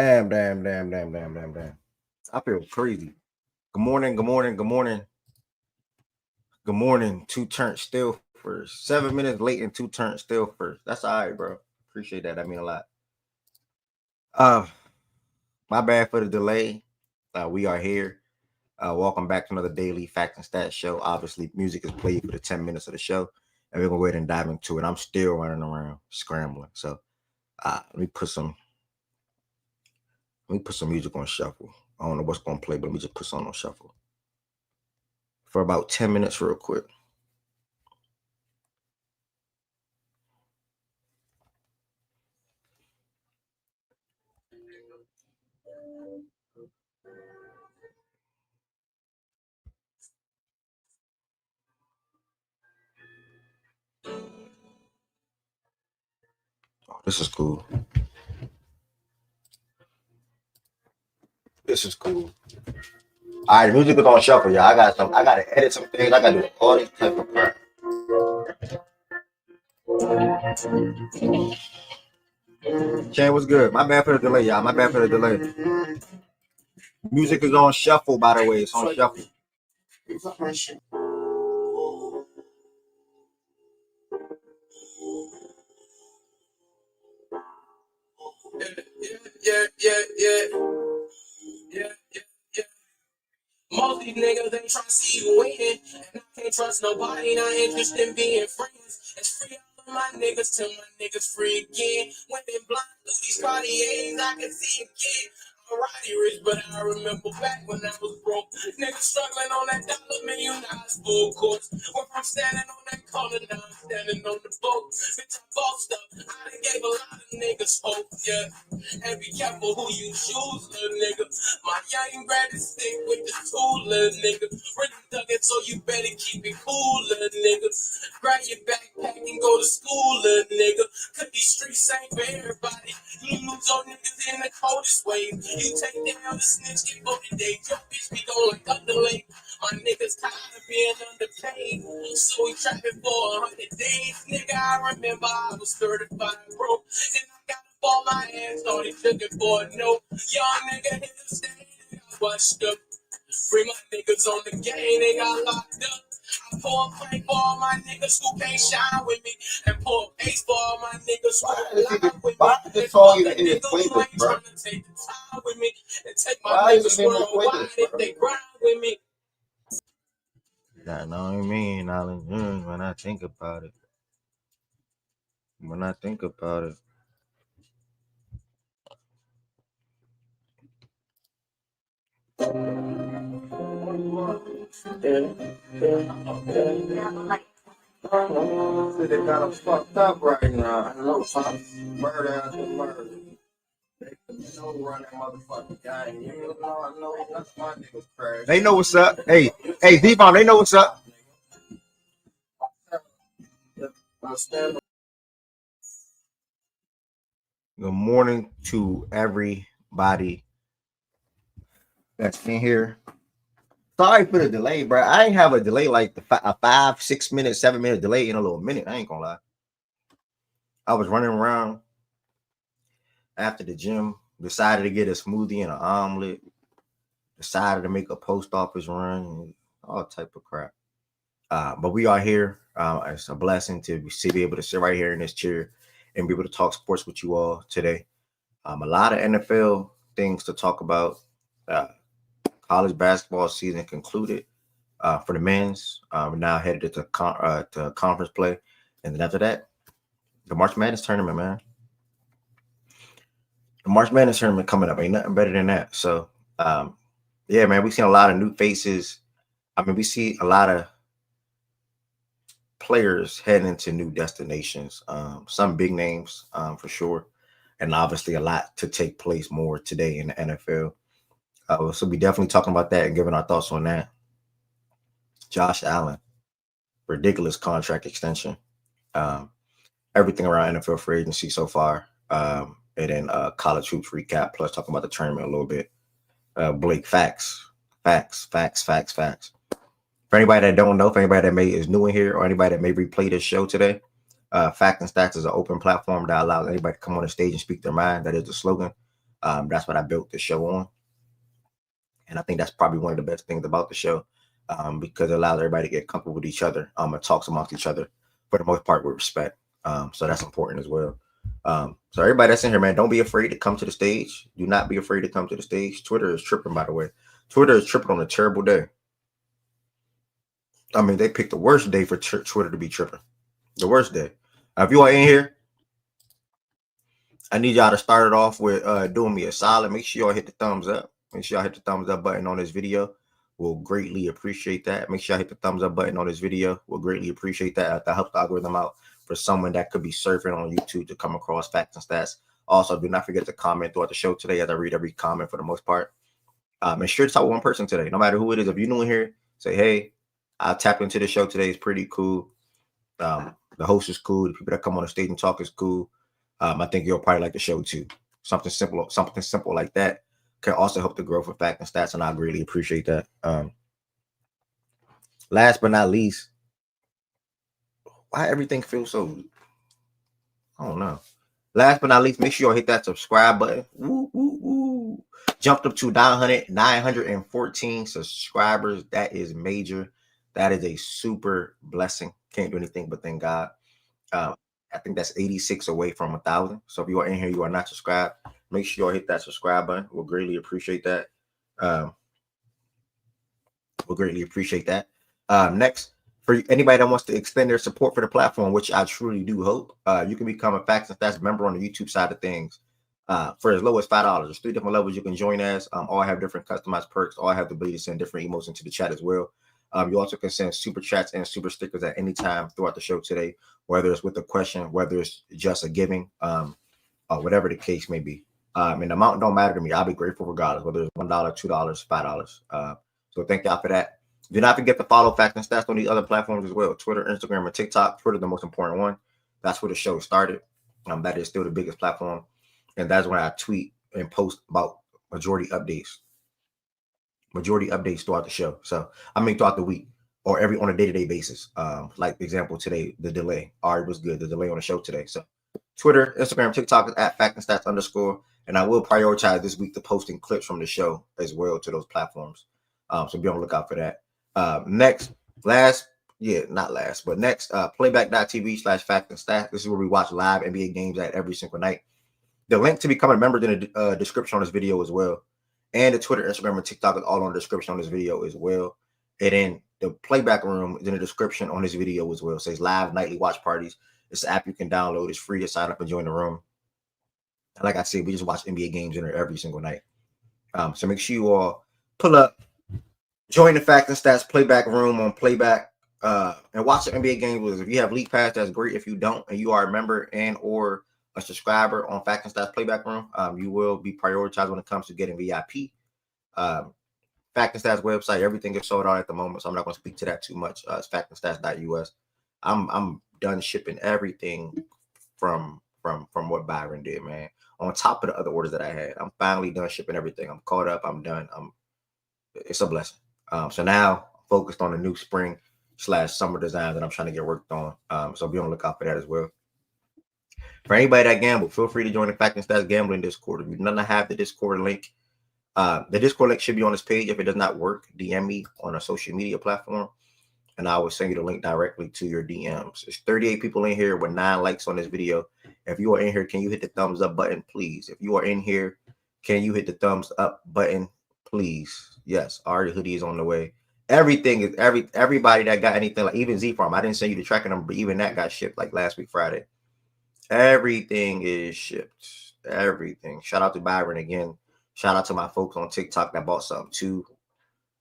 Damn. I feel crazy. Good morning. Good morning. Two turns still first. 7 minutes late and two turns still first. That's all right, bro. Appreciate that. That mean a lot. Uh, my bad for the delay. We are here. Welcome back to another daily fact and stats show. Obviously, music is played for the 10 minutes of the show, and we're gonna go ahead and dive into it. I'm still running around scrambling. So let me put some music on shuffle. I don't know what's gonna play, but let me just put some on shuffle for about 10 minutes real quick. Oh, this is cool. This is cool. All right, the music is on shuffle, y'all. I gotta edit some things. I gotta do all this type of crap. Chan, what's good? My bad for the delay, y'all. My bad for the delay. Music is on shuffle, by the way. It's on shuffle. Yeah. Most of these niggas ain't trying to see you winning, and I can't trust nobody. Not interested in being friends. It's free all of my niggas till my niggas free again. When they blind through these Cartiers, I can see again. I'm already rich, but I remember back when I was broke. Niggas struggling on that $1 million full course. Went from standing on that corner, now I'm standing on the boat. Bitch, I bossed up. I done gave a lot of niggas hope, yeah. And be careful who you choose, little nigga. My young grad is stick with the tool, little nigga. Really dug it, so you better keep it cool, little nigga. Grab your backpack and go to school, little nigga. Cause these streets ain't for everybody. You lose your niggas in the coldest ways. You take down the snitch, get voted day. Your bitch be going like underlay. My niggas tired of being underpaid. So we trapping for 100 days. Nigga, I remember I was 35, bro. And I got all my hands started looking for a note. Young nigga hit the stage, they got washed up. Free my niggas on the game, they got locked up. I pour a play for all my niggas who can't shine with me, and pour a pace for all my niggas who lie with me. This all you in this playlist, bro. Trying to take the time with me and take my niggas worldwide if they grind with me. Yeah, know what I mean, Alan. When I think about it. When I think about it. They got them fucked up right now. I know murder after murder. They know run that motherfucking gang. You know, I know that's my niggas crash. They know what's up. Hey, D-Bomb, they know what's up. Good morning to everybody that's in here. Sorry for the delay, bro. I ain't have a delay like a 5, 6 minute, 7 minute delay in a little minute. I ain't gonna lie. I was running around after the gym, decided to get a smoothie and an omelet, decided to make a post office run, and all type of crap. But we are here. It's a blessing to be able to sit right here in this chair and be able to talk sports with you all today. A lot of NFL things to talk about. College basketball season concluded for the men's. We're now headed to conference play, and then after that, the March Madness tournament, man. The March Madness tournament coming up. Ain't nothing better than that. So, yeah, man, we've seen a lot of new faces. I mean, we see a lot of players heading into new destinations. Some big names for sure, and obviously a lot to take place more today in the NFL. So we definitely talking about that and giving our thoughts on that. Josh Allen, ridiculous contract extension. Everything around NFL free agency so far. And then college hoops recap, plus talking about the tournament a little bit. Blake, facts. For anybody that don't know, for anybody that is new in here, or anybody that may replay this show today, Fact and Stats is an open platform that allows anybody to come on the stage and speak their mind. That is the slogan. That's what I built the show on. And I think that's probably one of the best things about the show, because it allows everybody to get comfortable with each other, and talks amongst each other for the most part with respect. So that's important as well. So everybody that's in here, man, don't be afraid to come to the stage. Do not be afraid to come to the stage. Twitter is tripping, by the way. Twitter is tripping on a terrible day. I mean, they picked the worst day for Twitter to be tripping. The worst day. If you are in here, I need y'all to start it off with doing me a solid. Make sure y'all hit the thumbs up. Make sure y'all hit the thumbs up button on this video. We'll greatly appreciate that. Make sure y'all hit the thumbs up button on this video. We'll greatly appreciate that. That helps the algorithm out for someone that could be surfing on YouTube to come across facts and stats. Also, do not forget to comment throughout the show today, as I read every comment for the most part. And sure to talk with one person today, no matter who it is. If you're new in here, say, hey, I tapped into the show today. It's pretty cool. The host is cool. The people that come on the stage and talk is cool. I think you'll probably like the show too. Something simple like that can also help the growth of fact and stats, and I greatly appreciate that. Last but not least, why everything feels so, I don't know. Last but not least, make sure you hit that subscribe button. Woo, woo, woo. Jumped up to 914 subscribers. That is major. That is a super blessing. Can't do anything but thank God. I think that's 86 away from 1,000. So if you are in here, you are not subscribed, make sure you hit that subscribe button. We'll greatly appreciate that. Next, for anybody that wants to extend their support for the platform, which I truly do hope, you can become a Facts and Stats member on the YouTube side of things for as low as $5. There's 3 different levels you can join as. All have different customized perks. All have the ability to send different emotes into the chat as well. You also can send super chats and super stickers at any time throughout the show today, whether it's with a question, whether it's just a giving, whatever the case may be. And the amount don't matter to me. I'll be grateful regardless, whether it's $1, $2, $5. So thank y'all for that. Do not forget to follow Facts and Stats on these other platforms as well: Twitter, Instagram, and TikTok. Twitter, the most important one. That's where the show started. That is still the biggest platform, and that's when I tweet and post about majority updates throughout the show. So I mean throughout the week or on a day-to-day basis. Like the example today, the delay. Alright, was good. The delay on the show today. So Twitter, Instagram, TikTok is at Fact and Stats _. And I will prioritize this week to posting clips from the show as well to those platforms. So be on the lookout for that. Next, playback.tv/Fact and Stats. This is where we watch live NBA games at every single night. The link to become a member is in the description on this video as well. And the Twitter, Instagram, and TikTok is all on the description on this video as well. And then the playback room is in the description on this video as well. It says live nightly watch parties. It's an app you can download. It's free to sign up and join the room. And like I said, we just watch NBA games in there every single night. So make sure you all pull up, join the Fact and Stats playback room on playback, and watch the NBA games. If you have League Pass, that's great. If you don't, and you are a member and or a subscriber on Fact and Stats playback room, you will be prioritized when it comes to getting VIP. Fact and Stats website, everything is sold out at the moment, so I'm not going to speak to that too much. It's factandstats.us. I'm done shipping everything from what Byron did, man. On top of the other orders that I had, I'm finally done shipping everything. I'm caught up. I'm done. It's a blessing. So now I'm focused on the new spring/summer designs that I'm trying to get worked on. So be on the lookout for that as well. For anybody that gamble, feel free to join the Fact and Stats gambling Discord. If you do not have the Discord link, the Discord link should be on this page. If it does not work, DM me on a social media platform, and I will send you the link directly to your DMs. There's 38 people in here with 9 likes on this video. If you are in here, can you hit the thumbs up button, please? If you are in here, can you hit the thumbs up button, please? Yes, our hoodie is on the way. Everything is everybody that got anything, like even Z Farm. I didn't send you the tracking number, but even that got shipped like last week Friday. Everything is shipped. Everything. Shout out to Byron again. Shout out to my folks on TikTok that bought something too.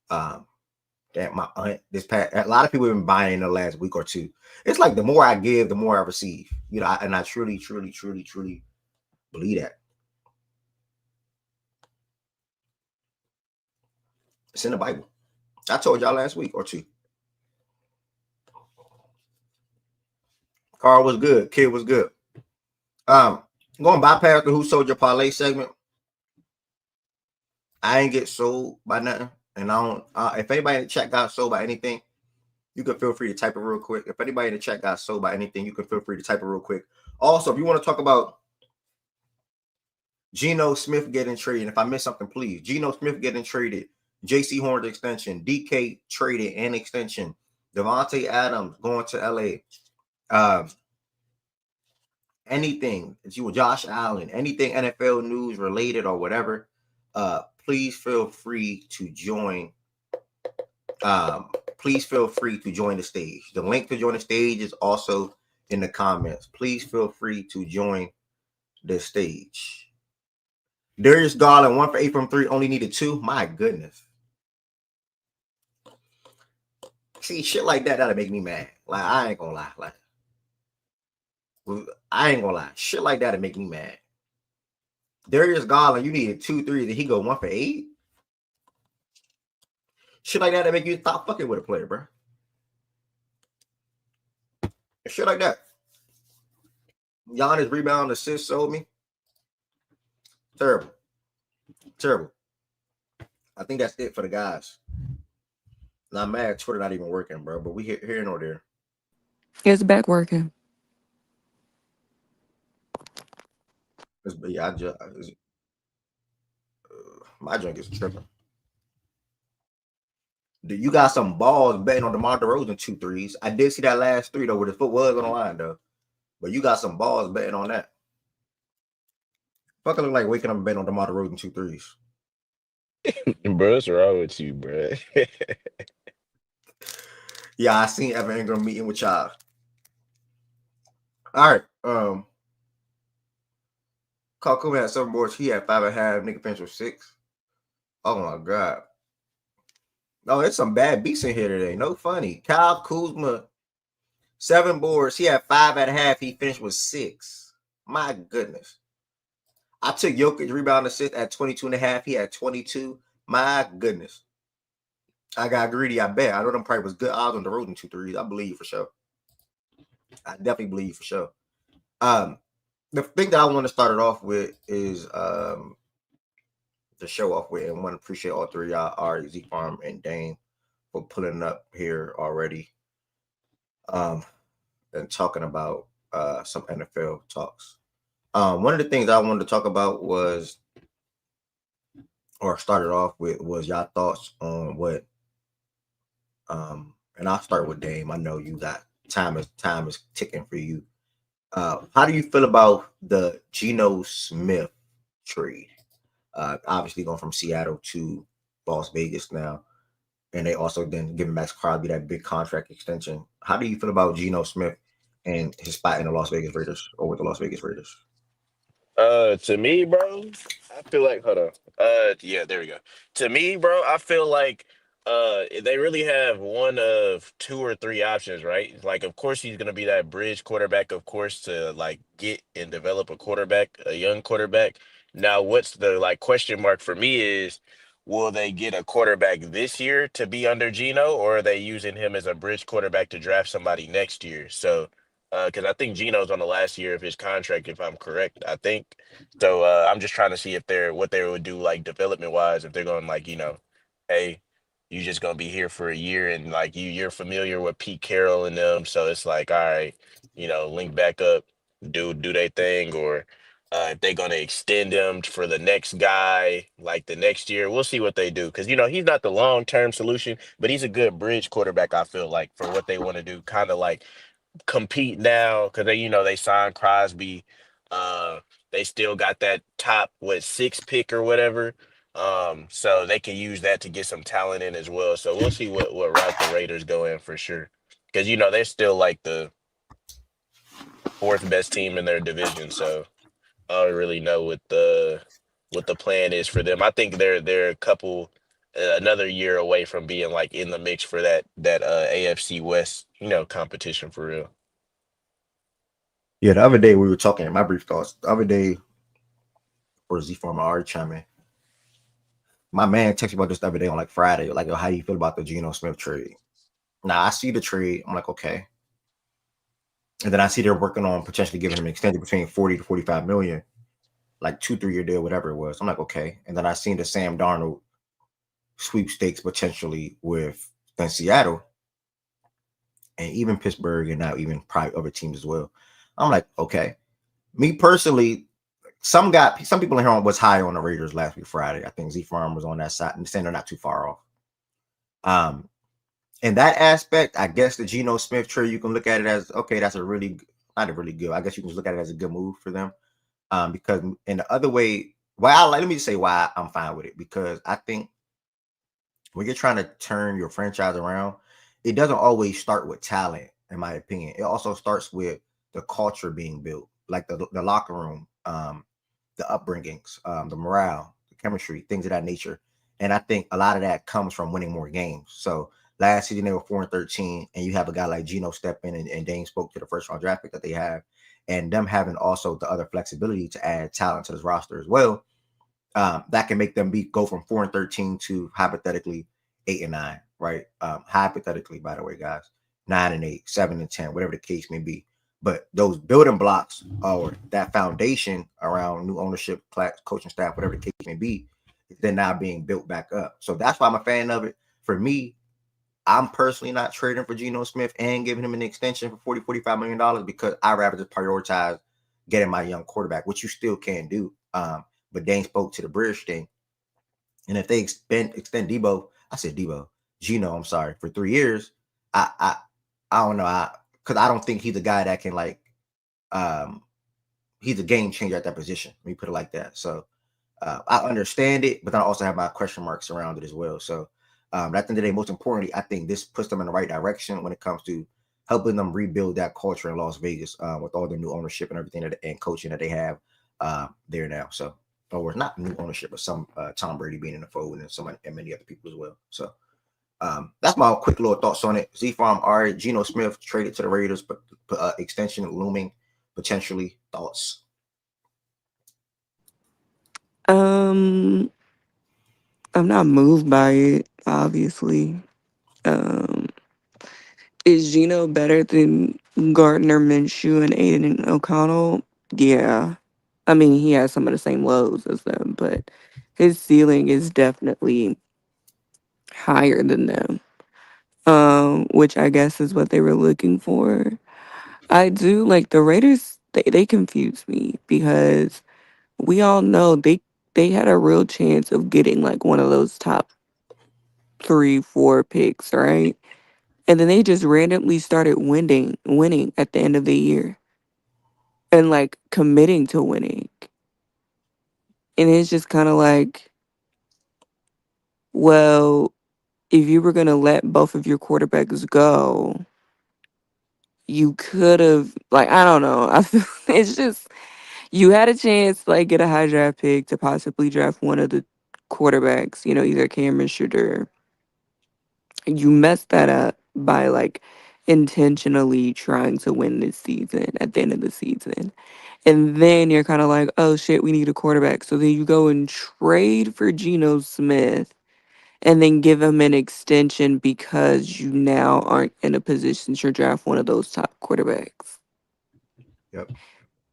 That my aunt a lot of people have been buying in the last week or two. It's like the more I give, the more I receive. You know, and I truly believe that. It's in the Bible. I told y'all last week or two. Carl was good. Kid was good. Going to bypass the Who Sold Your Parlay segment. I ain't get sold by nothing. And I don't, if anybody in the chat got sold by anything, you can feel free to type it real quick. If anybody in the chat got sold by anything, you can feel free to type it real quick. Also, if you want to talk about Geno Smith getting traded. And if I miss something, please. Geno Smith getting traded. J.C. Horn's extension. DK traded and extension. Devontae Adams going to L.A. Anything, Josh Allen, anything NFL news related or whatever, please feel free to join. Please feel free to join the stage. The link to join the stage is also in the comments. Please feel free to join the stage. Darius Garland, 1 for 8 from 3, only needed 2. My goodness. See, shit like that, that'll make me mad. Like, I ain't gonna lie. Shit like that'll make me mad. Darius Garland, you needed 2 3s, and he go 1 for 8? Shit like that'll make you stop fucking with a player, bro. Shit like that. Giannis rebound assist sold me. Terrible. I think that's it for the guys. Now I'm mad Twitter not even working, bro. But we here nor there. It's back working. Yeah, my drink is tripping. Dude, you got some balls betting on DeMar DeRozan 2 3s. I did see that last 3 though, where the foot was on the line though. But you got some balls betting on that. Fucking look like waking up and betting on DeMar DeRozan 2 3s. Bro, what's wrong with you, bro? Yeah, I seen Evan Ingram meeting with y'all. All right. Kyle Kuzma had 7 boards. He had 5.5. Nigga finished with 6. Oh my god. Oh, there's some bad beats in here today. No funny. Kyle Kuzma, 7 boards. He had 5.5. He finished with 6. My goodness. I took Jokic rebound assist at 22.5. He had 22. My goodness. I got greedy. I bet. I know them probably was good odds on the road in 2 3s. I believe for sure. I definitely believe for sure. The thing that I want to start it off with is the show off with, and I want to appreciate all 3 of y'all, Ari, Z Farm, and Dame, for pulling up here already. And talking about some NFL talks. One of the things I wanted to talk about was, or started off with, was y'all thoughts on what, and I'll start with Dame. I know you got time is ticking for you. How do you feel about the Geno Smith trade? Obviously going from Seattle to Las Vegas now, and they also then giving Max Crosby that big contract extension. How do you feel about Geno Smith and his spot in the Las Vegas Raiders, or with the Las Vegas Raiders? To me, bro, I feel like, hold on. Yeah, there we go. To me, bro, I feel like they really have one of 2 or 3 options, right? Like, of course, he's gonna be that bridge quarterback, of course, to like get and develop a quarterback, a young quarterback. Now, what's the like question mark for me is, will they get a quarterback this year to be under Geno, or are they using him as a bridge quarterback to draft somebody next year? So because I think Geno's on the last year of his contract, if I'm correct. I think so. I'm just trying to see if they're what they would do like development wise. If they're going like hey, you just gonna be here for a year and like you're familiar with Pete Carroll and them, so it's like all right, link back up, do they thing, or if they're gonna extend him for the next guy like the next year. We'll see what they do because he's not the long term solution, but he's a good bridge quarterback. I feel like for what they want to do, kind of like compete now because they signed Crosby. Uh, they still got that top 6 pick or whatever. So they can use that to get some talent in as well. So we'll see what route the Raiders go in for sure. Because they're still like the 4th best team in their division. So I don't really know what the plan is for them. I think they're a couple another year away from being like in the mix for that AFC West competition for real. Yeah, the other day we were talking, my brief thoughts. The other day, or Z Farmer already chime in. My man texted me about this the other day on like Friday. Like, how do you feel about the Geno Smith trade? Now I see the trade. I'm like, okay. And then I see they're working on potentially giving him an extension between 40 to 45 million, like 2-3 year deal, whatever it was. I'm like, okay. And then I seen the Sam Darnold sweepstakes potentially with then Seattle and even Pittsburgh, and now even probably other teams as well. I'm like, okay. Me personally, some people in here was high on the Raiders last week Friday. I think Z Farm was on that side and saying they're not too far off. In that aspect, I guess the Geno Smith trade, you can look at it as okay, that's a really not a really good. I guess you can just look at it as a good move for them. Because in the other way, let me just say why I'm fine with it. Because I think when you're trying to turn your franchise around, it doesn't always start with talent, in my opinion. It also starts with the culture being built, like the locker room, the upbringings, the morale, the chemistry, things of that nature. And I think a lot of that comes from winning more games. So last season they were 4-13, and you have a guy like Geno step in and Dane spoke to the first round draft pick that they have, and them having also the other flexibility to add talent to this roster as well. That can make them go from 4-13 to hypothetically 8-9, right? Hypothetically, by the way, guys, 9-8, 7-10, whatever the case may be. But those building blocks or that foundation around new ownership, coaching staff, whatever the case may be, they're now being built back up. So that's why I'm a fan of it. For me, I'm personally not trading for Geno Smith and giving him an extension for $40-45 million because I'd rather just prioritize getting my young quarterback, which you still can do. But Dane spoke to the British thing. And if they extend Geno, I'm sorry, for 3 years, I don't know. Because I don't think he's a guy that can um he's a game changer at that position. Let me put it like that. So I understand it, but then I also have my question marks around it as well. So at the end of the day, most importantly, I think this puts them in the right direction when it comes to helping them rebuild that culture in Las Vegas with all the new ownership and everything and coaching that they have there now. So, or not new ownership, but some Tom Brady being in the fold and somebody and many other people as well. So that's my quick little thoughts on it. Z Farm, all right, Geno Smith traded to the Raiders, but extension looming potentially. Thoughts? Um, I'm not moved by it, obviously. Um, is Gino better than Gardner Minshew and Aiden O'Connell? Yeah. I mean, he has some of the same lows as them, but his ceiling is definitely higher than them. Which I guess is what they were looking for. I do like the Raiders, they confuse me because we all know they had a real chance of getting like one of those top 3, 4 picks, right? And then they just randomly started winning at the end of the year and like committing to winning. And it's just kind of like, well, if you were going to let both of your quarterbacks go, you could have, like, I don't know. I feel it's just, you had a chance to like get a high draft pick to possibly draft one of the quarterbacks, either Cameron Shooter. You messed that up by like intentionally trying to win this season at the end of the season. And then you're kind of like, oh shit, we need a quarterback. So then you go and trade for Geno Smith and then give him an extension because you now aren't in a position to draft one of those top quarterbacks. Yep.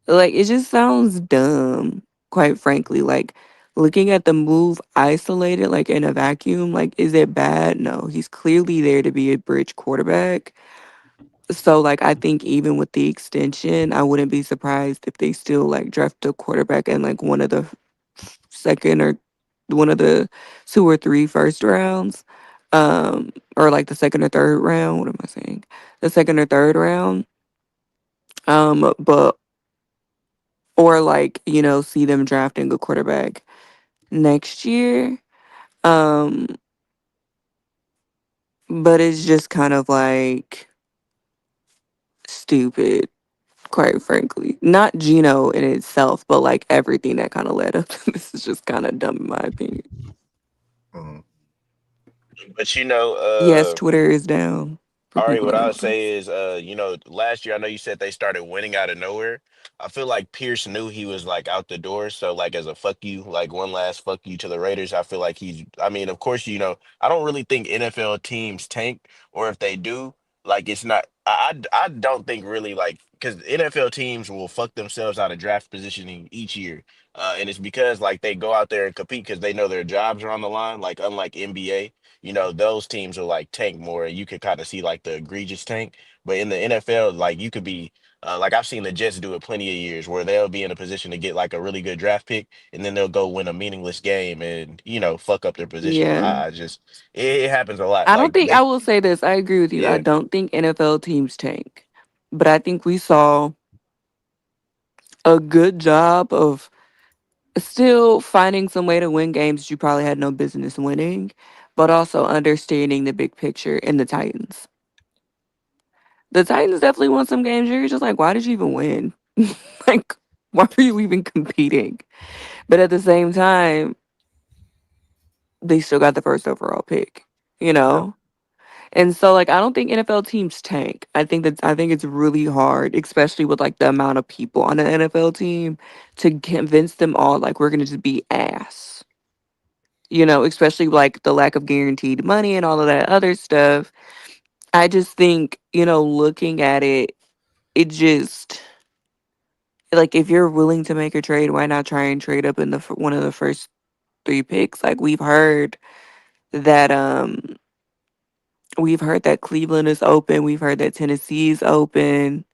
Like, it just sounds dumb, quite frankly. Like, looking at the move isolated, like in a vacuum, like, is it bad? No, he's clearly there to be a bridge quarterback. So, like, I think even with the extension, I wouldn't be surprised if they still like draft a quarterback in like one of the second or one of the 2 or 3 first rounds, or like the second or third round. What am I saying? The second or third round. But or like see them drafting a quarterback next year. Um, but it's just kind of like stupid, quite frankly. Not Geno in itself, but like everything that kind of led up to this is just kind of dumb in my opinion. Mm-hmm. But Yes, Twitter is down for Ari, people what that I would don't know. say is, last year I know you said they started winning out of nowhere. I feel like Pierce knew he was like out the door. So like as a fuck you, like one last fuck you to the Raiders, I feel like he's I mean, of course, I don't really think NFL teams tank, or if they do, like it's not I don't think really like because NFL teams will fuck themselves out of draft positioning each year. And it's because like they go out there and compete because they know their jobs are on the line, like unlike NBA, those teams will like tank more and you could kind of see like the egregious tank. But in the NFL, like you could be Like I've seen the Jets do it plenty of years where they'll be in a position to get like a really good draft pick, and then they'll go win a meaningless game and fuck up their position. Yeah. I just it happens a lot. I don't Like think I they, will say this. I agree with you. I yeah, don't think NFL teams tank. But I think we saw a good job of still finding some way to win games you probably had no business winning, but also understanding the big picture in the Titans. The Titans definitely won some games where you're just like, why did you even win? Like, why are you even competing? But at the same time, they still got the first overall pick, you Yeah. know? And so like I don't think NFL teams tank. I think it's really hard, especially with like the amount of people on an NFL team, to convince them all like we're gonna just be ass. Especially like the lack of guaranteed money and all of that other stuff. I just think, looking at it, it just like if you're willing to make a trade, why not try and trade up in one of the first three picks? Like that we've heard that Cleveland is open, we've heard that Tennessee's open,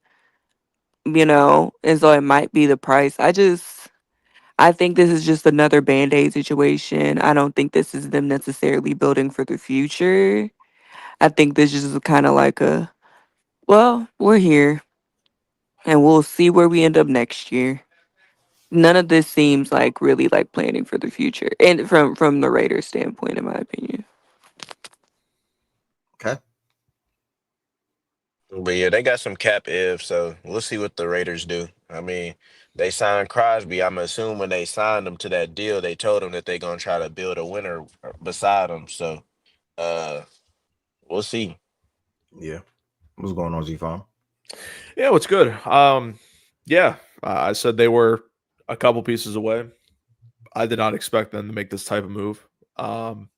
and so it might be the price. I think this is just another band-aid situation. I don't think this is them necessarily building for the future. I think this is kind of like well, we're here and we'll see where we end up next year. None of this seems like really like planning for the future, and from the Raiders standpoint, in my opinion. Okay. but yeah, they got some cap if, so we'll see what the Raiders do. I mean, they signed Crosby. I'm assuming when they signed him to that deal, they told him that they're gonna try to build a winner beside him. So uh, we'll see. Yeah. What's going on, Z Farm? Yeah, what's good? Yeah, I said they were a couple pieces away. I did not expect them to make this type of move. Um,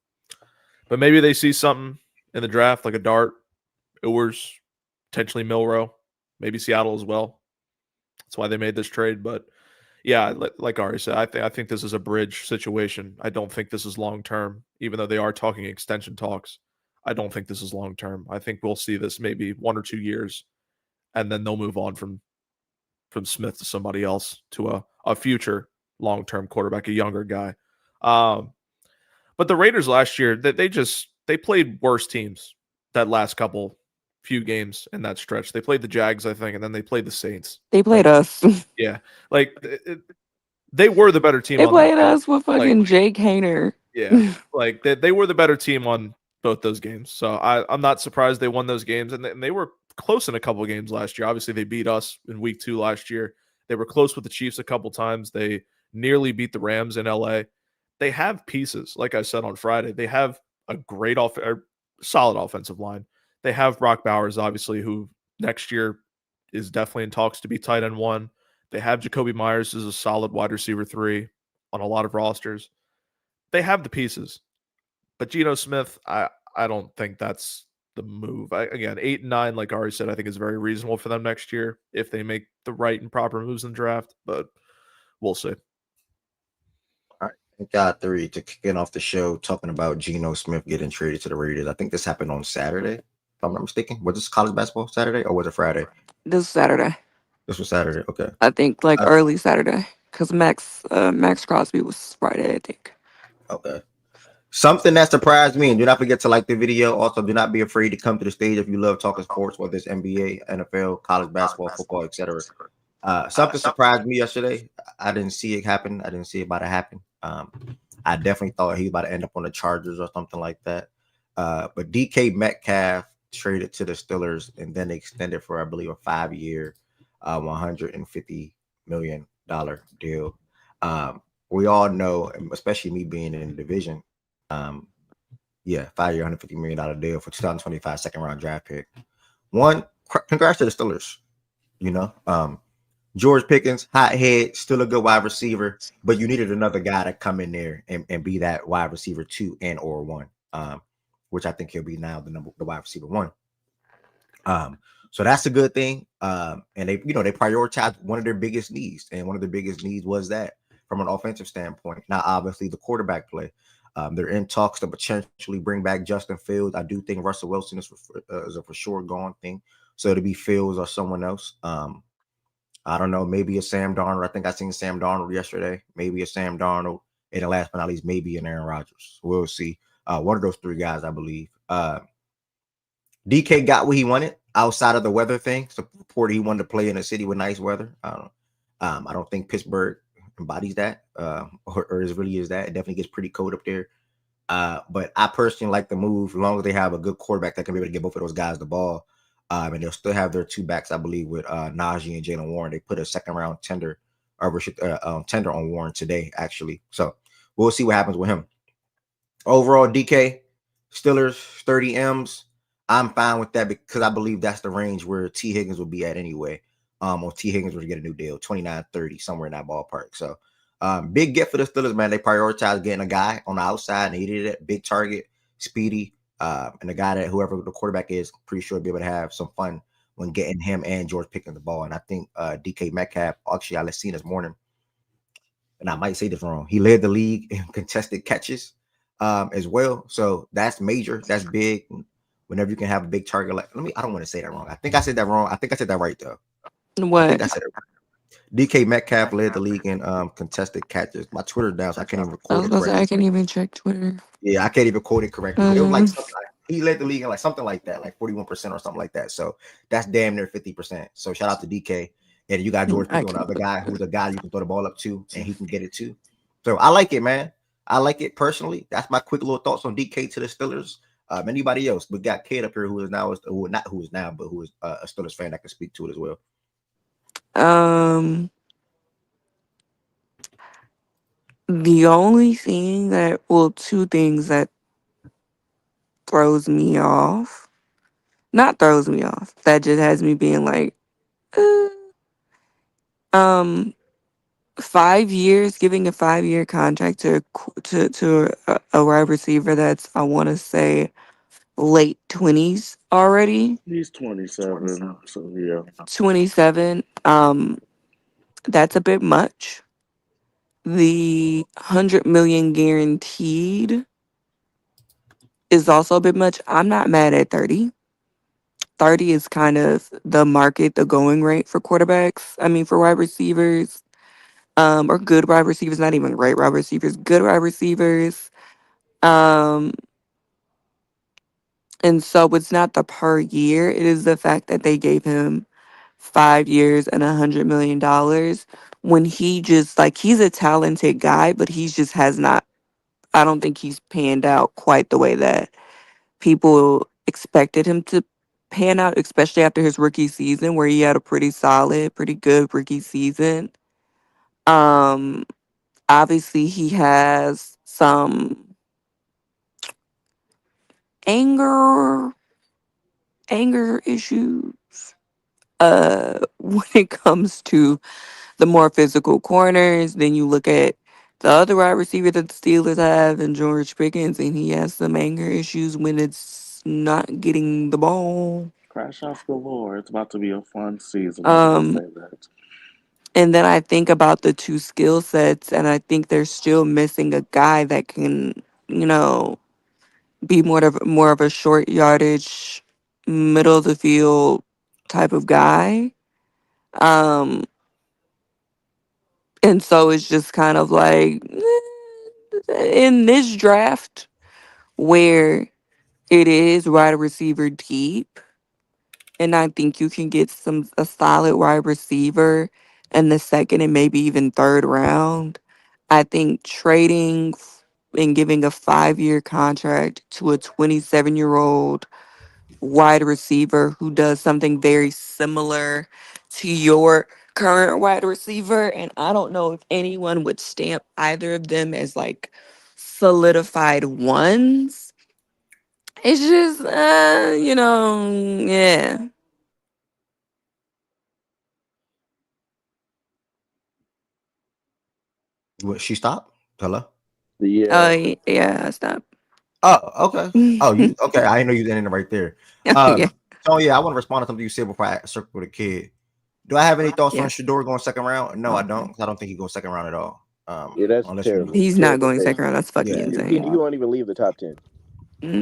but maybe they see something in the draft, like a Dart, Ewers, potentially Milrow, maybe Seattle as well. That's why they made this trade. But yeah, like Ari said, I think this is a bridge situation. I don't think this is long term, even though they are talking extension talks. I don't think this is long term. I think we'll see this maybe 1 or 2 years, and then they'll move on from Smith to somebody else to a future long term quarterback, a younger guy. Um, but the Raiders last year, they played worse teams that last few games in that stretch. They played the Jags, I think, and then they played the Saints. They played Like, us. yeah, like they were the better team They on played us with like fucking Jake Hayner. yeah, like they were the better team on both those games. So I'm not surprised they won those games, and they were close in a couple of games last year. Obviously, they beat us in week 2 last year. They were close with the Chiefs a couple times. They nearly beat the Rams in LA. They have pieces, like I said on Friday. They have a solid offensive line. They have Brock Bowers, obviously, who next year is definitely in talks to be tight end 1. They have Jacoby Myers as a solid wide receiver 3 on a lot of rosters. They have the pieces. But Geno Smith, I don't think that's the move. Again, 8 and 9, like Ari said, I think is very reasonable for them next year if they make the right and proper moves in the draft. But we'll see. All right. I got 3 to kicking off the show talking about Geno Smith getting traded to the Raiders. I think this happened on Saturday, if I'm not mistaken. Was this college basketball Saturday or was it Friday? This Saturday, This was Saturday. Okay. I think, like Uh, early Saturday, because Max Crosby was Friday, I think. okay. Something that surprised me, and do not forget to like the video. Also, do not be afraid to come to the stage if you love talking sports, whether it's NBA, NFL, college basketball, football, etc. Something surprised me yesterday. I didn't see it happen. I didn't see it about to happen. I definitely thought he was about to end up on the Chargers or something like that. But DK Metcalf traded to the Steelers and then extended for, I believe, a 5-year, $150 million deal. We all know, especially me being in the division, yeah, 5-year, $150 million deal for 2025 second round draft pick. Congrats to the Steelers. George Pickens, hot head, still a good wide receiver, but you needed another guy to come in there and be that wide receiver 2 and or 1, which I think he'll be now the wide receiver 1. So that's a good thing. And they prioritized one of their biggest needs, and one of the biggest needs was that from an offensive standpoint. Now, obviously, the quarterback play. They're in talks to potentially bring back Justin Fields. I do think Russell Wilson is a for sure gone thing. So it'll be Fields or someone else. I don't know. Maybe a Sam Darnold. I think I seen Sam Darnold yesterday. Maybe a Sam Darnold. And the last but not least, maybe an Aaron Rodgers. We'll see. One of those three guys, I believe. DK got what he wanted outside of the weather thing. So reported he wanted to play in a city with nice weather. I don't know. I don't think Pittsburgh embodies that, or is really is that. It definitely gets pretty cold up there. But I personally like the move as long as they have a good quarterback that can be able to get both of those guys the ball. And they'll still have their two backs, I believe, with Najee and Jalen Warren. They put a second round tender tender on Warren today, actually. So we'll see what happens with him. Overall, DK, Steelers, 30 M's. I'm fine with that because I believe that's the range where T. Higgins will be at anyway. Or T. Higgins will get a new deal, 29, 30, somewhere in that ballpark. So big get for the Steelers, man. They prioritize getting a guy on the outside, and he did it. Big target, speedy, and the guy that whoever the quarterback is, pretty sure will be able to have some fun when getting him and George picking the ball. And I think DK Metcalf, actually, I seen this morning, and I might say this wrong. He led the league in contested catches as well. So that's major. That's big. Whenever you can have a big target, like I don't want to say that wrong. I think I said that wrong. I think I said that right though. I think What? I said it right. DK Metcalf led the league in contested catches. My Twitter's down, so I can't even I record was it about to say I correctly. can't even check Twitter. Yeah, I can't even quote it correctly, but it was like Um, something like he led the league in like something like that, like 41% or something like that. So that's damn near 50%. So shout out to DK. And you got George I Pickens, the can other look. guy who's a guy you can throw the ball up to and he can get it too. So I like it, man. I like it personally. That's my quick little thoughts on DK to the Steelers. Anybody else? We got Kate up here who is now, who not who is now, but who is a Steelers fan that can speak to it as well. Um, the only thing that, well, two things that throws me off, not throws me off, that just has me being like, uh, um, 5 years, giving a 5 year contract to a wide receiver that's, I want to say, late 20s already, He's 27, so yeah. 27. That's a bit much. The 100 million guaranteed is also a bit much. I'm not mad at 30. 30 is kind of the market, the going rate for quarterbacks. I mean, for wide receivers, or good wide receivers, not even great wide receivers, good wide receivers. Um, and so it's not the per year, it is the fact that they gave him 5 years and $100 million when he just like he's a talented guy, but he just has not, I don't think he's panned out quite the way that people expected him to pan out, especially after his rookie season where he had a pretty solid, pretty good rookie season. Um, Obviously he has some anger anger issues when it comes to the more physical corners. Then you look at the other wide receiver that the Steelers have and George Pickens, and he has some anger issues when it's not getting the ball. Crash outs galore. It's about to be a fun season. I will Um, say that. and then I think about the two skill sets, and I think they're still missing a guy that can, you know, be more of a short yardage, middle of the field type of guy. Um, and so it's just kind of like in this draft where it is wide receiver deep, and I think you can get a solid wide receiver in the second and maybe even third round. I think trading and giving a 5 year contract to a 27-year-old wide receiver who does something very similar to your current wide receiver, and I don't know if anyone would stamp either of them as like solidified ones. It's just, yeah. What, she stopped? Hello? Oh, Yeah. yeah, stop. Oh, okay. Oh, you okay? I didn't know you was in it right there. Yeah, So yeah, I want to respond to something you said before I circle with a kid. Do I have any thoughts on yeah. Shador going second round? No, I don't. 'Cause I don't think he goes second round at all. Yeah, that's Unless you, terrible. He's not Terrible going take. second round. That's fucking yeah. He insane. won't even leave the top 10.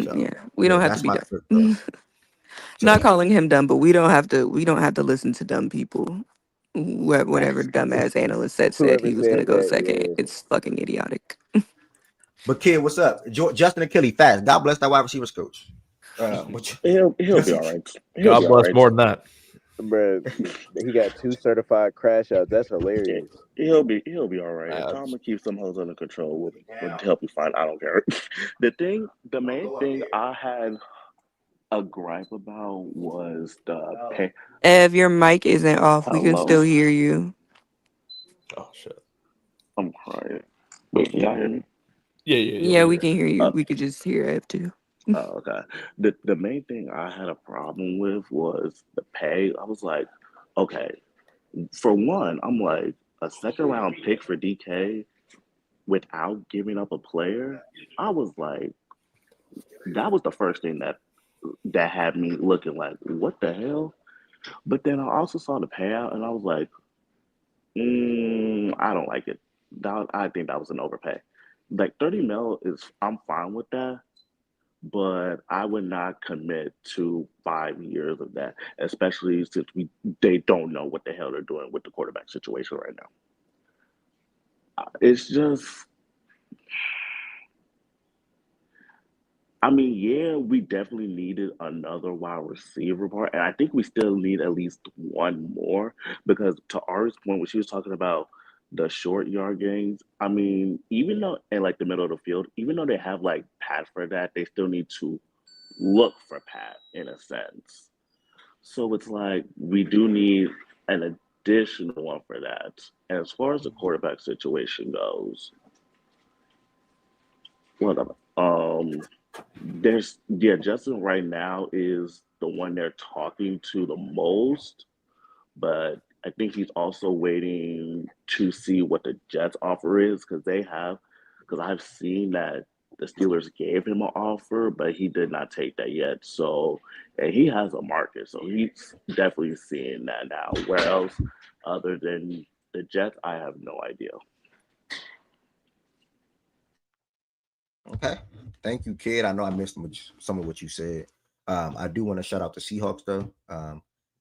So Yeah, we yeah, don't have to that's be my quick thought. dumb. Not So calling him dumb, but we don't have to. We don't have to listen to dumb people. whatever dumbass analyst said Whoever he was gonna said go that, second. yeah. It's fucking idiotic. But kid, what's up? Justin Achille, fast. God bless that wide receivers coach. He'll be all right. He'll God be all bless right. more than that. Bruh, he got 2 certified crash outs. That's hilarious. He'll be all right. If Uh, Tom keeps some hoes under control, will help you find. I don't care. The main thing I had a gripe about was the pay. If your mic isn't off, we can Hello, still hear you. oh shit. I'm crying. Wait, can y'all hear me? Yeah. Yeah, We we hear. can hear you. Uh, We could just hear F too. okay. The main thing I had a problem with was the pay. I was like, okay, for one, I'm like a second round pick for DK without giving up a player. I was like, that was the first thing that had me looking like, what the hell? But then I also saw the payout, and I was like, I don't like it. I think that was an overpay. Like 30 mil is, I'm fine with that, but I would not commit to 5 years of that, especially since they don't know what the hell they're doing with the quarterback situation right now. It's just, I mean, yeah, we definitely needed another wide receiver part, and I think we still need at least one more because to Ari's point, when she was talking about the short yard gains, I mean, even though in like the middle of the field, even though they have like Pat for that, they still need to look for Pat in a sense. So it's like we do need an additional one for that. And as far as the quarterback situation goes, whatever. There's Justin right now is the one they're talking to the most, but I think he's also waiting to see what the Jets offer is because I've seen that the Steelers gave him an offer, but he did not take that yet. So, and he has a market, so he's definitely seeing that now. Where else, other than the Jets, I have no idea. Okay. Thank you, kid. I know I missed some of what you said. I do want to shout out the Seahawks, though.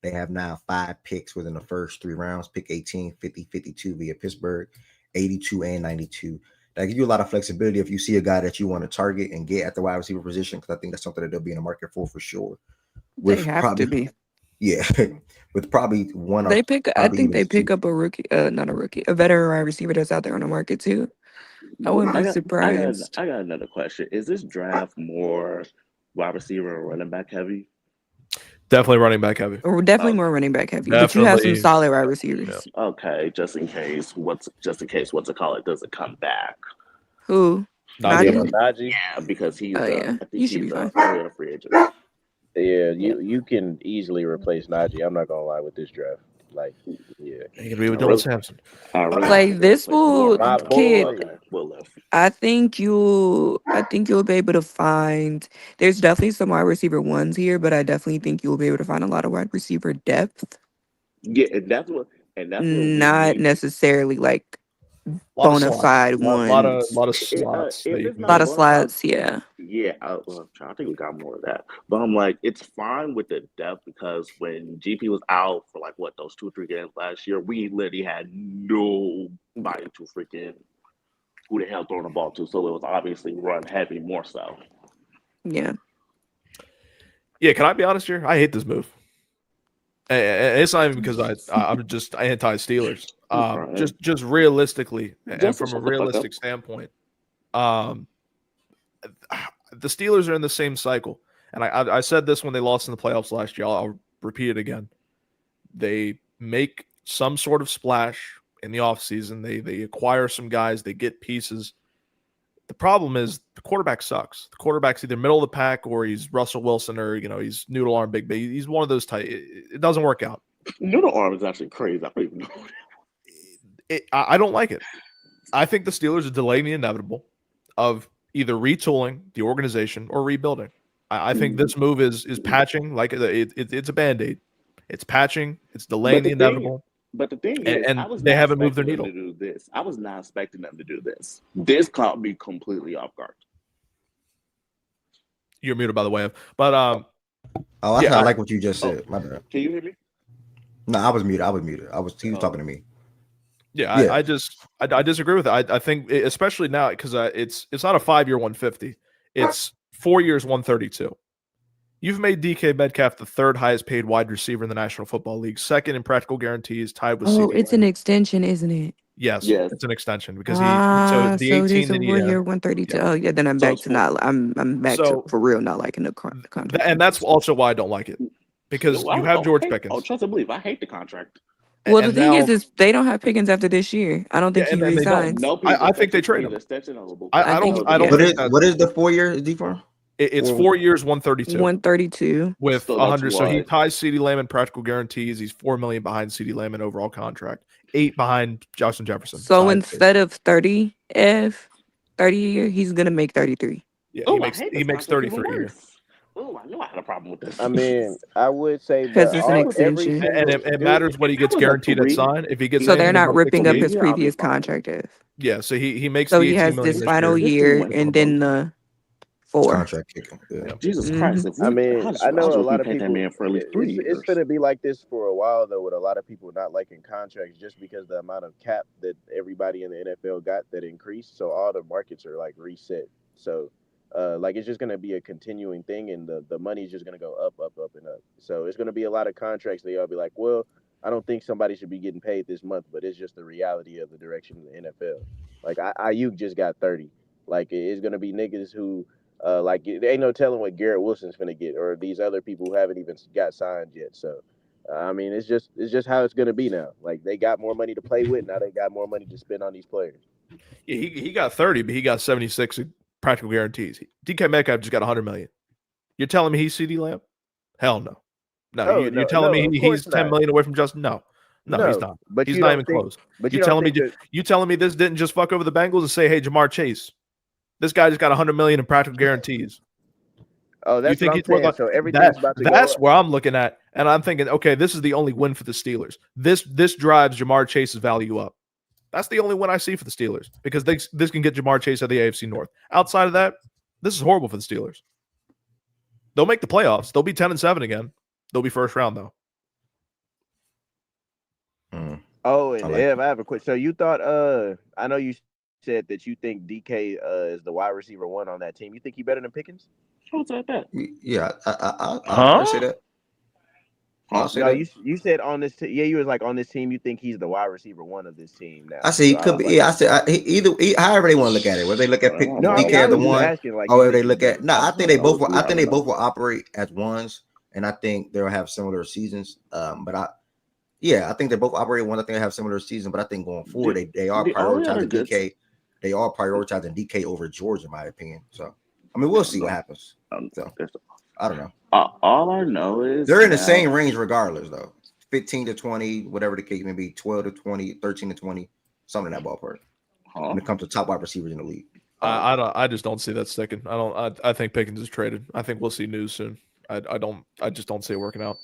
They have now 5 picks within the first 3 rounds, pick 18, 50, 52 via Pittsburgh, 82 and 92. That gives you a lot of flexibility if you see a guy that you want to target and get at the wide receiver position, because I think that's something that they'll be in the market for sure. They With have to probably, be. yeah, with probably one or They pick. I probably think even they two. pick up a rookie. Not a rookie. A veteran wide receiver that's out there on the market too. I wouldn't I be got, I got, surprised. I got another question. Is this draft more wide receiver or running back heavy? Definitely running back heavy. Or definitely Oh, more running back heavy. But you have some Definitely. solid wide Yeah. receivers. okay. Just in case what's it called? It doesn't come back. Who? Najee. Yeah, Najee? Najee. Yeah, because Oh yeah. I think You should he's be fine. a free agent. Yeah, Yeah. you can easily replace Najee. I'm not gonna lie with this draft. Like, yeah. He could be with I Dylan really, Sampson. I really Like think they're this replacing will Warren. My kid. boy. Okay, we'll live. I think you'll be able to find there's definitely some wide receiver ones here, but I definitely think you'll be able to find a lot of wide receiver depth. Yeah, and that's what we Not need. necessarily like A lot of bona slots. fide A ones. lot of slots that If you it's can A lot not get. of bona fide, slots, yeah. yeah, I think we got more of that. But I'm like, it's fine with the depth because when GP was out for like what those 2 or 3 games last year, we literally had nobody to freaking who the hell throwing the ball to. So it was obviously run heavy more so. Yeah. Yeah, can I be honest here? I hate this move. It's not even because I'm just anti Steelers. I'm crying. Just realistically and Justin, from a shut the fuck up. realistic standpoint, um, the Steelers are in the same cycle. And I said this when they lost in the playoffs last year. I'll repeat it again. They make some sort of splash in the offseason. They acquire some guys. They get pieces. The problem is the quarterback sucks. The quarterback's either middle of the pack or he's Russell Wilson or he's noodle arm big. He's one of those type. It doesn't work out. Noodle arm is actually crazy. I don't even know. I don't like it. I think the Steelers are delaying the inevitable of either retooling the organization or rebuilding. I think this move is patching, like it's a band-aid. It's patching, it's delaying But the the thing, inevitable, but the thing is, I and was they not haven't moved their expecting them to needle. do this. I was not expecting them to do this. This caught me completely off guard. You're muted, by the way. But Oh, yeah, I like what you just Oh, said. My bad. can you hear me? No, I was muted. He was talking to me. Yeah, Yeah. I disagree with that. I think especially now because it's not a 5-year 150. It's 4 years 132. You've made DK Metcalf the third highest paid wide receiver in the National Football League, second in practical guarantees, tied with Oh, CeeDee it's Lamb. an extension, isn't it? Yes, Yes. it's an extension because so the So it 18 is a that he 4-year 132. yeah. Oh yeah, then I'm So back it's to not. I'm back to So for real not liking the contract. and that's also why I don't like it because you have George Pickens. trust and believe. I hate the contract. Well, the And thing now is they don't have Pickens after this year. I don't yeah, think he and they don't. resigns. Nope, I think they trade him. extension eligible. I think I don't yeah, think that What is the 4 year D for? it's 4 years 132. 132. With So that's 100, so he why. ties CeeDee Lamb in practical guarantees. He's $4 million behind CeeDee Lamb in overall contract, 8 behind Justin Jefferson. So Tied. instead of 30 a year, he's gonna make 33. Yeah, Oh, I hate he this makes contract even 33 a year. worse. Oh, I knew I had a problem with this. I mean, I would say, Because but it's an every extension. single And it dude, matters what he If that gets was a guaranteed at 3, sign. If he gets So they're anything not above ripping up 68, his yeah, I'll be previous fine. contract. yeah, so he makes So the he 18 has million this this final year. This dude year went and from then the His 4. contract kicking. Yeah. Yep. Jesus Mhm. Christ. If I we, mean, I know a lot of pay that people. man for at least 3 It's years. going to be like this for a while, though, with a lot of people not liking contracts just because the amount of cap that everybody in the NFL got that increased. So all the markets are like reset. So, like it's just going to be a continuing thing, and the money is just going to go up, up, up, and up. So it's going to be a lot of contracts. They all be like, well, I don't think somebody should be getting paid this month, but it's just the reality of the direction of the NFL. Like Ayuk just got 30. Like it's going to be niggas who. Like there ain't no telling what Garrett Wilson's gonna get, or these other people who haven't even got signed yet. So, I mean, it's just how it's gonna be now. Like they got more money to play with now. They got more money to spend on these players. Yeah, he got 30, but he got 76 practical guarantees. DK Metcalf just got 100 million. You're telling me he's CeeDee Lamb? Hell no. No, Oh you're no, telling no, me of he's course 10 not. million away from Justin? No, he's No, not. but He's you not don't even think. close. But You you don't telling me think that. you telling me this didn't just fuck over the Bengals and say, hey, Jamar Chase, this guy just got 100 million in practical guarantees. Oh, You that's what think I'm he's worth saying. So everything's about to go that's up. where I'm looking at, and I'm thinking, okay, this is the only win for the Steelers. This drives Jamar Chase's value up. That's the only win I see for the Steelers because this can get Jamar Chase out of the AFC North. Outside of that, this is horrible for the Steelers. They'll make the playoffs. They'll be 10-7 again. They'll be first round though. Oh, and like Ev, I have a question. So you thought, I know you said that you think DK is the wide receiver 1 on that team. You think he better than Pickens? Who said that? Yeah, I'll Huh? say that. I'll say No, that. you said on this. Yeah, you was like on this team. You think he's the wide receiver 1 of this team now. I say he So I could was be. like, Yeah, I said however they want to look at it. Whether they look at no, I mean, DK I as the was just one, asking. Like, you or if they think he's look at better? no, I think they I both. would I think they never both know. will operate as ones, and I think they'll have similar seasons. But I think they both operate one. I think they have similar seasons, but I think going forward, they are The only other prioritizing good DK. They are prioritizing DK over George, in my opinion. So, I mean, we'll see what happens. So, I don't know. all I know is They're in the now, same range regardless, though. 15 to 20, whatever the case may be, 12 to 20, 13 to 20, something in that ballpark. When it comes to top wide receivers in the league. I just don't see that sticking. I think Pickens is traded. I think we'll see news soon. I just don't see it working out.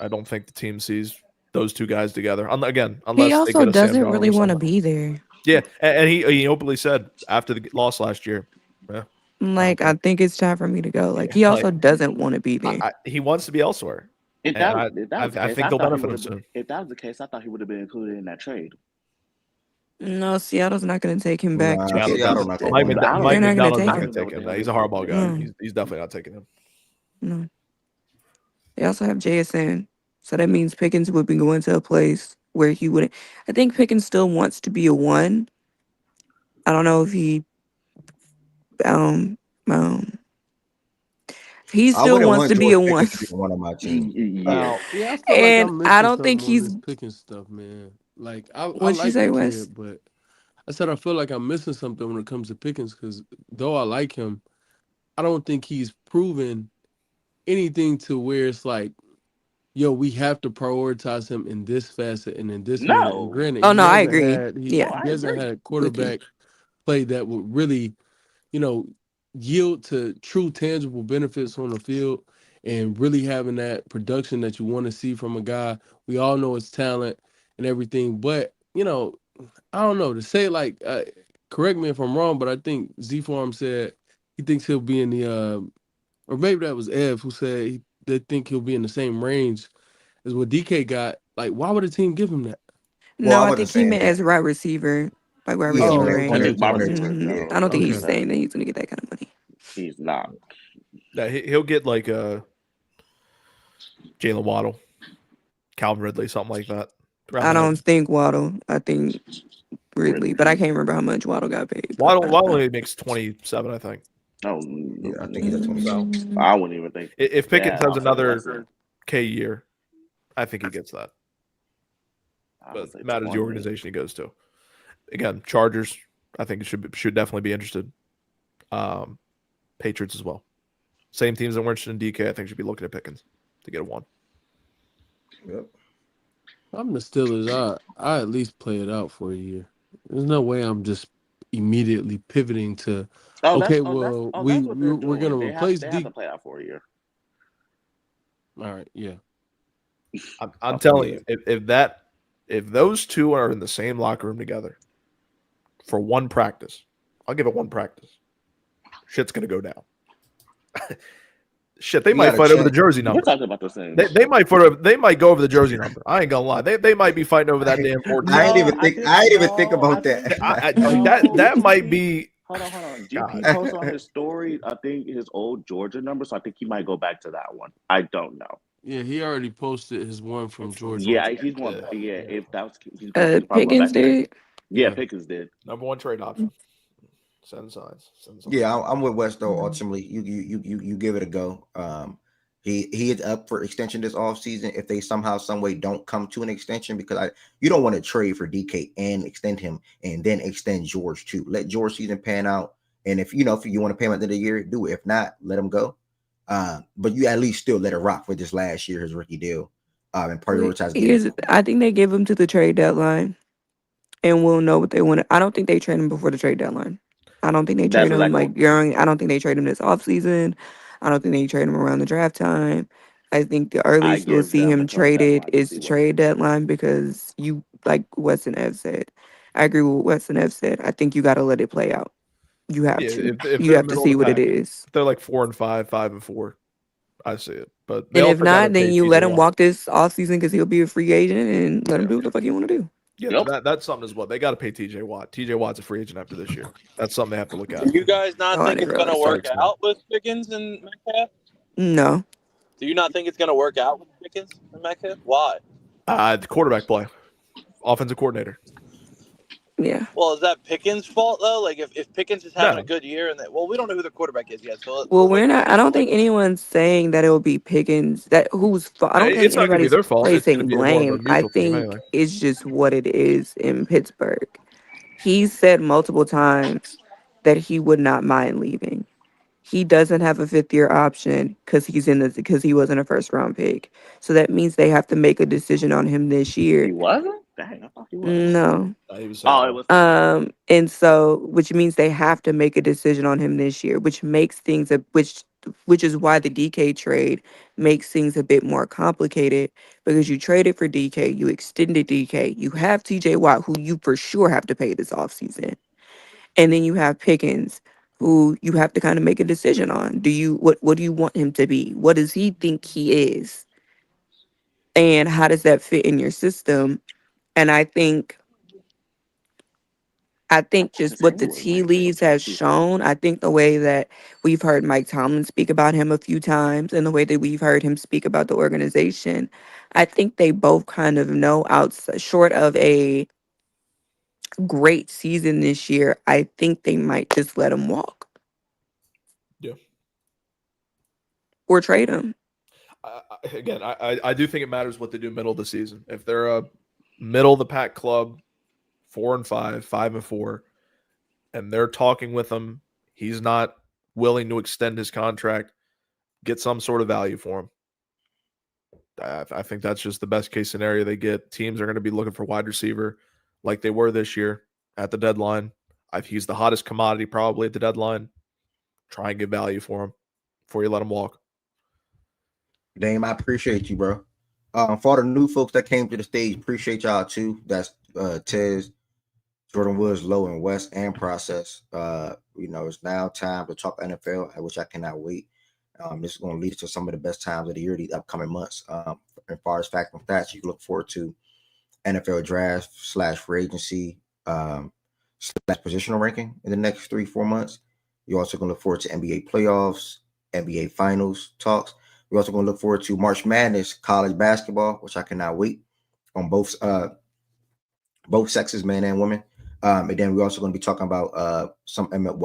I don't think the team sees those two guys together. Again, He unless they also get a Sam doesn't Darnold really or want to something. be there. Yeah, and he openly said after the loss last year, yeah, Like I think it's time for me to go. Like yeah, he like also doesn't want to be there. he wants to be elsewhere. if And that was the I case, think I they'll thought he benefit would him have. soon. If that was the case, I thought he would have been included in that trade. No, Seattle's not going to take him back to Nah, Seattle Seattle Pickens. not Mike, taking him. I Mike They're not going to McDonald's take not I going him. don't to know take what him. the No, hell he's they a were hardball guy. No, He's definitely not taking him. no. They also have JSN, so that means Pickens would be going to a place where he wouldn't. I think Pickens still wants to be a 1. I don't know if um um he I still wouldn't wants want to be George a 1. Pickens to be one of my team. Yeah. Now, yeah, I feel like And I'm I missing don't think something on he's this picking stuff, man. Like I what you like say, the Wes? kid, but I said I feel like I'm missing something when it comes to Pickens because though I like him, I don't think he's proven anything to where it's like, yo, we have to prioritize him in this facet and in this manner. And No. granted, Oh no, I agree. he Oh, Yeah, I hasn't agree. had a with you. quarterback play that would really, you know, yield to true tangible benefits on the field and really having that production that you want to see from a guy. We all know his talent and everything, but I don't know to say like, correct me if I'm wrong, but I think Z Farm said he thinks he'll be in the, or maybe that was Ev who said they think he'll be in the same range as what DK got. Like, why would a team give him that? Well, No, I I wasn't think he saying meant that. as wide receiver, like wide Yeah, receiver Oh, one okay. of range. Wide the receiver. two. hmm No, I don't think he's he's Okay. not. saying that he's gonna get that kind of money. He's not. Yeah, he'll get like Jalen Waddle, Calvin Ridley, something like that. Around I that. don't think Waddle. I think Ridley, Ridley. but I can't remember how much Waddle got paid. But Waddle only makes 27, I think. Oh, Yeah, I think he's at 27. So mm, I wouldn't even think if Pickens that. has I'll say less another than. K year, I think he gets that. I But would say it matters the 20. organization he goes to. Again, Chargers, I think should definitely be interested. Patriots as well. Same teams that were interested in DK, I think should be looking at Pickens to get a one. Yep. I'm the Steelers. I at least play it out for a year. There's no way I'm just immediately pivoting to. Okay, well, That's what they're we're doing. gonna replace They have D. to play out for a year. All right, yeah. I'm telling Yeah. you, if those two are in the same locker room together for one practice, I'll give it one practice. Shit's gonna go down. Shit, they You might gotta fight over the check. jersey We're number. talking about the same. They might go over the jersey number. I ain't gonna lie. They might be fighting over that damn 14. I ain't No, even think. I ain't even think about that. Like that might be Hold on. God. GP posted on his story, I think his old Georgia number, so I think he might go back to that one. I don't know. Yeah, he already posted his one from Georgia. Yeah, he's one. Yeah. Yeah, if that's he's probably going Pickens back to that. did. Yeah, Yeah. Pickens did. Number one trade option. Send signs. Yeah, I'm with West though. Ultimately, you give it a go. He is up for extension this offseason if they somehow some way don't come to an extension, because you don't want to trade for DK and extend him and then extend George too. Let George season pan out, and if you want to pay him at the end of the year, do it. If not, let him go. But you at least still let it rock for this last year, his rookie deal, and prioritize getting him. I think they give him to the trade deadline, and we'll know what they want. I don't think they trade him before the trade deadline. I don't think they That's trade him exactly like during. I don't think they trade him this offseason. I don't think they trade him around the draft time. I think the I earliest we'll give see them him until the traded deadline to is see the what. trade deadline, because you, like Weston F said. I agree with what Weston F said. I think you got to let it play out. You have Yeah, to. if You they're have to middle of see the what it pack, is. if they're like 4-5, 5-4, I see it. But they And if also got to not, then pay you TJ let him Watt. walk this offseason because he'll be a free agent, and let him Yeah. do what the fuck he want to do. Yeah, Yep. that's something as well. They got to pay TJ Watt. TJ Watt's a free agent after this year. That's something they have to look at. Do you guys not Oh, I think didn't it's going to realize work that. Starting soon. out with Pickens and Metcalf? No. Do you not think it's going to work out with Pickens and Metcalf? Why? The quarterback play, offensive coordinator. Yeah. Well, is that Pickens' fault though? Like if Pickens is having No, a good year and we don't know who the quarterback is yet, so Well, we'll we're wait and not. I see. don't But think like, anyone's saying that it will be Pickens. That who's. I don't think it's not going to be anybody's their fault. It's going to placing be more of a blame. I mutual team think anyway. it's just what it is in Pittsburgh. He said multiple times that he would not mind leaving. He doesn't have a fifth year option because he wasn't a first round pick. So that means they have to make a decision on him this year. He wasn't? Dang, I thought he was. No. He was Oh, second it round. was second. And so, which means they have to make a decision on him this year, which makes things which is why the DK trade makes things a bit more complicated, because you traded for DK, you extended DK, you have TJ Watt, who you for sure have to pay this offseason, and then you have Pickens, who you have to kind of make a decision on. What do you want him to be? What does he think he is? And how does that fit in your system? And I think just It's what the anywhere tea right there. leaves has shown, I think the way that we've heard Mike Tomlin speak about him a few times and the way that we've heard him speak about the organization, I think they both kind of know, outside short of a great season this year, I think they might just let him walk Yeah. or trade him. I do think it matters what they do middle of the season. If they're a middle of the pack club, 4-5, 5-4, and they're talking with him, he's not willing to extend his contract, get some sort of value for him. I think that's just the best case scenario they get. Teams are going to be looking for wide receiver like they were this year at the deadline. He's the hottest commodity probably at the deadline. Try and get value for him before you let him walk. Dame, I appreciate you, bro. For all the new folks that came to the stage, appreciate y'all too. That's Tez, Jordan Woods, Low, and West, and Process. It's now time to talk NFL, which I cannot wait. This is going to lead to some of the best times of the year, these upcoming months. As far as fact and stats, you can look forward to NFL draft / free agency / positional ranking in the next 3-4 months. You're also going to look forward to NBA playoffs, NBA finals talks. We're also going to look forward to March Madness, college basketball, which I cannot wait on both sexes, men and women. And then we're also going to be talking about well,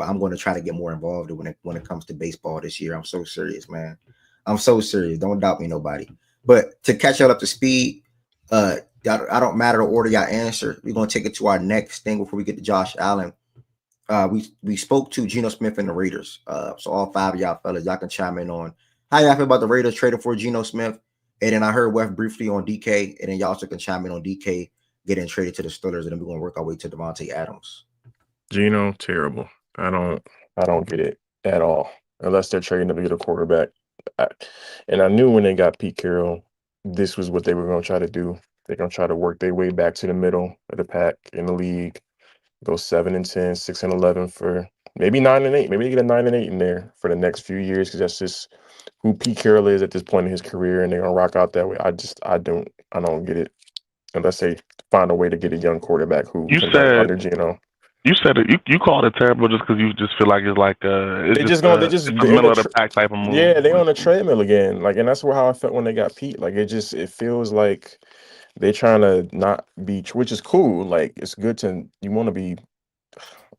I'm going to try to get more involved when it comes to baseball this year. I'm so serious, man. I'm so serious. Don't doubt me, nobody. But to catch y'all up to speed, I don't matter the order y'all answer. We're going to take it to our next thing before we get to Josh Allen. We spoke to Geno Smith and the Raiders. So all 5 of y'all fellas, y'all can chime in on how y'all feel about the Raiders trading for Geno Smith. And then I heard Wes briefly on DK, and then y'all also can chime in on DK getting traded to the Steelers, and then we're gonna work our way to Devontae Adams. Geno, terrible. I don't get it at all. Unless they're trading to get a quarterback. And I knew when they got Pete Carroll, this was what they were going to try to do. They're going to try to work their way back to the middle of the pack in the league. Go 7-10, 6-11 for maybe 9-8. Maybe they get a 9-8 in there for the next few years because that's just who Pete Carroll is at this point in his career, and they're gonna rock out that way. I don't get it unless they find a way to get a young quarterback who You can said learn under Geno. You said it. You called it terrible just because you just feel like it's like it's a middle of the pack type of move. Yeah, they on a treadmill again. Like, and that's how I felt when they got Pete. Like, it feels like they trying to not be, which is cool. Like, it's good you want to be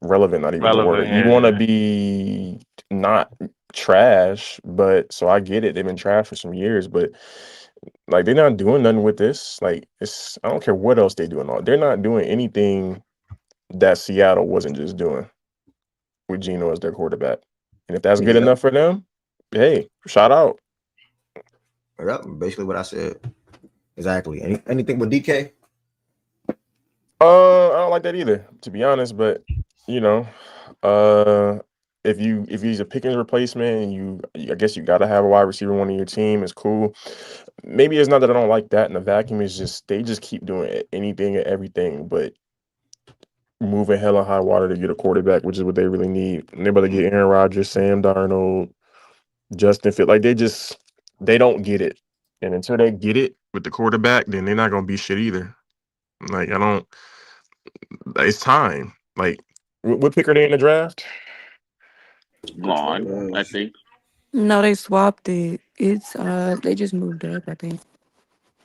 relevant, not even the word. You want to be not trash, but so I get it. They've been trash for some years, but like they're not doing nothing with this. Like, I don't care what else they're doing. They're not doing anything that Seattle wasn't just doing with Geno as their quarterback. And if that's good enough for them, hey, shout out. Basically what I said. Exactly. Anything with DK? I don't like that either, to be honest. But if he's a Pickens replacement, and I guess you got to have a wide receiver one in your team, it's cool. Maybe it's not that I don't like that in the vacuum. It's just they just keep doing anything and everything, but moving hell and high water to get a quarterback, which is what they really need. And they're about to get Aaron Rodgers, Sam Darnold, Justin Fields. Like they don't get it, and until they get it with the quarterback, then they're not gonna be shit either. Like it's time. Like what pick are they in the draft? Gone, I think. No, they swapped it. It's they just moved up, I think.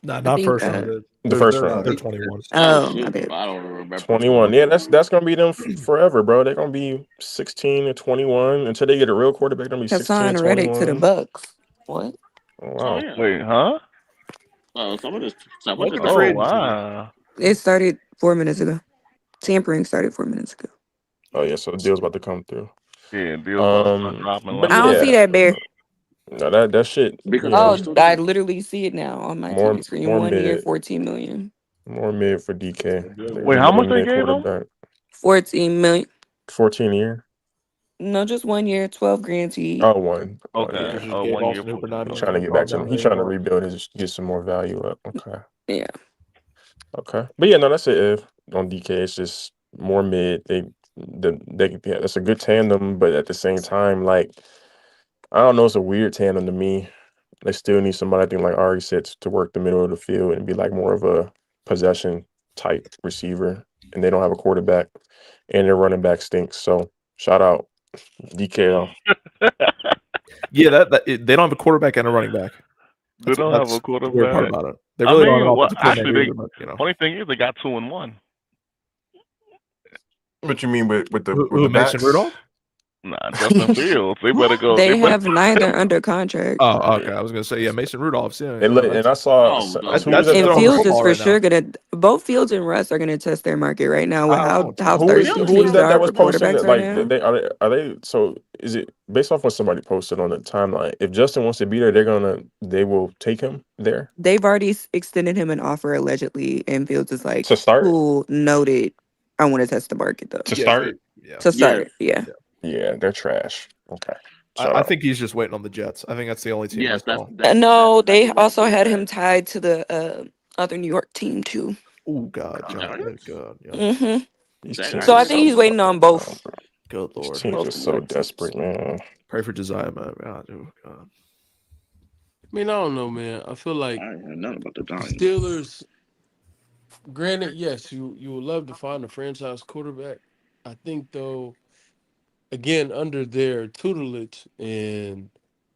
Nah, not first round. The first round. They're 21. Oh, shoot. I bet. I don't remember. 21. Yeah, that's gonna be them forever, bro. They're gonna be 16 or 21 until they get a real quarterback. They're gonna be 16 Hassan 21. Reddick to the Bucks. What? Oh, wow. Oh, yeah. Wait, huh? Some of this. Wow. It started 4 minutes ago. Tampering started 4 minutes ago. Oh yeah, so the deal's about to come through. Yeah, deal's about to start dropping. I don't see that, Bear. No, that shit. I literally see it now on my TV screen. More 1 year, mid. $14 million. More mid for DK. Wait, how much they gave him? 14 million. 14 a year? No, just 1 year, 12 guaranteed. Oh, one. Okay. Oh, yeah. 1 year. He's trying to get back to him. He's trying to rebuild get some more value up. Okay. Yeah. Okay. But yeah, no, that's it. On DK, it's just more mid. That's a good tandem, but at the same time, like, I don't know, it's a weird tandem to me. They still need somebody, I think, like Ari said, to work the middle of the field and be like more of a possession type receiver. And they don't have a quarterback, and their running back stinks. So shout out DK. Yeah, they don't have a quarterback and a running back. They don't have a quarterback. The weird part about it. They really don't. Actually, funny thing is, they got 2-1. What you mean with the Mason Rudolph? Nah, Justin Fields. They better go. They have neither under contract. Oh, okay. I was gonna say Mason Rudolph's. Yeah, and I saw. And Fields is for sure gonna. Both Fields and Russ are gonna test their market right now with how thirsty teams are for quarterbacks right now. Are they? So is it based off what somebody posted on the timeline? If Justin wants to be there, they will take him there. They've already extended him an offer allegedly, and Fields is like, to start. Cool, noted. I want to test the market though. To start. To start. Yeah. Yeah, they're trash. Okay. I think he's just waiting on the Jets. I think that's the only team. Yes, no, they also had him tied to the other New York team too. Oh God, God. Mm-hmm. So I think he's waiting on both. Good Lord. These teams are so desperate, man. Pray for Josiah, man. God. I mean, I don't know, man. I feel like I ain't heard nothing about the the Giants. Steelers. Granted, yes, you would love to find a franchise quarterback. I think though, again, under their tutelage and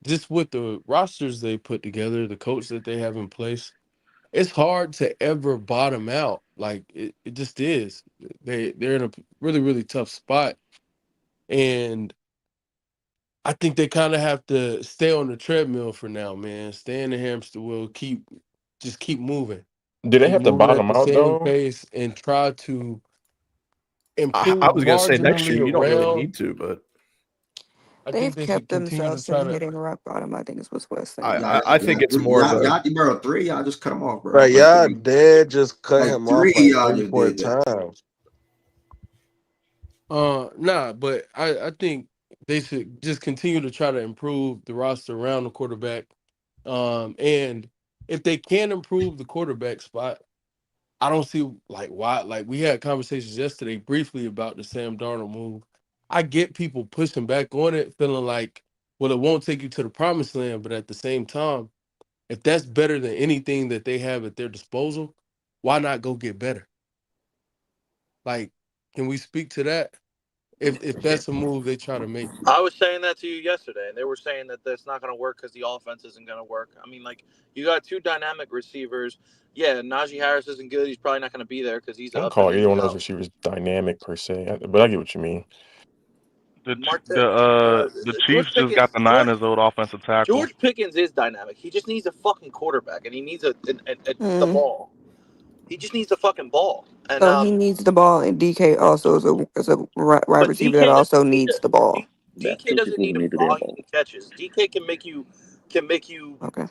just with the rosters they put together, the coach that they have in place, it's hard to ever bottom out. Like it just is. They're in a really, really tough spot. And I think they kind of have to stay on the treadmill for now, man. Stay in the hamster wheel, keep moving. Do they Keep have to moving at bottom the out same though? pace and try to I improve was gonna say next year marginally you don't really around. need to, but I think They've they kept should continue to themselves try from to. hitting rock bottom, I think is what Wes saying. Y'all, I think it's more of a bro, 3. Y'all just cut them off, bro. Right, y'all dead just cut Like him 3 off like y'all three, just four did that. times. Nah, but I think they should just continue to try to improve the roster around the quarterback. And if they can improve the quarterback spot, I don't see like why. Like we had conversations yesterday briefly about the Sam Darnold move. I get people pushing back on it, feeling like, well, it won't take you to the promised land, but at the same time, if that's better than anything that they have at their disposal, why not go get better? Like, can we speak to that? If that's a move they try to make. I was saying that to you yesterday, and they were saying that that's not going to work because the offense isn't going to work. I mean, like, you got two dynamic receivers. Yeah, Najee Harris isn't good. He's probably not going to be there because he's I don't up and call he's either one of those out. receivers dynamic per se, but I get what you mean. The Chiefs just got the Niners' old offensive tackle. George Pickens is dynamic. He just needs a fucking quarterback, and he needs the Mm. ball. He just needs the fucking ball. And So he needs the ball, and DK also is a wide but receiver that DK also doesn't need needs the ball. Yeah, DK two doesn't people who need a need to be volume involved. of catches. DK can make you Okay.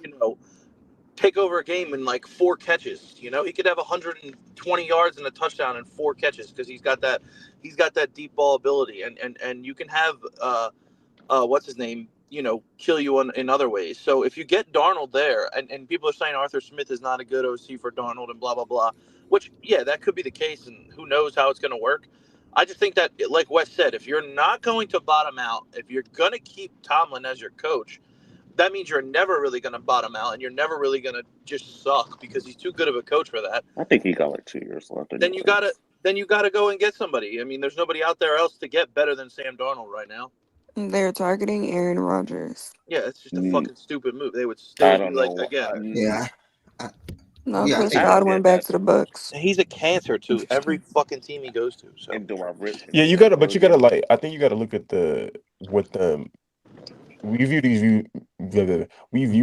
take over a game in like 4 catches. He could have 120 yards and a touchdown in 4 catches because he's got that deep ball ability, and you can have what's his name, kill you in other ways. So if you get Darnold there, and people are saying Arthur Smith is not a good OC for Darnold and blah blah blah, which yeah, that could be the case, and who knows how it's going to work. I just think that, like Wes said, if you're not going to bottom out, if you're going to keep Tomlin as your coach, that means you're never really going to bottom out, and you're never really going to just suck because he's too good of a coach for that. I think he got like 2 years left. Then you gotta go and get somebody. I mean, there's nobody out there else to get better than Sam Darnold right now. They're targeting Aaron Rodgers. Yeah, it's just a fucking stupid move. They would I still be don't like, know. again, Yeah. No, Yeah, I Chris think Godwin back to the Bucks. he's a cancer to every fucking team he goes to. So And do I Yeah, you gotta, but you gotta like. I think you gotta look at we view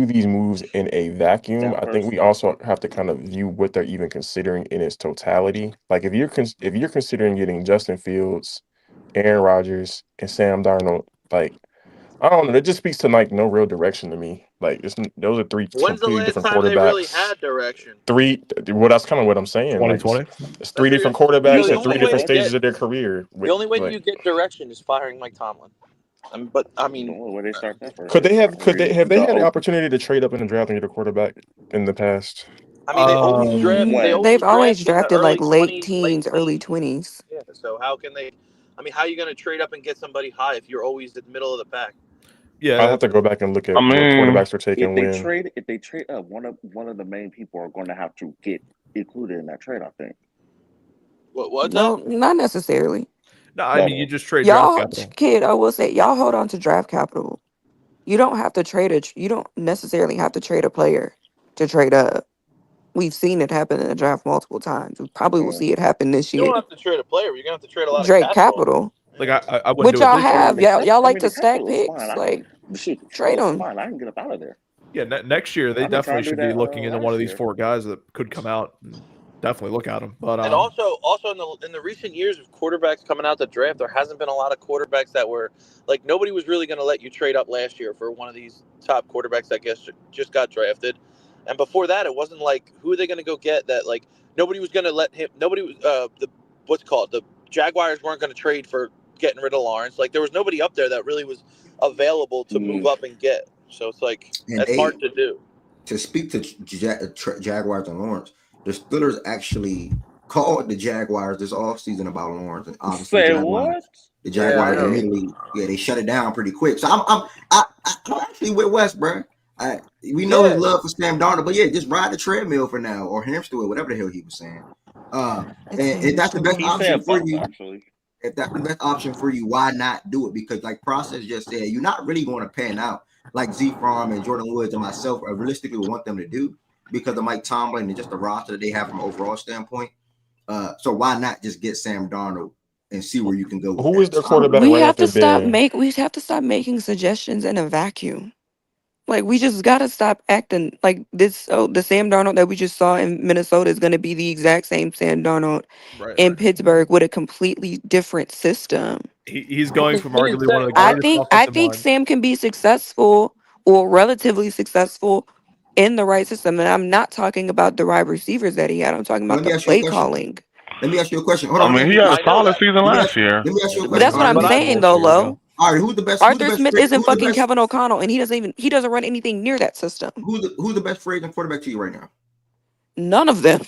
these moves in a vacuum. I think we also have to kind of view what they're even considering in its totality. Like if you're considering getting Justin Fields, Aaron Rodgers, and Sam Darnold, like I don't know, it just speaks to like no real direction to me. Like those are three when's the completely last different time they really quarterbacks. had direction? Well, that's kind of what I'm saying. Like 2020. it's That's three what you're. different So quarterbacks the at only three way different to get stages of their career. the only way Like, you get direction is firing Mike Tomlin. But I mean, where they start that first. could they have the opportunity to trade up in the draft and get a quarterback in the past? I mean, they always draft. They When? They've always always draft in the drafted like early late 20s, late teens, early teens. 20s. Yeah. So how can they? I mean, how are you going to trade up and get somebody high if you're always in the middle of the pack? Yeah, I'll have to go back and look I at what mean, quarterbacks are taking when. If they trade up, one of the main people are going to have to get included in that trade. I think. What's No, that? not necessarily. no, I mean you No. just trade draft Y'all, capital. kid, I will say, y'all hold on to draft capital. You don't have to you don't necessarily have to trade a player to trade up. We've seen it happen in the draft multiple times. We probably will see it happen this You year. don't have to trade a player. You're going to have to trade a lot of Drake capital. capital, Like I wouldn't which do it y'all this year. have. Y'all like to the stack capital is fine. picks. Like, trade Capital is them. fine. I can get up out of there. Yeah, next year they I've been definitely trying to do should be that looking into one last of these year. 4 guys that could come out and definitely look at them. But And also in the recent years of quarterbacks coming out the draft, there hasn't been a lot of quarterbacks that were like, nobody was really going to let you trade up last year for one of these top quarterbacks that just got drafted. And before that, it wasn't like, who are they going to go get that, like, nobody was going to let him. Nobody was the Jaguars weren't going to trade for getting rid of Lawrence. Like, there was nobody up there that really was available to move up and get. So it's like, And that's hard to do. to speak to Jaguars and Lawrence, the Steelers actually called the Jaguars this offseason about Lawrence, and obviously Say what? the Yeah, I Jaguars know. immediately, they shut it down pretty quick. So I'm actually with West, bro. We know his Yeah. love for Sam Darnold, but yeah, just ride the treadmill for now or hamster wheel, whatever the hell he was saying. And It's a if that's the best hamster He wheel. option said for both you, actually. if that's the best option for you, why not do it? Because like Process just said, you're not really going to pan out like Z Farm and Jordan Woods and myself realistically would want them to do because of Mike Tomlin and just the roster that they have from an overall standpoint. So why not just get Sam Darnold and see where you can go with Who is that? their So I'm quarterback We right have after to stop Ben? we have to stop making suggestions in a vacuum. Like we just gotta stop acting like this. Oh, the Sam Darnold that we just saw in Minnesota is gonna be the exact same Sam Darnold Right. in Pittsburgh with a completely different system. He's going from He didn't arguably one say of the I what. greatest think I offensive think minds. Sam can be successful or relatively successful in the right system. And I'm not talking about the wide receivers that he had. I'm talking let about me the ask you a play question. calling. Let me ask you a question. Hold I on, let me mean, ask he you a had a I question. know solid that. season Let me last ask year. let me ask you a But question. that's All what right, I'm But who's I the saying told though, There you Lo. go. all right, Arthur Smith isn't who's the fucking best Kevin O'Connell, and he doesn't run anything near that system. who's the best phrase and quarterback to you right now? None of them.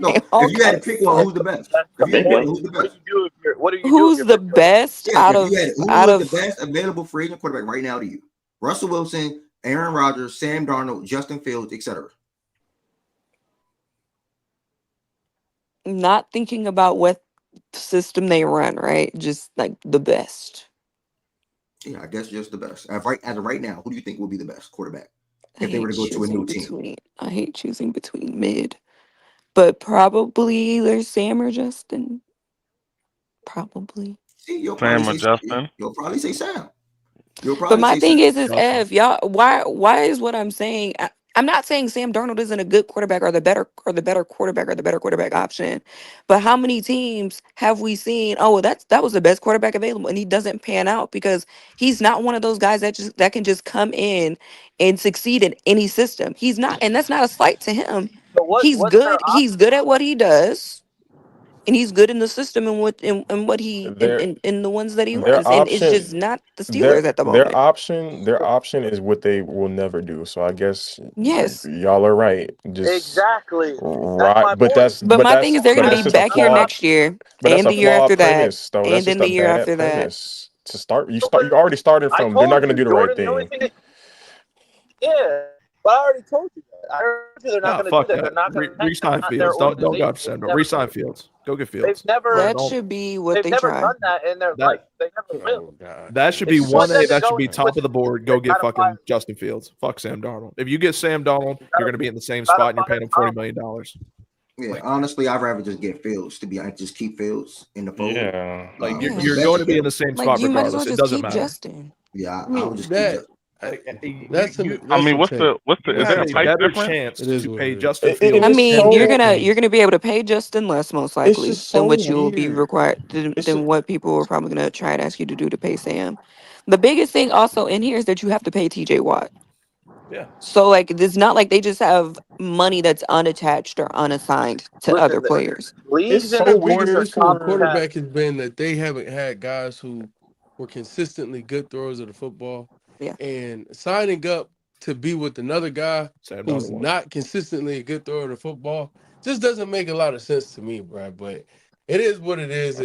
They No, all if you had kind to of pick one, suck. who's the best? that's the If you had to pick one, point. Baker. who's the What do best? you do if you're Who's the Pittsburgh? best Yeah, out if you of had out who is the of best available free agent quarterback right now to you? Russell Wilson, Aaron Rodgers, Sam Darnold, Justin Fields, etc. not thinking about what system they run, right? Just like the best. Yeah, I guess just the best. As of right now, who do you think will be the best quarterback I if they were hate to go to a choosing new team? between I hate choosing between mid. But probably either Sam or Justin. Probably. See, Sam or Justin. You'll probably say Sam. You'll But probably my say Sam. thing is Justin. Ev, y'all, why is what I'm saying? I'm not saying Sam Darnold isn't a good quarterback or the better quarterback or the better quarterback option, but how many teams have we seen? Oh, well, that was the best quarterback available, and he doesn't pan out because he's not one of those guys that can just come in and succeed in any system. He's not, and that's not a slight to him. So He's what's their good. He's option good at though? what he does, and he's good in the system and what he Their in the ones that he their runs, and it's option just not the Steelers at the moment. their option is what they will never do. So I guess Yes. y'all are right. Just Exactly. That's right, my point. But my thing is they're but gonna be that's That's just a back the here flawed next option. year but that's and a the year flawed after that premise though. and That's then just the a year bad after that. premise to start. But You're already starting I from they're not told gonna you, do the right Jordan. The only thing. thing that yeah, but I already told you that. I already told you they're not No, going to do fuck that. They're that. not going to. That's Resign not their Fields. Don't go organization. after Sam. Resign Fields. Go get They've Fields. never That Don't should be what they've they never try. done that in their life. that They never will. Oh God. that should If be you want one A. them to That should go be and top switch of the teams, board. they Go get gotta fucking fire. Justin Fields. Fuck Sam Darnold. If you get Sam Darnold, you're Gotta, gonna be in the same gotta spot and you're fire paying him $40 Tom. million. Yeah, honestly, I'd rather just get Fields to be honest, just keep Fields in the fold. Yeah. Like But Yeah. the you're best going to be in the same Like spot you might as well regardless. It just doesn't keep matter. Justin. yeah, I I would mean just keep just You I that's mean, a take. what's the you is have there a a price better difference? chance It is to what pay it is. Justin And I Fields it's 10 mean, so million. you're gonna be able to pay Justin less most it's likely just than so what you'll be weird. required It's than what people are probably gonna try and ask you to do to pay Sam. The biggest thing also in here is that you have to pay TJ Watt. Yeah. So like it's not like they just have money that's unattached or unassigned to other Listen, players. it's leagues and so The the biggest sports are weird issue with for copycat. quarterback has been that they haven't had guys who were consistently good throwers of the football, Yeah. and signing up to be with another guy Sam Darnold who's was. not consistently a good thrower of the football just doesn't make a lot of sense to me, bro. But it is what it is.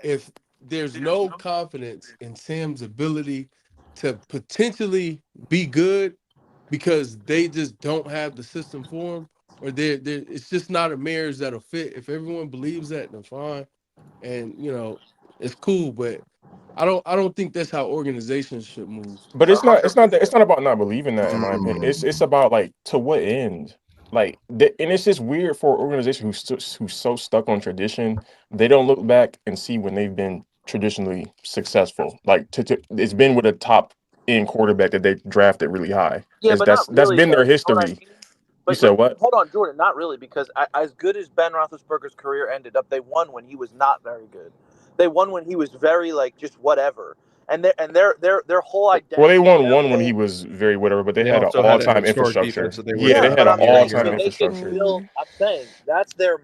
If there's no confidence in Sam's ability to potentially be good because they just don't have the system for him, or it's just not a marriage that'll fit. If everyone believes that, then fine, and it's cool. But I don't think that's how organizations should move. but it's not about not believing that in my opinion. mm, It's about like to what end? Like and it's just weird for an organization who's so stuck on tradition, they don't look back and see when they've been traditionally successful. Like it's been with a top end quarterback that they drafted really high. Yeah, but not That's really been their though. You know what I history. mean? You said But what? hold on, Jordan. Not really, because as good as Ben Roethlisberger's career ended up, they won when he was not very good. They won when he was very like just whatever. And their whole Well, they identity, won their one when he whole was very whatever, but they They had an also had a all-time historic defense infrastructure. that they were Yeah, they yeah. had But an drafting I'm year in, saying year all-time that out. they can infrastructure. build. Mhm. I'm saying that's their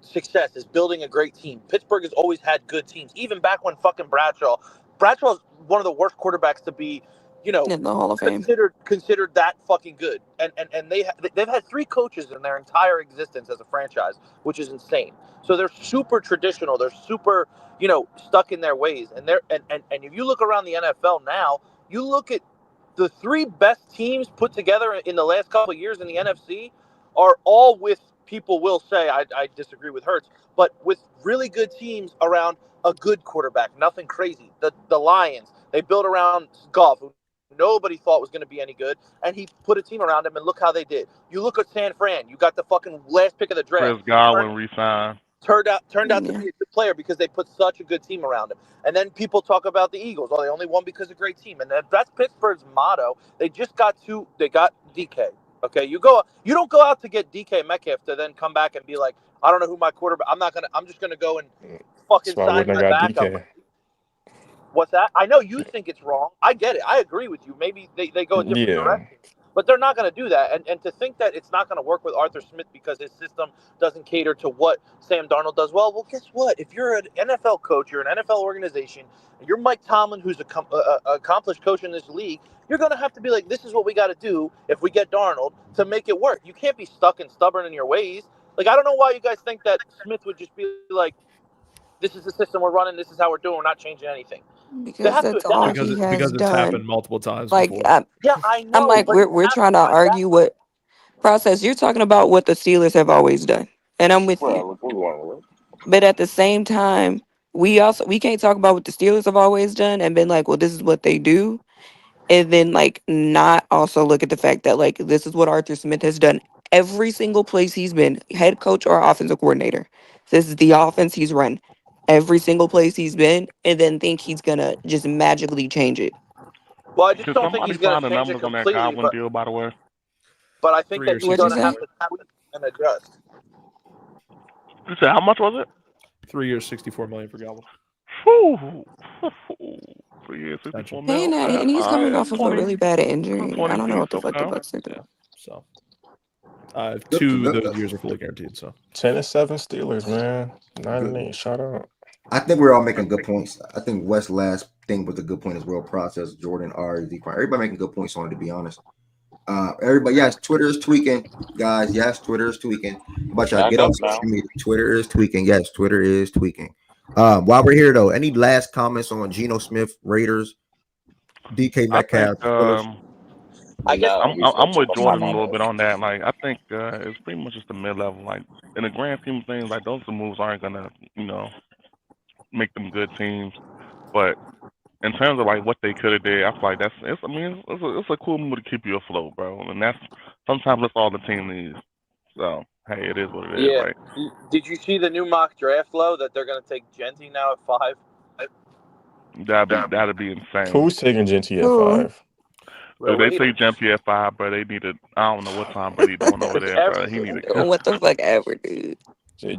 success is building a great team. Pittsburgh has always had good teams, even back when fucking Bradshaw's one of the worst quarterbacks to be, in the Hall of Fame. considered that fucking good. And they've had 3 coaches in their entire existence as a franchise, which is insane. So they're super traditional. They're super, stuck in their ways. And if you look around the NFL now, you look at the 3 best teams put together in the last couple of years in the NFC are all with, people will say, I disagree with Hurts, but with really good teams around a good quarterback, nothing crazy. The Lions, they built around Goff, who nobody thought was going to be any good, and he put a team around him, and look how they did. You look at San Fran, you got the fucking last pick of the draft. Chris Godwin resigned. Turned out to be a good player because they put such a good team around him. And then people talk about the Eagles. Oh, they only won because of a great team. And that's Pittsburgh's motto. They just got DK. Okay, you don't go out to get DK Metcalf to then come back and be like, I don't know who my quarterback. I'm just gonna go and fucking That's why I sign wouldn't my have got backup. DK. What's that? I know you think it's wrong. I get it. I agree with you. Maybe they go a different direction. But they're not going to do that. And to think that it's not going to work with Arthur Smith because his system doesn't cater to what Sam Darnold does well, guess what? If you're an NFL coach, you're an NFL organization, and you're Mike Tomlin, who's an accomplished coach in this league, you're going to have to be like, this is what we got to do if we get Darnold to make it work. You can't be stuck and stubborn in your ways. Like, I don't know why you guys think that Smith would just be like, this is the system we're running, this is how we're doing, we're not changing anything. Because that's all he has because it's done. happened multiple times Like, before. Yeah, I know. I'm like, we're trying to argue what process. You're talking about what the Steelers have always done, and I'm with you. But at the same time, we can't talk about what the Steelers have always done and been like, well, this is what they do, and then like not also look at the fact that like this is what Arthur Smith has done every single place he's been, head coach or offensive coordinator. This is the offense he's run every single place he's been, and then think he's gonna just magically change it. Well, I just Can don't think somebody he's going find to the change it numbers on that completely, Godwin deal, by the way? but I think that he's going to have to tweak and adjust. You said how much was it? 3 years, $64 million for Godwin. Whew. 3 years, $64 Hey, million. and he's coming off of a 20, really bad injury. 20 I don't know what the piece, fuck the okay. Bucks are doing. So, 2 of those years are fully guaranteed. So 10-7 Steelers, man. 9-8. Shout out. I think we're all making good points. I think West's last thing was a good point as well. Process Jordan R. Everybody making good points on it, to be honest. Everybody, yes, Twitter is tweaking, guys. Yes, Twitter is tweaking. But y'all get on social media. Twitter is tweaking. Yes, Twitter is tweaking. While we're here though, any last comments on Geno Smith, Raiders, DK Metcalf? I'm with Jordan a little bit on that. Like, I think it's pretty much just a mid-level. Like, in the grand scheme of things, like those moves aren't gonna, make them good teams. But in terms of like what they could have did, I feel like it's a cool move to keep you afloat, bro. And sometimes that's all the team needs. So hey, it is what it is. Yeah. Right? Did you see the new mock draft, Flo, that they're going to take Genty now at 5? That'd be insane. Who's taking Genty at 5? Dude, they take Genty at 5, but they need to. I don't know what Tom Brady doing over there, bro. He need to. What the fuck ever, dude.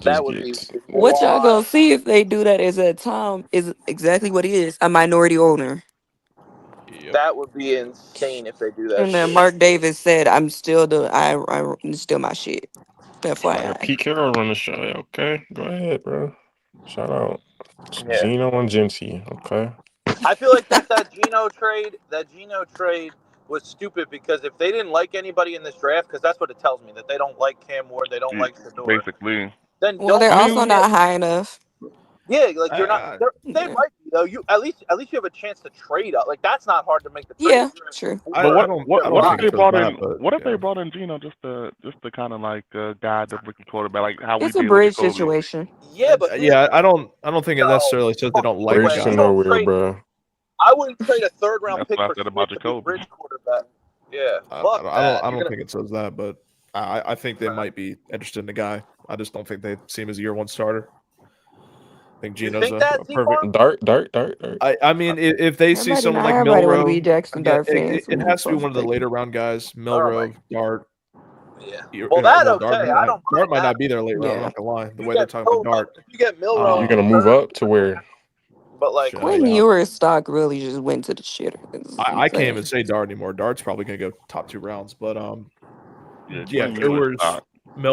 That would be what y'all gonna see if they do that is that Tom is exactly what he is, a minority owner. Yep. That would be insane if they do that. And then Mark Davis said, "I'm still I'm still my shit." FYI. Pete Carroll run the show. Okay, go ahead, bro. Shout out. Yeah. Geno and Genty. Okay. I feel like that Geno trade was stupid because if they didn't like anybody in this draft, because that's what it tells me, that they don't like Cam Ward, they don't like Shador. Basically. Then they're also not high enough. Yeah, like you're not. They might be though. You at least you have a chance to trade up. Like that's not hard to make the trade. Yeah, true. But what if they brought in? What if they brought in Geno just to kind of like guide the rookie quarterback, like how it's we a did bridge with Jacoby. situation. Yeah, but I don't think it necessarily says they don't like bridge to nowhere, bro. I wouldn't trade a third-round pick what I for said about Smith to be Jacoby. bridge quarterback. Yeah, I don't think it says that, but I think they might be interested in the guy. I just don't think they see him as a year one starter. I think Geno's a perfect Dart. I mean, if they see someone like Milrow, it has to be one of the later round guys. Milrow, Dart. Yeah. Well, Dart might not be there late round. I'm not gonna lie. The way they're talking about Dart, if you get Milrow, you're gonna move up to where. But like Quinn Ewers' stock really just went to the shitter. I can't even say Dart anymore. Dart's probably gonna go top 2 rounds, but Ewers.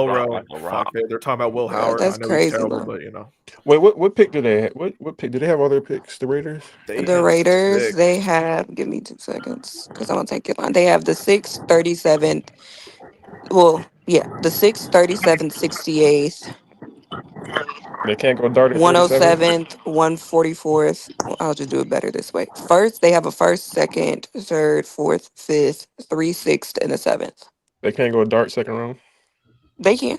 Drop Milrow. like a Fuck, rock. they're talking about Will Bro, Howard. I that's know he's crazy, terrible, bro. but you know Wait, what pick did they have? What pick did they have? Other picks? The Raiders. they The have Raiders, six. they have, give me 2 seconds because I'm going to take it line. They have the 6th, 37th. Well, yeah, the 6th, 37th, 68th, They can't go dart at 37. 107th, 144th. Well, I'll just do it better this way. First, they have a first, second, third, fourth, fifth, 3, 6th, and a 7th. They can't go dart second round. They can.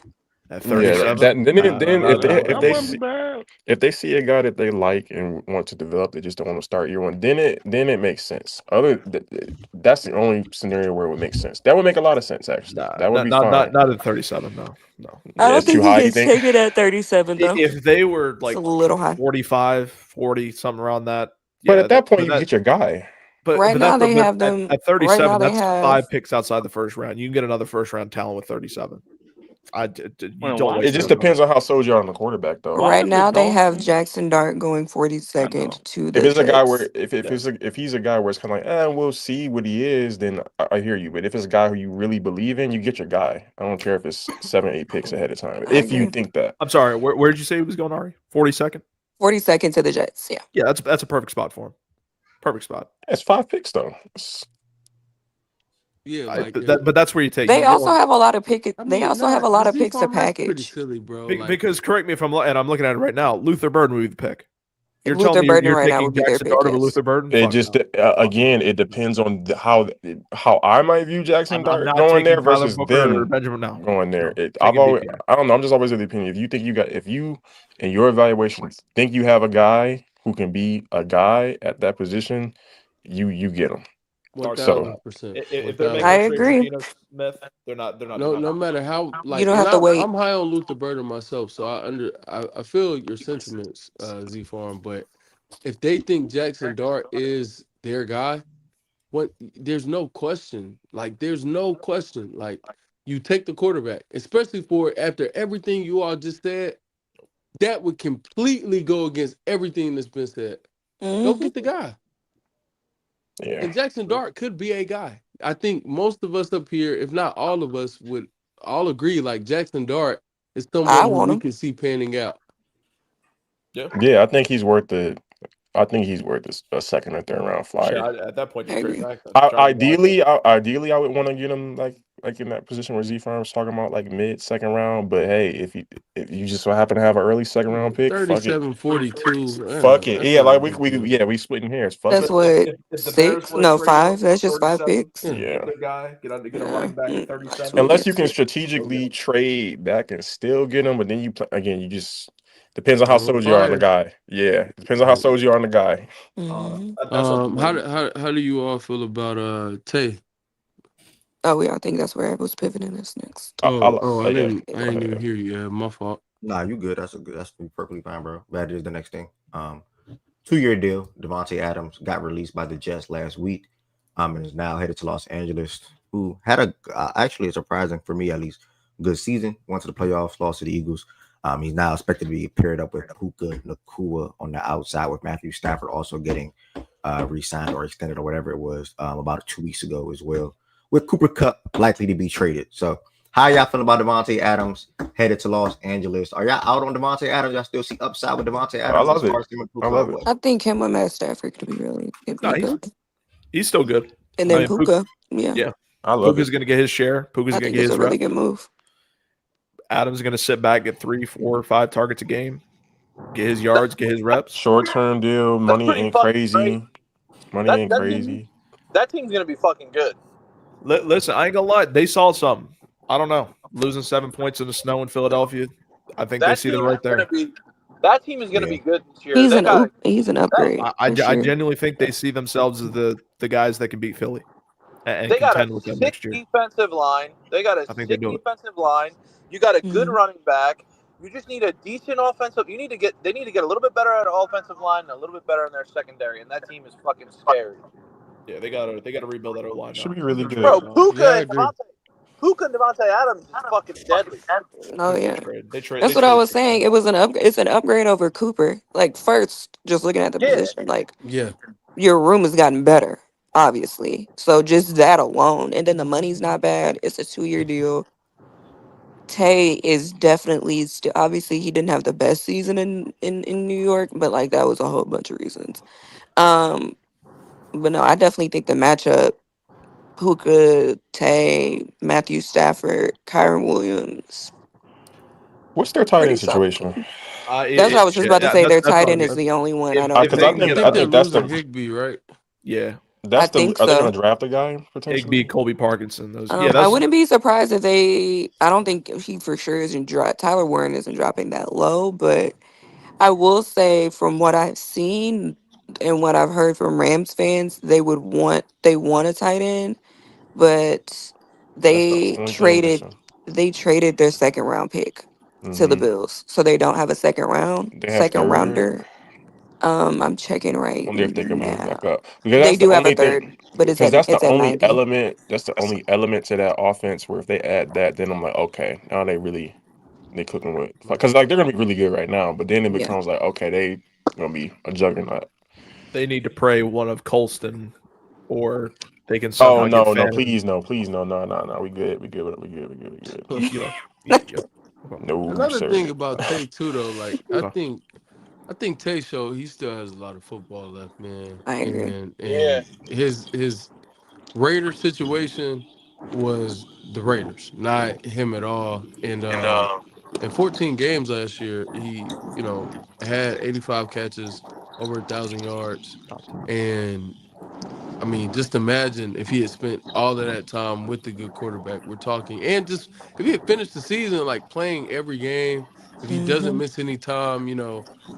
At Yeah, 37. then Not That if they wouldn't be see bad. if they see a guy that they like and want to develop, they just don't want to start year one. Then it makes sense. That's the only scenario where it would make sense. That would make a lot of sense actually. nah, That would not be not fine. not not at 37. No, no. I Yeah, don't it's too think he high. You gets think? taken at 37, though. If they were It's a like little high. 45, 40, something around that, But yeah. at that point, you get your guy. Right now, they have them. At Right now, 37, they that's have. 5 picks outside the first round. You can get another first round talent with 37. You Man, don't why It waste just those does depends numbers. on how sold you are on the quarterback, though. why Right does the now, they have Dolphins? Jackson Dart going I 42nd know. to If the it's a guy where Jets. if he's a guy where it's kind of like, we'll see what he is, then I hear you. But if it's a guy who you really believe in, you get your guy. I don't care if it's 7 or 8 picks ahead of time. I If you agree. think that, I'm sorry. Where did you say he was going, Ari? 42nd. 42nd to the Jets. Yeah. Yeah, that's a perfect spot for him. Perfect spot. it's 5 picks though. Yeah, But that's where you take. They You also want, have a lot of pick. I They mean, also have a the lot of Z picks to farm that's pretty package. silly, bro. Like, because correct me if I'm and I'm looking at it right now. Luther Burden would be the pick. You're telling Luther me Burden you're right now taking would be their Jackson pick. Dart over Yes. Luther Burden? It Fuck just no. again, it depends on how I might view Jackson I'm Dart not going there taking Tyler versus Booker or them Benjamin. No, going there. no. Taking DK. I don't know. I'm just always of the opinion. If you think if you in your evaluation think you have a guy who can be a guy at that position, you get him. So 1000%. If they're 1000. making I a trade for agree. Geno Smith, they're not doing No, that. no matter how You like, don't and have to wait. I'm high on Luther Burden myself, so I feel your sentiments, Z Farm. But if they think Jackson Dart is their guy, what? There's no question. Like, there's no question. Like, you take the quarterback, especially for after everything you all just said. That would completely go against everything that's been said. Go Hmm. get the guy. yeah, And Jackson Dart could be a guy. I think most of us up here, if not all of us, would all agree like Jackson Dart is I someone who want we him. can see panning out. yeah. I think he's worth the. I think he's worth a second or third round Shit, flyer. at that point, I just trade agree. back. Then. Try to get back. Ideally, I would want to get him like in that position where Z Farm's talking about like mid second round. But hey, if you just so happen to have an early second round pick, fuck it, 37-42. fuck it. That's Yeah, not a like big deal. we splitting hairs. Fuck That's it. what If the Bears 6? want to No, trade 5. up for That's just 5 37, picks. Yeah. get Yeah. their guy, get a running back at 37. 2 Unless you picks. can Yeah. strategically trade back and still get him, but then you play again. You just depends on how On sold you are on the fire. guy. Yeah, depends on how sold you are on the guy. Hmm. That's up to How do you all feel about Tay? Oh, yeah. I think that's where I was pivoting this next. I Yeah. Go didn't even ahead. hear you. My fault. Nah, you good. That's perfectly fine, bro. That is the next thing. 2-year deal. Devontae Adams got released by the Jets last week. And is now headed to Los Angeles. Who had actually a surprising for me at least good season. Went to the playoffs, lost to the Eagles. He's now expected to be paired up with Puka Nakua on the outside, with Matthew Stafford also getting re-signed or extended or whatever it was about 2 weeks ago as well. With Cooper Kupp likely to be traded. So how y'all feel about Devontae Adams headed to Los Angeles? Are y'all out on Devontae Adams? Y'all still see upside with Devontae I Adams as love far it. as him and I Puka? love Or it. what? I think him and Matt Stafford could No, be good. he's still good. And I then mean, Puka. Yeah. yeah, I love Puka's it. going to get his share. Puka's I going to think get it's his a really reps. good move. Adams is going to sit back, get 3, 4, 5 targets a game, get his yards, get his reps. Short term deal. That's Money pretty ain't fucking great. crazy. Money That ain't that team, crazy. that team's gonna be fucking good. Listen, I ain't gonna lie. They saw something. I don't know. Losing 7 points in the snow in Philadelphia. I think they That see the team is right there. gonna be. That team is gonna Yeah. be good this year. He's They an got he's an that, upgrade I for sure. genuinely think they see themselves as the guys that can beat Philly and they got a contend with them sick next year. defensive line. They got a I think they sick do it. defensive line. You got a good Hmm. running back. You just need a decent offensive. You need to get. They need to get a little bit better at offensive line and a little bit better in their secondary. And that team is fucking scary. Yeah, they gotta rebuild that O line Should now. be really Bro, good. Yeah, I Puka and agree. Devontae Adams is fucking deadly. Oh yeah. They That's what I traded was saying. It was an upgrade. It's an upgrade over Cooper. Like first, just looking at the Yeah, position, like Yeah. your room has gotten better, obviously. So just that alone, and then the money's not bad. It's a 2-year deal. Tay is definitely still, obviously he didn't have the best season in New York, but like that was a whole bunch of reasons. Um, but no, I definitely think the matchup, Puka, Tay, Matthew Stafford, Kyron Williams, What's their tight pretty end solid. situation? That's what I was just about to Yeah, say. Their that's tight what I end is mean. the only one I If don't if Because they think. can I get think I a they're think that's losing the Higby, right? yeah, I that's the think are they so. gonna draft a guy potentially? Higby, Colby Parkinson, those yeah, I that's wouldn't be surprised if they. I don't think he for sure isn't drop. Tyler Warren isn't dropping that low, but I will say from what I've seen and what I've heard from Rams fans, they want a tight end, but That's the they only thing traded missing. they traded their second round pick to the Hmm. Bills, so they don't have a They have second third. rounder. I'm checking right Wonder if they can move now. back up because They that's the do have a only thing. third, but Because that's the it's at only 90. element. That's the only element to that offense where if they add that, then I'm like, okay, now they cooking with because like they're gonna be really good right now, but then it Yeah. becomes like okay, they gonna be a juggernaut. they need to pray one of Colston, or they can Oh somehow get no, no, Fannin. please no, please no, no, no, no. We good, we good, we good, we good, we good. You know, yeah. Okay. No Another sir. thing about Tay too, though, like Okay. I think Tay show he still has a lot of football left, man, I agree. Yeah. and his Raiders situation was the Raiders, not him at all. And in 14 games last year, he had 85 catches, over 1,000 yards, Top 10. and I mean, just imagine if he had spent all of that time with the good quarterback. We're talking, and just if he had finished the season like playing every game, if he doesn't Hmm. miss any time,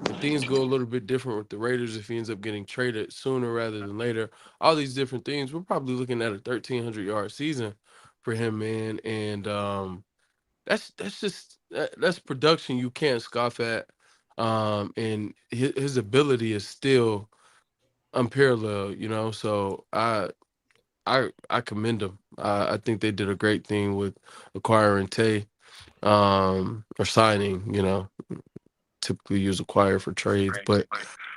if things go a little bit different with the Raiders, if he ends up getting traded sooner rather than later, all these different things, we're probably looking at a 1,300-yard season for him, man. And that's just that's production you can't scoff at. And his ability is still unparalleled, So I commend them. I think they did a great thing with acquiring Tay, or signing. Typically use acquire for trades, but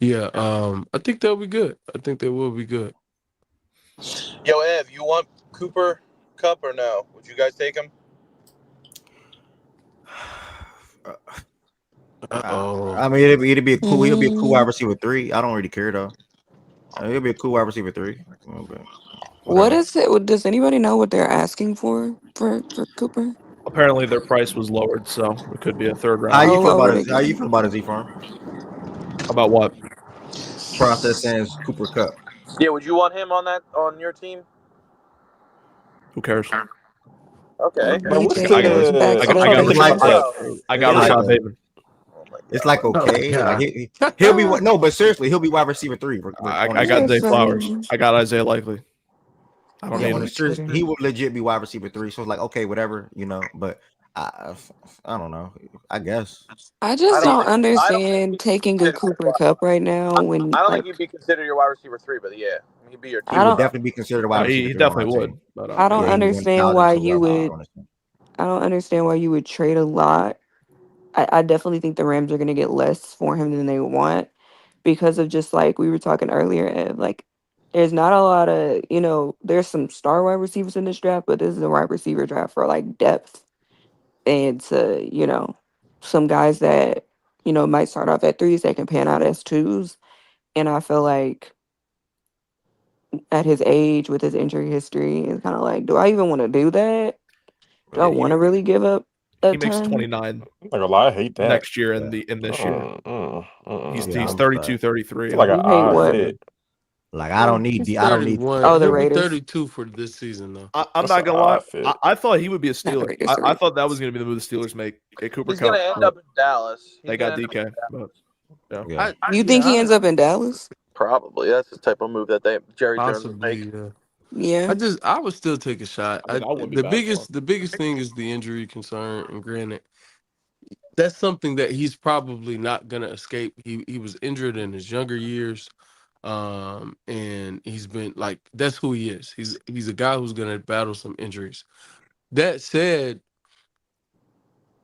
yeah, I think they'll be good. I think they will be good. Yo, Ev, you want Cooper Cup or no? Would you guys take him? Uh I oh. mean, it'd be a cool. He'll be a cool wide Mm, receiver three. I don't really care though. He'll be a cool wide receiver three. But what whatever. is it? Does anybody know what they're asking for Cooper? Apparently, their price was lowered, so it could be a third How rounder. you How feel low about are his? they How you going? feel about his Z farm About what? process sans Cooper Cup? Yeah, would you want him on your team? Who cares? Okay. Like, what's BJ I got, goes back the? to I'm the I trying got to think Rashad. about Patriots. I it's got like Rashad Bateman. Oh my it's god. like okay, like God. he'll be no, but seriously, he'll be wide receiver three on a I got You're Zay serious. Flowers. funny. I got Isaiah Likely. I don't Yeah, need on a Oh, him. serious, Twitter. he will legit be wide receiver three. So it's like okay, whatever, But I don't know. I guess. I I just don't don't think I don't think understand he'd be taking a considered your Cooper Cup right now when I don't think like he'd be considered your wide receiver three, but yeah, he'd be your He I two. would don't definitely be considered a wide No, receiver he three on our definitely team. would. But I don't Yeah, he went understand talented why to you wide receiver would on his team. I don't understand why you would trade a lot. I definitely think the Rams are gonna get less for him than they want because of just like we were talking earlier, Ed, like there's not a lot of, there's some star wide receivers in this draft, but this is a wide receiver draft for like depth and to, some guys that, might start off at threes that can pan out as twos. And I feel like at his age with his injury history, it's kind of like, do I even want to do that? Do I Yeah, want to really give up a he makes ton? 29 I'm not gonna lie, I hate that. next year Yeah. in this year. Yeah, He's I'm just 32, 33. it's like an You hate odd what? fit. Like He's I don't need 31. Oh, the He'll be Raiders. 32 for this season, though. I'm that's not an gonna lie. odd fit. I thought he would be a Not the Steeler. Raiders, the I thought that Ravens. was gonna be the move the Steelers make a Cooper He's gonna Cup, end but up in Dallas. He's they gonna got end up in DK. Dallas. But yeah, Yeah. You think he Yeah, ends up in Dallas? Probably. That's the type of move that Jerry Jones would make. possibly. Yeah. I would still take a shot. I mean, I wouldn't be bad for him. The biggest thing is the injury concern, and granted, that's something that he's probably not gonna escape. He was injured in his younger years, and he's been like that's who he is. He's a guy who's gonna battle some injuries. That said,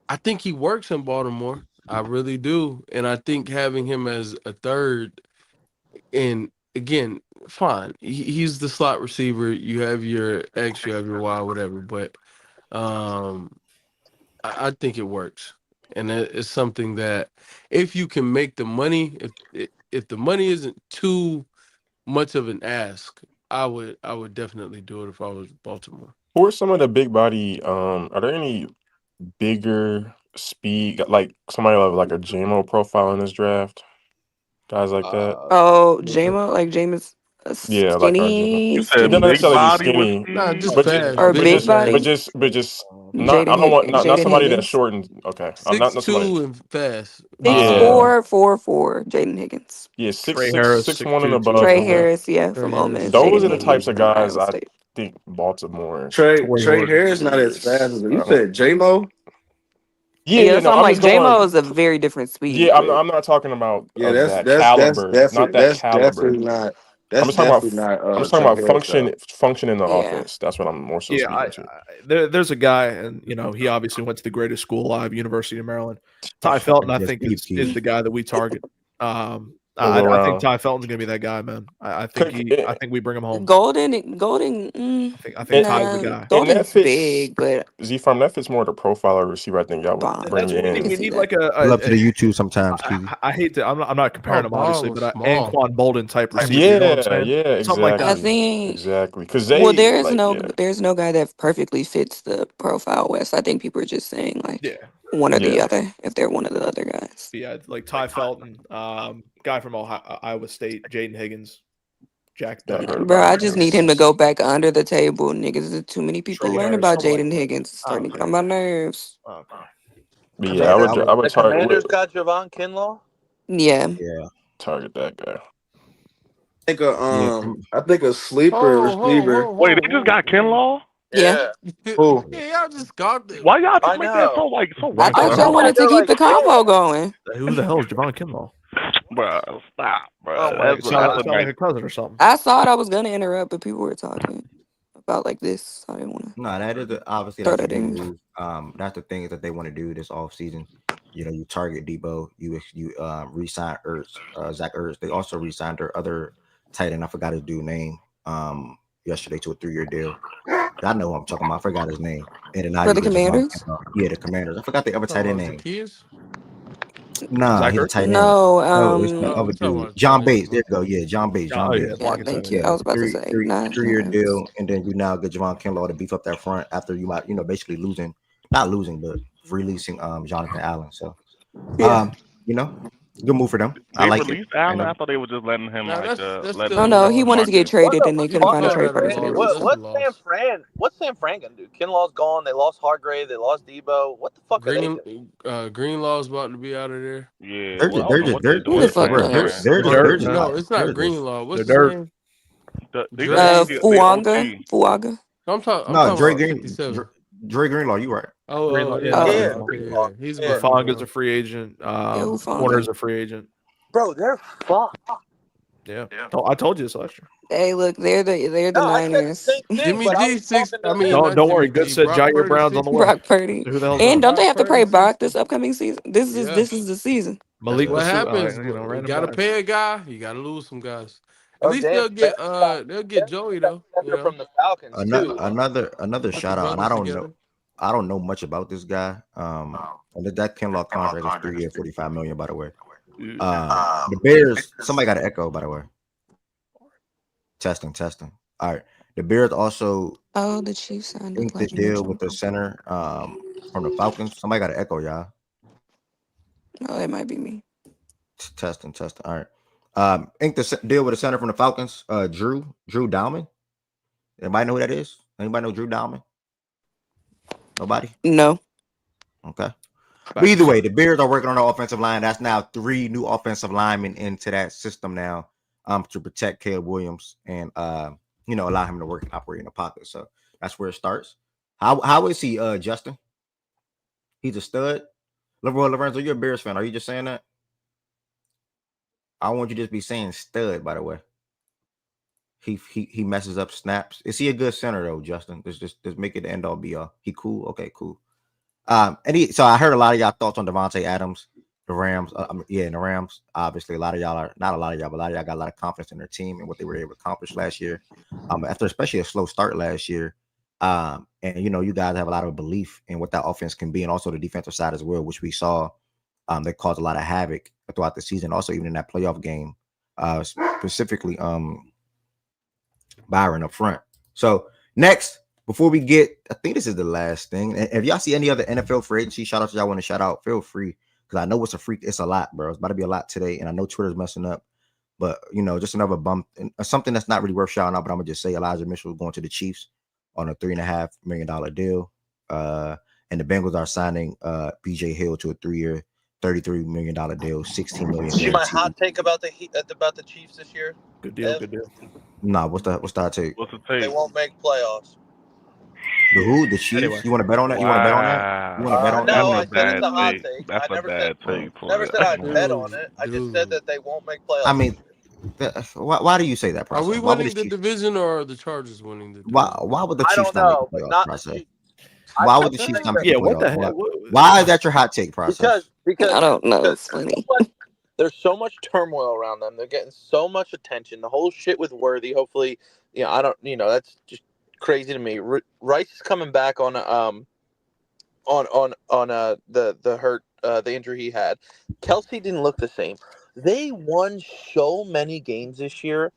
I think he works in Baltimore. I really do, and I think having him as a third, and again, fine, he's the slot receiver. You have your X, you have your Y, whatever, but. Um, I think it works, and it's something that if you can make the money, if the money isn't too much of an ask, I would definitely do it if I was Baltimore. Who are some of the big body? Are there any bigger speed, like somebody like a Geno profile in this draft? Guys like that. Oh, What's that? Jameis, Yeah, like our Geno. You said Not big necessarily skinny, body with skinny, Nah, speed. just but just fast, or but big and big just but body. fast. just but just not. I don't want not Jaden somebody that's Higgins, short and okay. Not 6'2" somebody. and fast. Yeah, 6'4", 4'4", Jaden Higgins. yeah, Trey Harris, 6'1" and 6'2", above. 205. Trey Okay, Harris, yeah, Trey from Ole Harris Miss. is those Jaden are the another types Higgins of one. from guys Iowa I State. think Baltimore. Trey Tory Trey Horton. Harris not as fast as you I don't. said. J-Mo? Yeah, Yeah, yeah. so No, I'm I'm like, just going. J-Mo is a very different speed, Yeah, but I'm not talking about Yeah, of that's that that's that's caliber. Not definitely that that's caliber. definitely not I'm that's just talking about. definitely not I'm just talking Trey about Harris though. function in the yeah. offense. That's what I'm more so Yeah, speaking to. there's a guy, and he obviously went to the greatest school alive, University of Maryland. Ty Oh, Felton, I Yes, think, Steve is Key. the guy that we target. we'll go I think around. Ty Felton's gonna be that guy, man. I think we bring him home. Golden, I think Ty's the nah, guy. And that Golden's fits big, but Z from that fits more the profiler receiver I think y'all would bring bomb. That's what we I need. can We in. see need that. like Pull up to the YouTube sometimes, Kiwi. I hate to. I'm not Oh, comparing him Ball obviously, was but small. Anquan Bolden type receiver. You know what I'm Yeah, saying? yeah, Something like I that. exactly. think. Exactly. Because Well, they like, yeah. there's no guy that perfectly fits the profile West. I think people are just saying like Yeah, one or the Yeah. other if they're one of the other guys. yeah. Like Ty Felton, guy from Iowa State, Jaden Higgins, Yeah, I Jack heard Bro, about I him. just Yeah. need him to go back under the table, niggas. There's too many people Trey learn Harris, about something like Jaden that. Higgins. It's I don't starting to get care. on my nerves. I don't care. But yeah, But Commanders, I would, I would the Commanders target got Javon Kinlaw. Yeah. yeah, that guy. yeah. I think a sleeper receiver. Wait, they just got Kinlaw? Yeah. Yeah, Who? Yeah, y'all just got them. Why y'all just I make that know. so I Javon random, thought I y'all Kinlaw. bro? said wanted to they're keep like, the convo going. Who the hell is Javon Kinlaw? Bro, stop, oh bro. my Sound That's god. a like nice. a cousin or something. I thought I was gonna interrupt, but people were talking about like this. So I didn't want to No, that is obviously throw that's a that good in. move. That's the things that they want to do this off season. You target Debo, you re-sign Ertz, Zach Ertz. They also re-signed their other tight end. I forgot his dude name. Yesterday to a 3-year deal. I know who I'm talking about. I forgot his name. And then now For you the get Javon Commanders? Kinlaw. Yeah, the Commanders. I forgot the other Talking tight end about name. Zacchaeus? Nah, Zach he's a Ertz? tight end. No, No, it's the Oh, other we talking dude. about John tight Bates. end. There you go. Yeah, John Bates. John Oh yeah, Bates. yeah, blocking thank center. you. Yeah. I Yeah, was about to say not 3-year Ertz. deal, and then you now get Javon Kinlaw to beef up that front after you might, basically not losing, but releasing Jonathan Allen. So, Yeah. um, you know, good move for them. I They like it. released Allen. And I thought they were just letting him Nah, that's letting Oh still a him no, he wanted loss. to get market. What traded and they the couldn't You fuck? find a call trade that a partner, so they loss? What That's released a him. loss. What's Sam Fran gonna do? Kinlaw's gone. They lost Hargrave. They lost Debo. What the fuck are they doing? Greenlaw's about to be out of there. Yeah, they're well, just, I don't they're know just, what they they're, Who doing the they're, with fuck Sam bro, they're, knows? Fran. they're They're just, dirt, they're just, man. No, it's not they're just. Greenlaw. What's They're his dirt. name? They Dre. just need they Fuaga. OT. Fuaga. I'm No, talking about 57. Dre Greenlaw, you right. Oh, Yeah, yeah, no, Yeah, okay, Greenlaw. okay, Greenlaw. yeah. He's Yeah, about to be Hufanga's a gone. free agent. Yeah, Corner's Hufanga. a free agent. bro, they're fucked. Yeah, I told you this last year. Hey, look, they're the No, I said the Niners. same thing, Jimmy but I G was six. talking I to mean, them. not Don't Jimmy worry. Good G. said Brock Jair Purdy Brown's on the way. 60. Brock Purdy. Who the hell's And that? don't they Brock have to pay Purdy Brock 60. this upcoming season? This is Yeah, this is the season. that's Malik what Masu. happens. You Random gotta guys. pay a guy. You gotta lose some guys. At Oh least damn, Bears they'll got get Joey though. a You center know, from the Falcons too. Another put the shout out, and I brothers don't know. together. I don't know much about this guy. And that Kinlaw contract is 3 years, 45 million. By the way, the Bears. Somebody got an echo. By the way, testing. All right, the Bears also Oh, the Chiefs signed inked the Elijah deal Mitchell. with the center from the Falcons. Somebody got an echo, y'all. Oh, that might be me. Testing. All right, inked the deal with the center from the Falcons. Drew Dalman. Anybody know who that is? Anybody know Drew Dalman? Nobody. No. Okay. But either way, the Bears are working on the offensive line. That's now 3 new offensive linemen into that system now, to protect Caleb Williams and allow him to work and operate in the pocket. So that's where it starts. How is he, Justin? He's a stud. Lorenzo, you're a Bears fan. Are you just saying that? I want you to just be saying stud, by the way. He messes up snaps. Is he a good center though, Justin? Just make it the end all be all. He cool? Okay, cool. So I heard a lot of y'all thoughts on Devontae Adams, the Rams. In the Rams, obviously a lot of y'all got a lot of y'all got a lot of confidence in their team and what they were able to accomplish last year. After especially a slow start last year, And you guys have a lot of belief in what that offense can be, and also the defensive side as well, which we saw they caused a lot of havoc throughout the season. Also, even in that playoff game, specifically Byron up front. So next, before we get, I think this is the last thing. And if y'all see any other NFL free agency shout outs y'all want to shout out, feel free, because I know it's a lot, bro. It's about to be a lot today, and I know Twitter's messing up. But just another bump, and something that's not really worth shouting out. But I'm gonna just say Elijah Mitchell is going to the Chiefs on a $3.5 million deal, and the Bengals are signing BJ Hill to a 3-year, $33 million deal, $16 million See my guaranteed. hot take about the Chiefs this year? Good deal. Good deal. Nah, what's the hot take? What's the They take? won't make playoffs. The who? The Chiefs? Anyway. You want to bet on that? You want to bet on that? You want to bet on No, that? That's I a said it's bad a hot take. take. That's I a never bad said take. never said I'd bet on it. I just said Dude. that they won't make playoffs. I mean, why do you say that, Are process? we Why would winning the Chiefs? division or are the Chargers winning the Why division? would the I Chiefs don't not make the know, but playoffs, not the process? Chiefs. Why I would the still Chiefs think not that make the Yeah, what the playoffs? heck? Why is that your hot take, process? because I don't know. It's there's funny. there's so much turmoil around them. They're getting so much attention. The whole shit with Worthy. Hopefully, I don't. That's just crazy to me. Rice is coming back on the hurt the injury he had. Kelsey didn't look the same. They won so many games this year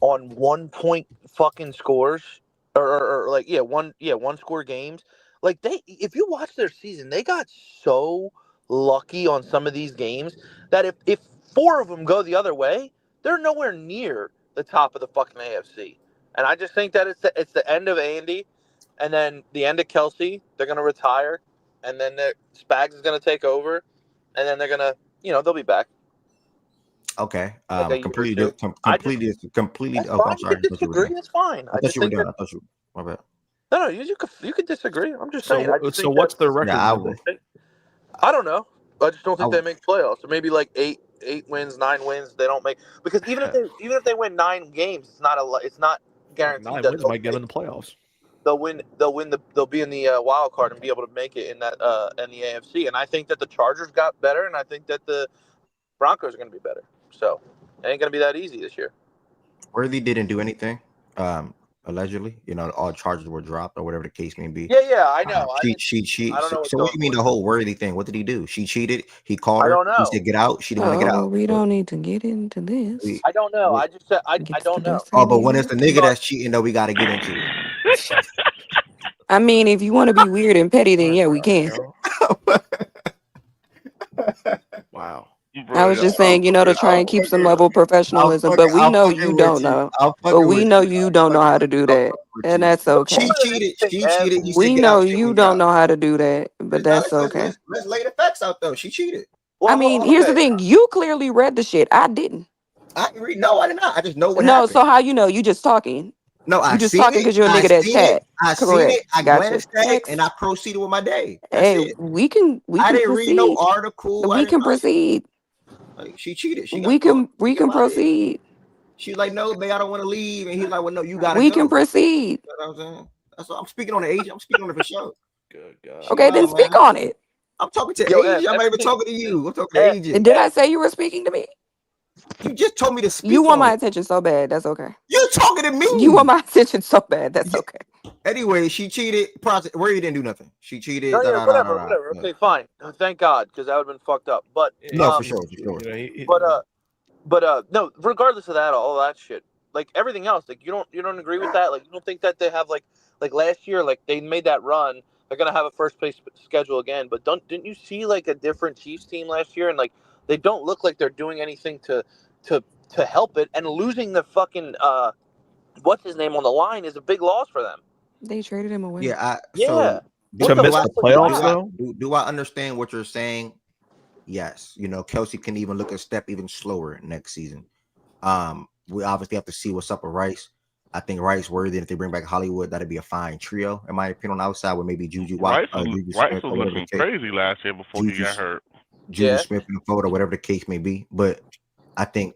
on 1 point fucking scores or like one score games. Like if you watch their season, they got so lucky on some of these games that if 4 of them go the other way, they're nowhere near the top of the fucking AFC. And I just think that it's the end of Andy, and then the end of Kelsey. They're gonna retire, and then Spags is gonna take over, and then they're gonna they'll be back. Okay. Like a year or Completely. two. Completely. That's Oh, fine. I'm You sorry. can I thought you were disagree. done. It's fine. I I thought just you were think done. that I thought you. My bad. no, you can disagree. I'm just saying. I just So think what's that their record? Yeah, I Then? will. I don't know. I just don't I think they make playoffs. Or maybe like eight wins, 9 wins. They don't make because even if they win 9 games, it's not Like guaranteed 9 that wins might get in the playoffs. they'll win. They'll be in the wild card and be able to make it in that in the AFC. And I think that the Chargers got better, and I think that the Broncos are going to be better. So it ain't going to be that easy this year. Worthy didn't do anything. Allegedly, all charges were dropped or whatever the case may be. Yeah, I know. She. I don't know what's So what going do you mean on. the whole Worthy thing? What did he do? She cheated. He called I her. don't He know. said get out. She didn't want to get Oh, out. we But don't need to get into this. I don't know. I just said I Get to don't the know. best but when idea. it's the nigga that's cheating, though, we got to get into it. I mean, if you want to be weird and petty, then yeah, we can. Wow. I Bro, was just y'all saying, to try and keep some level of professionalism, but we I'm know fucking you with don't you. know. I'm But fucking we with know you. you don't know how to do I'm that, fucking with and you. that's okay. She cheated. She cheated. You said We get know out. She didn't you want to get don't out. know how to do that, but that's okay. Let's lay the facts out though. She cheated. I mean, here's the thing: you clearly read the shit. I didn't. I didn't read. No, I did not. I just know what No, happened. so how you know? You just talking. No, I You just seen talking it. because you're a I nigga that seen it. chat. I seen Correct. it. I Gotcha. glanced at it, Next. and I proceeded with my day. That's Hey, it. we can I didn't read no proceed. article. I We didn't. can proceed. Like, she cheated. She We got caught. can proceed. She's like, no, babe, I don't want to leave. And he's like, well, no, you gotta We go. can proceed. You know what I'm saying? That's what I'm speaking on the agent. I'm speaking on it for sure. Good God. She Okay, then wild, speak man. on it. I'm talking to Yo, agent. I'm not even everything. talking to you. I'm talking to agent. Did I say you were speaking to me? You just told me to You speak want on my it. attention so bad. That's okay. You talking to You want me. my attention so bad. That's okay. Anyway, she cheated. Where you didn't do nothing. She cheated. No, yeah, whatever. Yeah. Okay, fine. Thank God, because that would have been fucked up. But No, for sure. no. Regardless of that, all that shit, like everything else, like you don't agree with that. Like you don't think that they have like last year, like they made that run. They're gonna have a first place schedule again. But didn't you see like a different Chiefs team last year, and like they don't look like they're doing anything to help it, and losing the fucking what's his name on the line is a big loss for them. They traded him away. Yeah. Yeah. To miss the playoffs, though? Do I understand what you're saying? Yes. Kelsey can even look a step even slower next season. We obviously have to see what's up with Rice. I think Rice Worthy, if they bring back Hollywood, that'd be a fine trio, in my opinion, on the outside with maybe Juju Rice Smith, was looking crazy last year before he got hurt. Juju Smith in the fold or whatever the case may be. But I think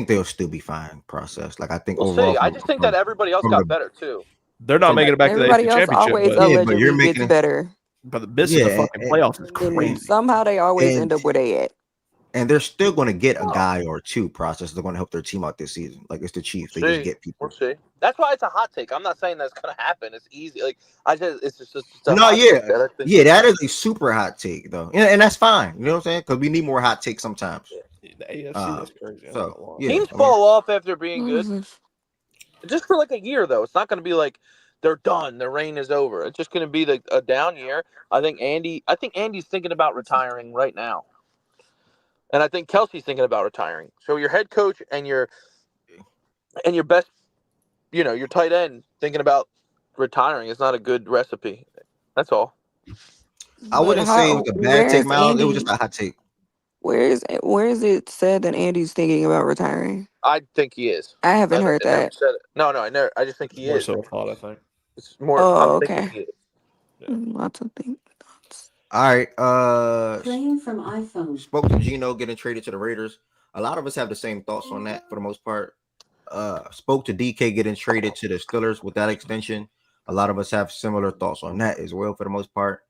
they'll still be fine. Process. Like I think we'll overall, see. I just think that everybody else got better too. They're not making it back to the Everybody AFC else Championship. always But allegedly gets better. But missing the fucking playoffs is crazy. Somehow they always end up where they at. And they're still going to get a guy or two process. They're going to help their team out this season. Like it's the Chiefs. They just See, get we'll people. see. That's why it's a hot take. I'm not saying that's gonna happen. It's easy. Like it's just it's a No, hot take yeah. that I think. Yeah, that is a super hot take, though. And that's fine. You know what I'm saying? Because we need more hot takes sometimes. The AFC is crazy. I'm not So, gonna lie. yeah. Teams I mean, fall off after being What is good, this? just for like a year though. It's not gonna be like they're done. Their reign is over. It's just gonna be like a down year. I think Andy's thinking about retiring right now, and I think Kelsey's thinking about retiring. So your head coach and your best, your tight end thinking about retiring is not a good recipe. That's all. I But wouldn't say it was how? a bad take, Where's Miles. It was just Andy? a hot take. Where is it said that Andy's thinking about retiring? I think he is. I haven't I heard never that. said it. No, I never. I just think he More is. so a thought, I think. It's more. I'm Oh, thinking okay. he is. Yeah. Lots of things. All right. Playing from iPhone. Spoke to Geno getting traded to the Raiders. A lot of us have the same thoughts on that for the most part. Spoke to DK getting traded to the Steelers with that extension. A lot of us have similar thoughts on that as well for the most part.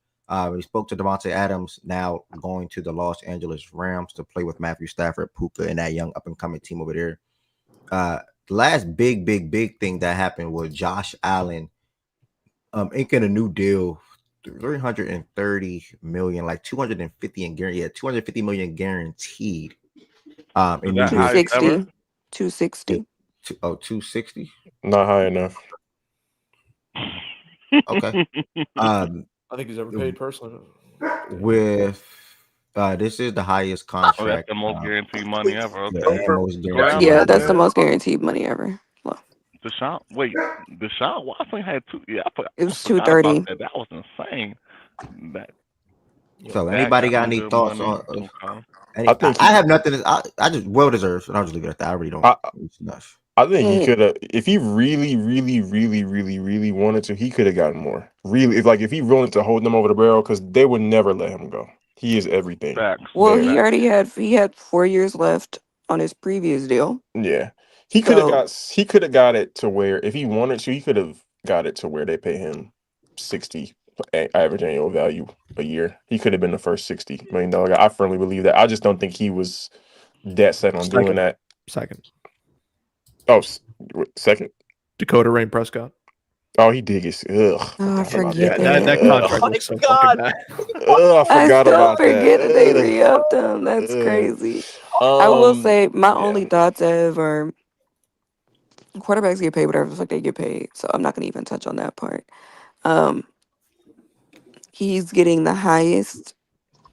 We spoke to Devontae Adams now going to the Los Angeles Rams to play with Matthew Stafford, Puka, and that young up and coming team over there. The last big thing that happened was Josh Allen inking a new deal, 330 million, like 250 and guaranteed, 250 million guaranteed. Is In New that York. highest ever? 260. 260. 260. Not high enough. Okay. I think he's ever paid personally. With this is the highest Oh, that's contract. the most guaranteed money ever. Yeah, Okay. it's the most So that guaranteed Yeah, makes money that's the sense. ever. most guaranteed money ever. Well, Deshaun Watson had two. Yeah, it I was forgot about 230. that. That was insane. That Yeah. So Dak anybody got got some any good thoughts money. on Okay. I think I he. have nothing. I just well deserved, and I'll just leave it at that. I really don't. I It's enough. I think he Mm, could have, if he really wanted to, he could have gotten more. Really, if he wanted to hold them over the barrel, because they would never let him go. He is everything Facts. Well, there. he had 4 years left on his previous deal. Yeah, So he could have got it to where if he wanted to, he could have got it to where they pay him 60 average annual value a year. He could have been the first $60 million guy. I firmly believe that. I just don't think he was that set on doing that. Second. Oh, second. Dakota Rain Prescott. Oh, he did get. Ugh, I forgot about forget Yeah, that. that. that Oh contract my looks so fucking God! bad. I I forgot still about that. forget that they re-upped him. That's Ugh. crazy. I will Um, say my yeah. only thoughts are quarterbacks get paid whatever the fuck they get paid. So I'm not gonna even touch on that part. Um, he's getting the highest,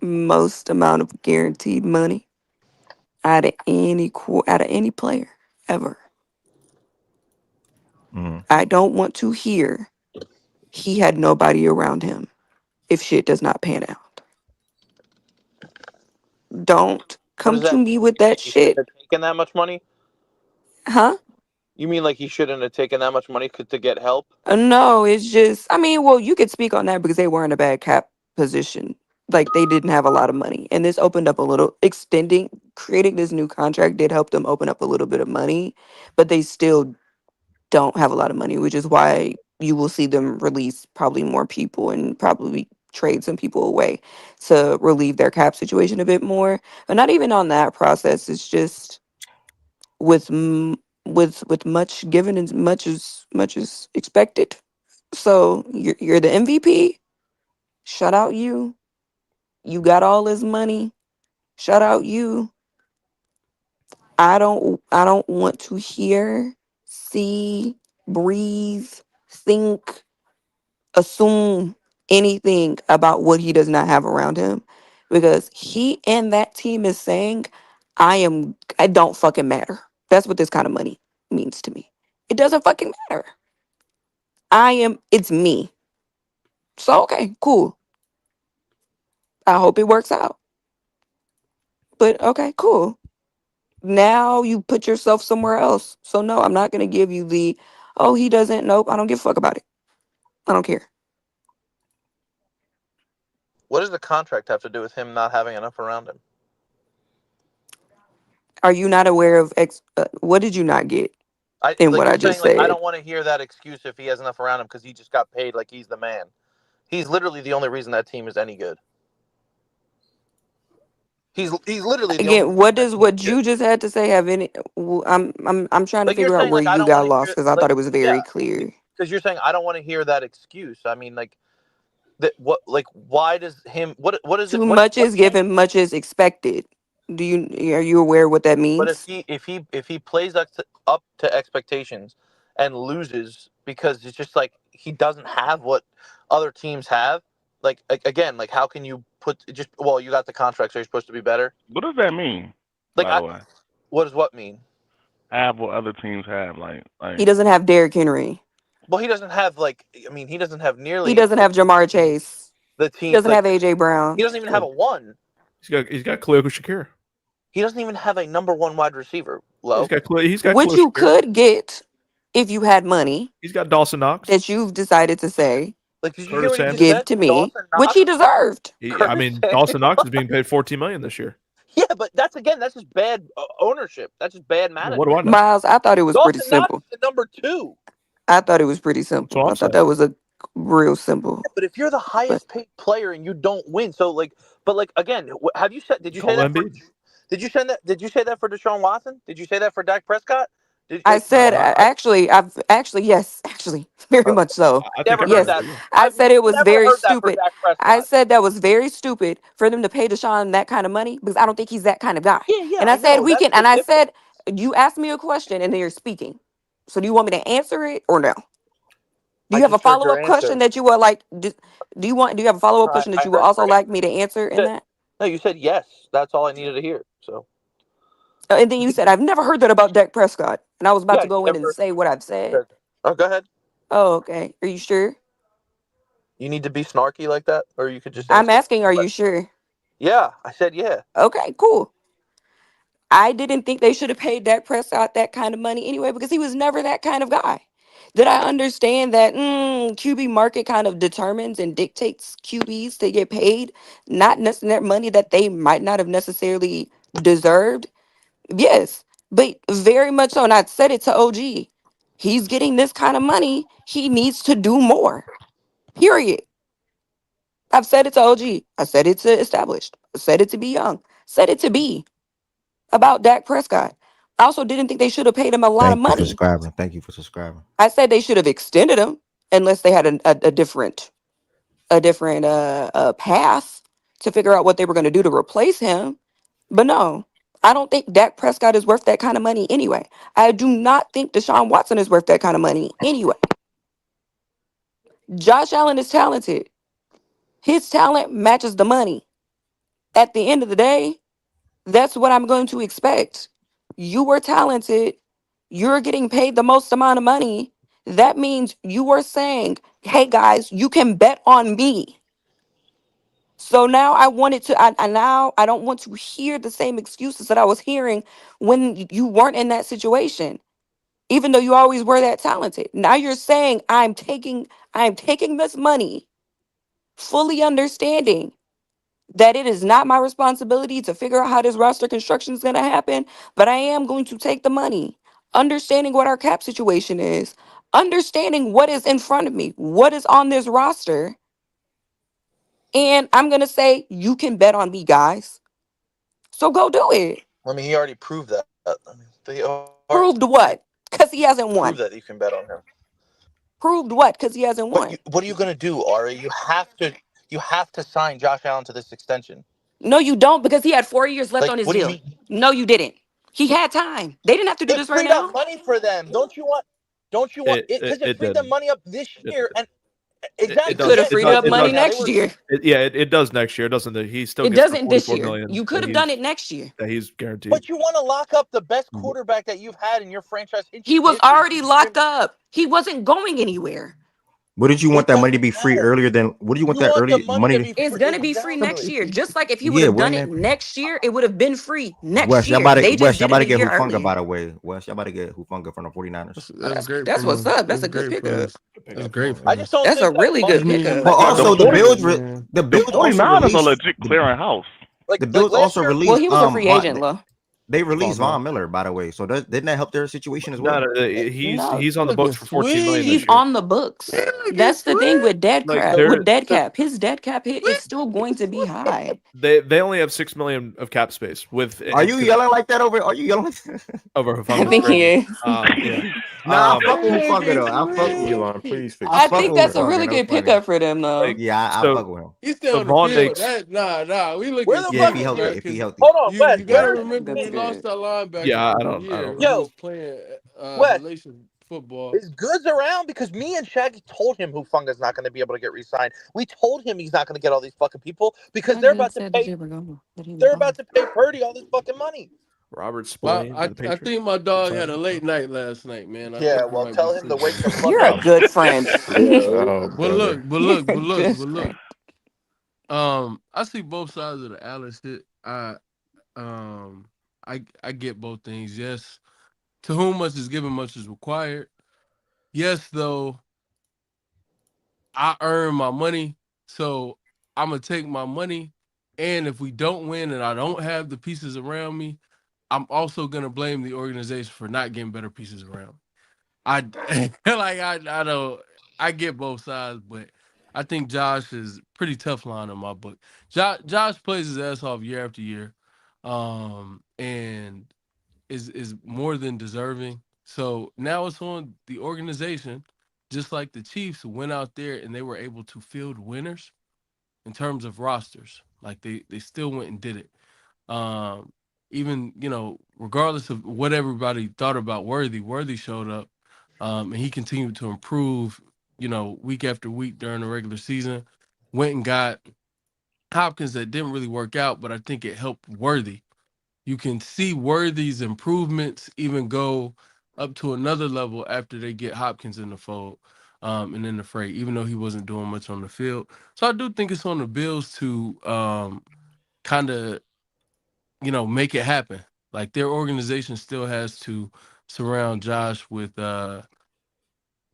most amount of guaranteed money out of any player ever. Mhm. I don't want to hear he had nobody around him if shit does not pan out. Don't What come does to that mean? me with You that mean he shouldn't shit. have taken that much money? Huh? You mean like he shouldn't have taken that much money to get help? No, it's just, I mean, well, you could speak on that because they were in a bad cap position. Like they didn't have a lot of money. And this opened up a little, creating this new contract did help them open up a little bit of money, but they still don't have a lot of money, which is why you will see them release probably more people and probably trade some people away to relieve their cap situation a bit more. But not even on that process. It's just with with much given and much as expected. So you're the MVP. Shout out you. You got all this money. Shout out you. I don't want to hear, see, breathe, think, assume anything about what he does not have around him because he and that team is saying I don't fucking matter. That's what this kind of money means to me. It doesn't fucking matter. It's me. So okay, cool. I hope it works out. But okay, cool. Now you put yourself somewhere else. So no, I'm not going to give you oh, he doesn't, nope, I don't give a fuck about it. I don't care. What does the contract have to do with him not having enough around him? Are you not aware of what did you not get I in like what I you're just saying like I said? don't want to hear that excuse if he has enough around him because he just got paid like he's the man. He's literally the only reason that team is any good. He's literally the only Again, what that does can what get. you just had to say have any? I'm trying to Like you're figure out saying, where like I you don't want got to lost hear, because I like thought it was yeah, very clear. because you're saying I don't want to hear that excuse. I mean, like that. What like why does him? What is it? Too much What is can? given, much is expected. Are you aware what that But if means? he plays up to expectations and loses because it's just like he doesn't have what other teams have, like again, like how can you put just well you got the contract so you're supposed to be better. What does that mean? Like By the way, what does what mean? have what other teams have, He like doesn't have Derrick Henry. Well, he doesn't have like I mean he doesn't have He nearly doesn't have Jamar Chase. the He team doesn't like have AJ he Brown. doesn't even have a one. He's got Khalil Shakir. He doesn't even have a number one wide receiver. He's Low. got Which Khalil you Shakir. could get if you had money He's got Dawson Knox, that you've decided to say Like did you hear Curtis what he just Samuel. give said? to me, Dawson which he Knox, deserved. I Curtis mean, Dawson Samuel. Knox is being paid $14 million this year. Yeah, but that's just bad ownership. That's just bad What do I management. know? Miles, I thought it was pretty Dawson Knox simple. is number two. I thought it was pretty That's simple. what I I'm thought saying. that was a real simple. But if you're the But highest paid player and you don't win, so like, but like again, have you said? Did you say Call that for? Embiid. Did you send that? Did you say that for Deshaun Watson? Did you say that for Dak Prescott? Did I like said, I actually, yes, actually, very much so. I think never everybody heard Yes, said that? yeah. I said it was Never very heard that for stupid. Dak I Prescott. said that was very stupid for them to pay Deshaun that kind of money because I don't think he's that kind of guy. Yeah, And I I said know. we That's can. the And I difference. said you asked me a question and then you're speaking. So do you want me to answer it or no? Do I you have a just heard follow your up question answer. that you would like? Do you have a follow up question that I you would heard also your like me to answer in answer. that? No, you said yes. That's all I needed to hear. So And then you said I've never heard that about Dak Prescott, and I was about yeah, to you go in and never. say what I've said. Oh, go ahead. Oh, okay. Are you sure? You need to be snarky like that, or you could just I'm answer. asking. Are you sure? Yeah, I said yeah. Okay, cool. I didn't think they should have paid Dak Prescott that kind of money anyway because he was never that kind of guy. Did I understand that QB market kind of determines and dictates QBs to get paid, not necessarily money that they might not have necessarily deserved? Yes, but very much so. And I said it to OG. He's getting this kind of money. He needs to do more. Period. I've said it to OG. I said it to established. I said it to be young. Said it to be about Dak Prescott. I also didn't think they should have paid him a lot of Thank you for money. subscribing. Thank you for subscribing. I said they should have extended him unless they had a different path to figure out what they were going to do to replace him. But no, I don't think Dak Prescott is worth that kind of money anyway. I do not think Deshaun Watson is worth that kind of money anyway. Josh Allen is talented. His talent matches the money. At the end of the day, that's what I'm going to expect. You were talented. You're getting paid the most amount of money. That means you are saying, hey guys, you can bet on me. So now I don't want to hear the same excuses that I was hearing when you weren't in that situation, even though you always were that talented. Now you're saying I'm taking this money, fully understanding that it is not my responsibility to figure out how this roster construction is going to happen, but I am going to take the money, understanding what our cap situation is, understanding what is in front of me, what is on this roster, and I'm going to say, you can bet on me, guys. So go do it. I mean, he already proved that. I mean, they already Proved what? Because he hasn't proved won. that you can bet on him. Proved what? Because he hasn't But won. what are you gonna do, Ari? You have to sign Josh Allen to this extension. No, you don't, because he had 4 years left Like, on his what do you deal. mean? No, you didn't. He had time. They didn't have to do It this right freed up now. money for them. Don't you want? Don't you want it? Because it It freed them did. money up this It, year. And it It exactly, could does. have yes, It freed does. up it did It money right does. now. They next were year. It does next year, doesn't it? He still It gets the doesn't this 44 year. million You that could have done it next year. he's guaranteed. but you want to lock up the best quarterback that you've had in your franchise He was history. already locked up. He wasn't going anywhere. What did you want It that money to doesn't be free matter. earlier than? What do you want You that want the early money money to to? be It's free. gonna be free next Exactly. year. Just like if he would Yeah, have done when it that next year, it would have been free next Wes, year. They just Wes, y'all did about it to a get year Hufanga, earlier. by the way. Wes, y'all about to get Hufanga from the 49ers. Oh, That's great that's for what's us. up. That's That's a good great for pickup. us. Pick That's up for great him, I for yeah. just us. don't That's a think that really I good money. mean, But pickup. Like also the the 40 Bills, yeah. the the Bills also 49ers are released legit clearing house. like the Bills last also year. Well, released he was a free agent, though. They released Von Miller, by the way. So didn't that help their situation as well? No, No, he's on the looking books for 14 million He's this sweet. year. on the books. Looking That's the thing with sweet. dead Like cap. they're With dead cap, his dead cap hit is still going to be high. they only have 6 million of cap space with. Are you yelling like that over? Are you yelling? Over I Hufunga's think he trade? is. Yeah. Nah, I fuck with Hufunga Looking though. I fuck with him. Elon, sweet. please fix I I this fuck think with that's a PTR. really Hufunga. That was good funny. pickup for them, though. Like Yeah, I so fuck with him. He stay so on the Vaughn field. makes That nah. We Where looking the Yeah, if fuck he sweet, is healthy, bro. your? if he Because healthy. Hold on, you Wes. got to Where is remember That's we lost good. our linebacker yeah. for I the don't year know. who Yo, was playing Wes? Halatian football. Is Goods around? Because me and Shaggy told him Hufunga's not going to be able to get re-signed. We told him he's not going to get all these fucking people I because thought Good said that he was they're gone. about to pay Purdy all this fucking money. Robert Well, Spillane to I the I Patriots. think my dog had Exciting. a late night last night, man. I Yeah, think he well, might be tell him to sleeping wake the on. fuck You're a up. good friend. Oh, But brother. You're a good friend. I see both sides of the Alice hit. Um I get both things. Yes, to whom much is given, much is required. Yes, though, I earn my money, so I'm gonna take my money. And if we don't win and I don't have the pieces around me, I'm also gonna blame the organization for not getting better pieces around me. I like I don't I get both sides, but I think Josh is pretty tough line in my book. Josh plays his ass off year after year, and is more than deserving. So now it's on the organization, just like the Chiefs went out there and they were able to field winners in terms of rosters. Like they still went and did it. Um, Even regardless of what everybody thought about Worthy showed up, and he continued to improve. Week after week during the regular season, went and got Hopkins that didn't really work out, but I think it helped Worthy. You can see Worthy's improvements even go up to another level after they get Hopkins in the fold, and in the fray, even though he wasn't doing much on the field. So I do think it's on the Bills to kind of make it happen. Like their organization still has to surround Josh with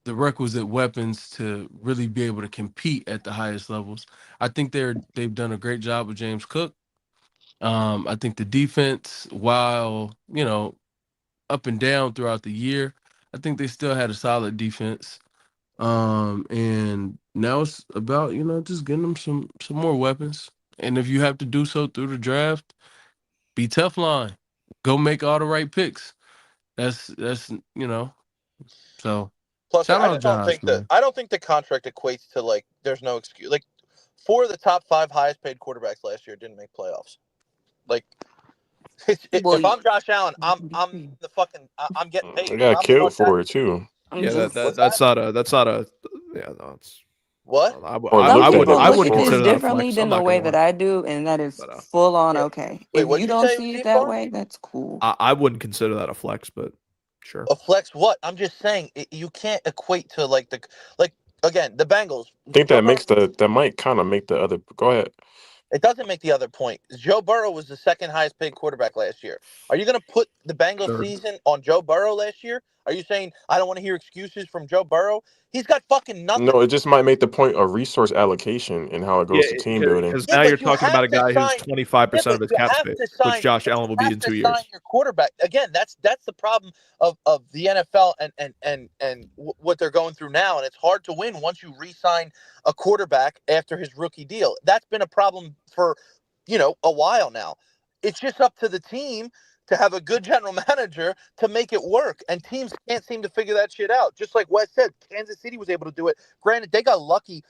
the requisite weapons to really be able to compete at the highest levels. I think they've done a great job with James Cook. I think the defense, while up and down throughout the year, I think they still had a solid defense. And now it's about just getting them some more weapons. And if you have to do so through the draft, be tough line. Go make all the right picks. That's So Plus, shout I out just don't Josh, think man. the contract equates to like. There's no excuse. Like, 4 of the top 5 highest paid quarterbacks last year didn't make playoffs. Like, Well, if I'm Josh Allen, I'm getting I paid. If got I'm Lamar killed for it Jackson, too. I'm Yeah, just what's that? that's not a yeah, no, it's What? Or some I looked at wouldn't it people I look at wouldn't before. this consider that a differently flex. I'm than the not way gonna that lie. I do, and that is But full on Yeah. okay. Wait, If what you did you don't say, see it Steve that Farr? way, that's cool. I wouldn't consider that a flex, but sure. A flex? What? I'm just saying you can't equate to like again the Bengals. I think Joe that Burrow. makes that might kind of make the other. Go ahead. It doesn't make the other point. Joe Burrow was the second highest paid quarterback last year. Are you going to put the Bengals Third. season on Joe Burrow last year? Are you saying I don't want to hear excuses from Joe Burrow? He's got fucking nothing. No, it just might make the point of resource allocation and how it Yeah, goes to team building. because Yeah, now you're but you talking about have a to guy who's sign. 25% of his You cap have space, to which sign. Josh But Allen you will be have in to 2 sign years. your quarterback again. That's the problem of the NFL and what they're going through now. And it's hard to win once you re-sign a quarterback after his rookie deal. That's been a problem for a while now. It's just up to the team to have a good general manager to make it work. And teams can't seem to figure that shit out. Just like Wes said, Kansas City was able to do it. Granted, they got lucky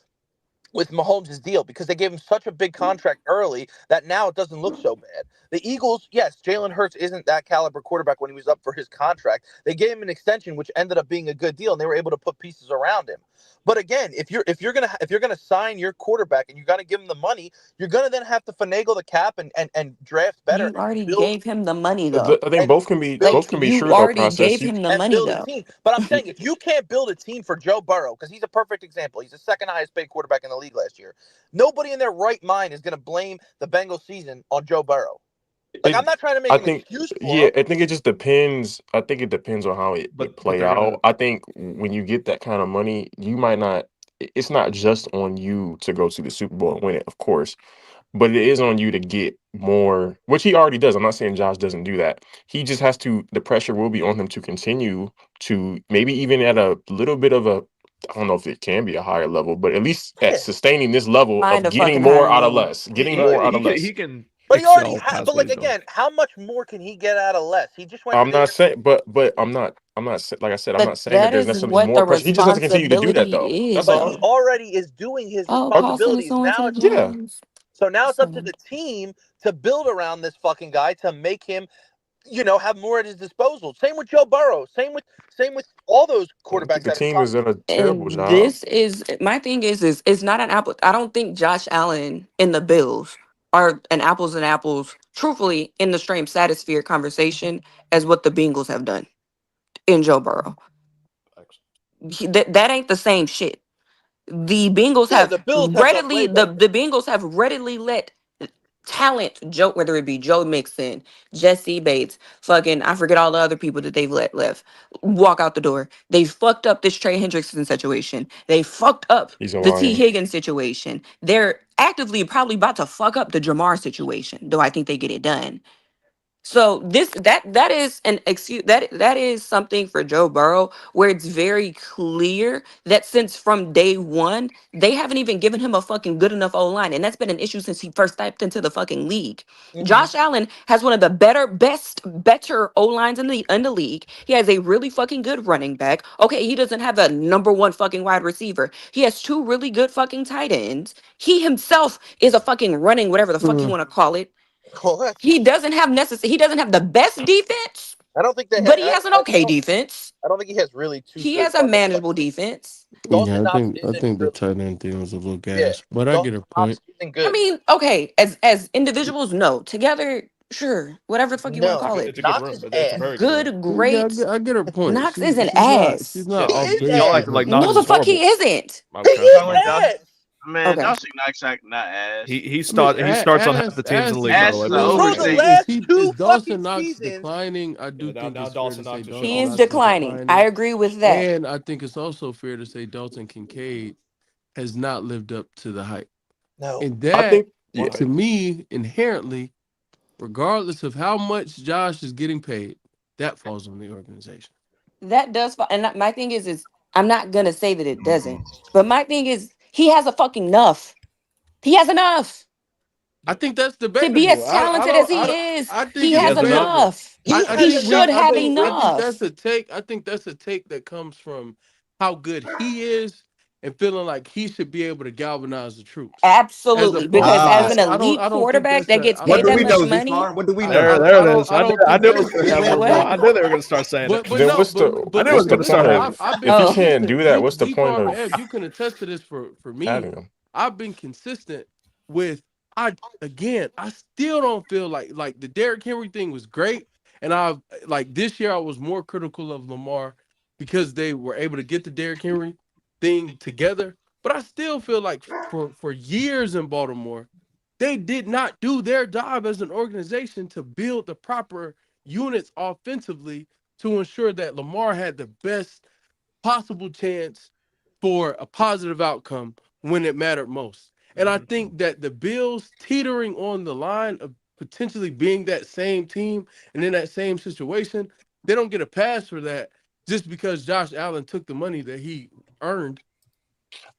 with Mahomes' deal because they gave him such a big contract early that now it doesn't look so bad. The Eagles, yes, Jalen Hurts isn't that caliber quarterback when he was up for his contract. They gave him an extension, which ended up being a good deal, and they were able to put pieces around him. But again, if you're gonna sign your quarterback and you're gonna give him the money, you're gonna then have to finagle the cap and draft better You and already build gave him the money, though. I think and both can be build Like, both can be you true though. already Process. gave him the and money, build a though. team. But I'm saying if you can't build a team for Joe Burrow, because he's a perfect example, he's the second highest paid quarterback in the league last year. Nobody in their right mind is going to blame the Bengals season on Joe Burrow. Like, I'm It, not trying to make I an think, excuse for yeah, him. I think it just depends. I think it depends on how it But play they're gonna out. I think when you get that kind of money, you might not. It's not just on you to go to the Super Bowl and win it, of course. but it is on you to get more, which he already does. I'm not saying Josh doesn't do that. He just has to. The pressure will be on him to continue to maybe even at a little bit of a. I don't know if it can be a higher level, but at least at Yeah. sustaining this level Find of a getting fucking more higher out of level. less, getting He more out he of can less. he can But he already excel ha- past but what like he's doing. again, how much more can he get out of less? He just went to I'm the not saying, but like I said, I'm But not saying that that there's is necessarily what more the pressure. He just has to continue to do that though. responsibility That's is, but all. he though. already is doing his Oh, Okay. Paulson is responsibilities. going to Now the it's up Yeah. Giants. so now it's up to So the team to build around this fucking guy to make him, have more at his disposal. Same with Joe Burrow. Same with all those I don't quarterbacks think the that have team come. has done a terrible and job. this is my thing is it's not an apple. I don't think Josh Allen and the Bills are an apples and apples, truthfully, in the same stratosphere conversation as what the Bengals have done in Joe Burrow. That ain't the same shit. The Bengals Yeah, have the Bills have done readily way the, better. the Bengals have readily let talent Joe, whether it be Joe Mixon, Jesse Bates, fucking I forget all the other people that they've let left walk out the door. They fucked up this Trey Hendrickson situation. They fucked up He's a the T lion. Higgins situation. They're actively probably about to fuck up the Jamar situation, though I think they get it done. So that is an excuse that is something for Joe Burrow where it's very clear that since from day one they haven't even given him a fucking good enough O line, and that's been an issue since he first stepped into the fucking league. Hmm. Josh Allen has one of the better O lines in the league. He has a really fucking good running back. Okay, he doesn't have a number one fucking wide receiver. He has two really good fucking tight ends. He himself is a fucking running whatever the fuck you want to call it. Well, that's. He doesn't have the best defense, I don't think they. but he has an I okay don't. defense. I don't think he has really two He good has a fucking. Like, manageable defense. Yeah, Dawson Knox I isn't think the really. tight end thing was a little Yeah, gas, but I get Dawson a point. Knox isn't I good. mean, okay, as individuals, no. Together, sure. Whatever the fuck you want to No, call it. It's a good Knox room. is It's a ass. very good room. Good, Yeah, great. I get her point. Knox isn't She's ass. not He off is base Y'all ass. with acting her like Knox No, the is points. fuck he horrible. isn't. He Okay. is Talking about Josh, ass. man, Okay. Josh Knox not ass. I mean, He starts on half the teams in the ass league, is by the Ass way. is an But it's For okay. the overstatement. last is two Dawson fucking Knox seasons, declining? I Yeah, do think now it's fair Dawson to say Knox is Dawson He is trash. Knox is declining. I declining, agree with that. and I think it's also fair to say Dalton Kincaid has not lived up to the hype, no. and I that think, yeah. to me inherently, regardless of how much Josh is getting paid, that falls on the organization. That does, and my thing is I'm not gonna say that it doesn't, but my thing is he has a fucking enough. He has enough I think that's to be debatable. as talented as he is. I think He it's He has has enough. debatable. enough. He I He has think should enough. have I think that's enough. a take. I think that's a take that comes from how good he is and feeling like he should be able to galvanize the troops. As Absolutely, opposed because to as Ah, an I elite don't think quarterback that's that a gets I what paid don't do that we think much know, money, Z-Farm? What do we I know? I, There I it don't is. I don't I think knew it that's was gonna you happen. say what? I knew they were gonna start saying it. but Then no what's the I but knew it was what's the gonna point start listen, happening. of I've been if he Oh, can't consistent. do that? What's the Z point Farm of Ev, you can attest to this for me. having him? I've been consistent with I still don't feel like the Derrick Henry thing was great. And I've like this year I was more critical of Lamar because they were able to get the Derrick Henry thing together. But I still feel like for years in Baltimore, they did not do their job as an organization to build the proper units offensively to ensure that Lamar had the best possible chance for a positive outcome when it mattered most. And I think that the Bills teetering on the line of potentially being that same team and in that same situation, they don't get a pass for that just because Josh Allen took the money that he earned.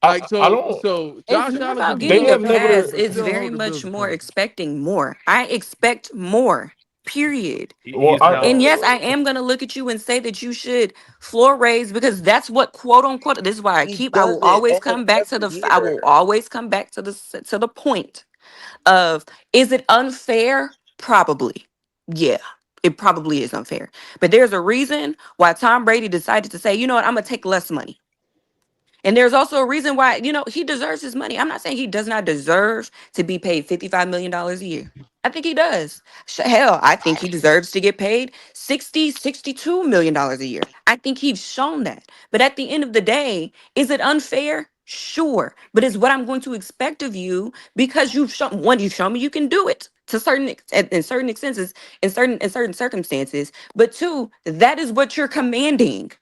Like I don't. so it's Josh not Allen about could do They getting a have nothing pass. never. but It's still very hold the Bills much more accountable. expecting more. I expect more. Period. Well, He's And now. yes, I am gonna look at you and say that you should floor raise because that's what quote unquote. This is why He I will does it always almost come back to every I year. will always come back to the point of is it unfair? Probably. Yeah. It probably is unfair. But there's a reason why Tom Brady decided to say, you know what, I'm gonna take less money. And there's also a reason why, he deserves his money. I'm not saying he does not deserve to be paid $55 million a year. I think he does. Hell, I think he deserves to get paid $62 million a year. I think he's shown that. But at the end of the day, is it unfair? Sure. But it's what I'm going to expect of you because you've shown me you can do it to in certain extenses, in certain circumstances. But two, that is what you're commanding.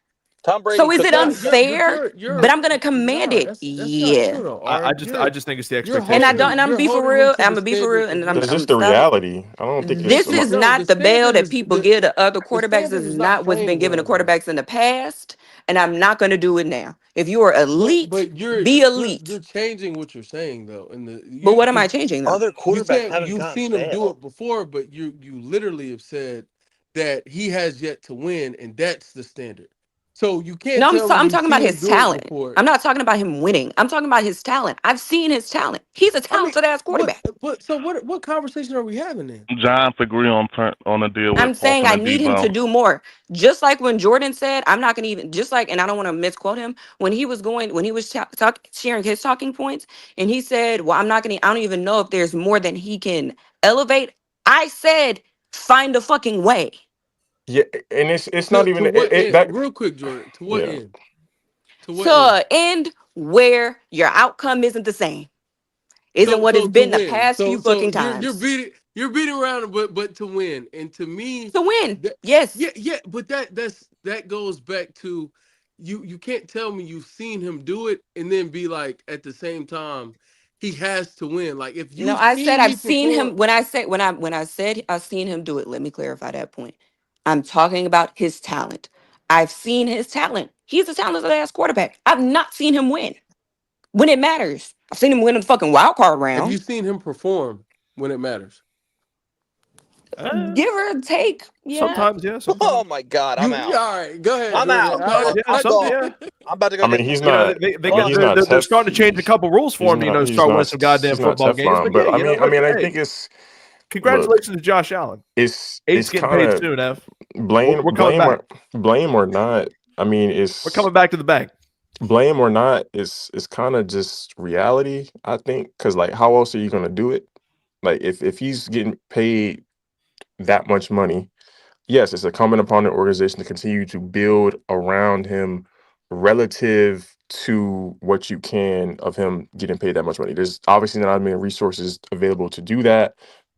Tom Brady So is took it that step. unfair? But I'm gonna command it. That's not Yeah. true though. I Art. just think it's the You're expectation. And holding I'm gonna be for him real. to I'm the gonna be for standard real. of And what That's just I'm the stop. reality. I don't think it's This is no, not the the bail standard that is people give to other the quarterbacks. This standard is is not not what's been playing given to well though. quarterbacks in the past. And I'm not gonna do it now. If you are elite, But be you're elite. changing what you're saying though, and But what am I because changing though? Other you quarterbacks said haven't you've gotten seen him do bail. it before, but you literally have said that he has yet to win, and that's the standard. So you can't No, tell me I'm you've talking about seen him his do it talent. before. I'm not talking about him winning. I'm talking about his talent. I've seen his talent. He's a I mean, talented ass quarterback. what conversation are we having then? Giants agree on a deal with I'm saying Paulson I and need him to Debo. do more. Just like when Jordan said, I'm not going to even, just like, and I don't want to misquote him, when he was sharing his talking points, and he said, well, I don't even know if there's more than he can elevate. I said, find a fucking way. Yeah, and it's not To even what end? that. Real quick, Jordan. To what Yeah, end? To what end? To end where your outcome isn't the same, isn't what So it's to been the win. past few So fucking you're times. beating around, but to win. And to me, To win, that, yes. yeah. But that goes back to you can't tell me you've seen him do it and then be like at the same time he has to win. Like if No, you've I said seen I've me seen perform, him when I said I've seen him do it. Let me clarify that point. I'm talking about his talent. I've seen his talent. He's a talented ass quarterback. I've not seen him win when it matters. I've seen him win a fucking wild card have you round, seen him perform when it matters? give or take. Yeah, Sometimes, yeah, Oh sometimes. my God, I'm You all right. Go ahead, I'm Jordan. out. Sometimes, yeah, I'm some, gone. yeah. I'm about to go I get mean some he's You know, food. not. they I mean Fuck. he's not they're starting to change a couple rules for him. You know, start winning some goddamn he's not football games. Teflon. But yeah, But I you know, mean I look, mean I hey, think it's look. congratulations to Josh Allen. It's Eight's getting kind paid of soon. F. blame We're coming back. blame or not. I mean We're it's coming back to the bank. blame or not. It's kind of just reality. I think because like how else are you gonna do it? Like if he's getting paid that much money, yes, it's incumbent upon the organization to continue to build around him relative to what you can of him getting paid that much money. There's obviously not many resources available to do that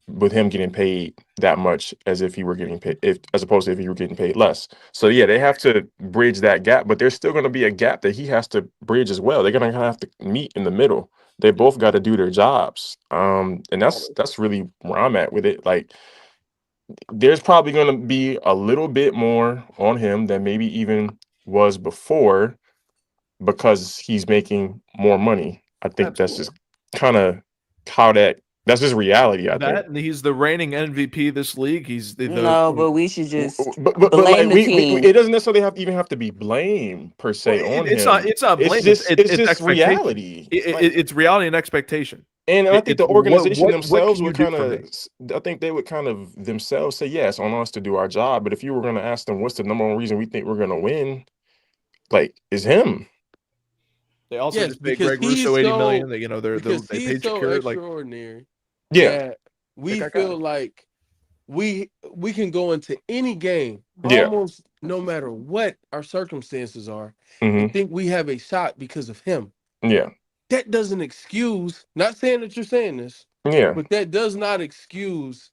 with him getting paid that much as if he were getting paid if as opposed to if he were getting paid less. So yeah, they have to bridge that gap, but there's still going to be a gap that he has to bridge as well. They're going to have to meet in the middle. They both got to do their jobs. And that's really where I'm at with it. Like there's probably going to be a little bit more on him than maybe even was before because he's making more money. I think that's just Absolutely. kind of how that's just reality, I think. That and he's the reigning MVP of this league. He's the no, but we should just But blame like the we team. it doesn't necessarily even have to be blame per well, se on him. it's not blame. It's It's just expectation. reality. Like It's reality and expectation. and I think It's the organization what themselves can you would do kind for me? of, I think they would kind of themselves say, yes, on us to do our job. But if you were going to ask them, what's the number one reason we think we're going to win? Like, is him. They also Yes, just paid Greg Russo 80 million. They, you know, they paid so Shakira. Like, extraordinary Yeah. that we I got feel it. like we can go into any game Yeah. almost no matter what our circumstances are Hmm. and think we have a shot because of him. Yeah. That doesn't excuse, not saying that you're saying this, Yeah. but that does not excuse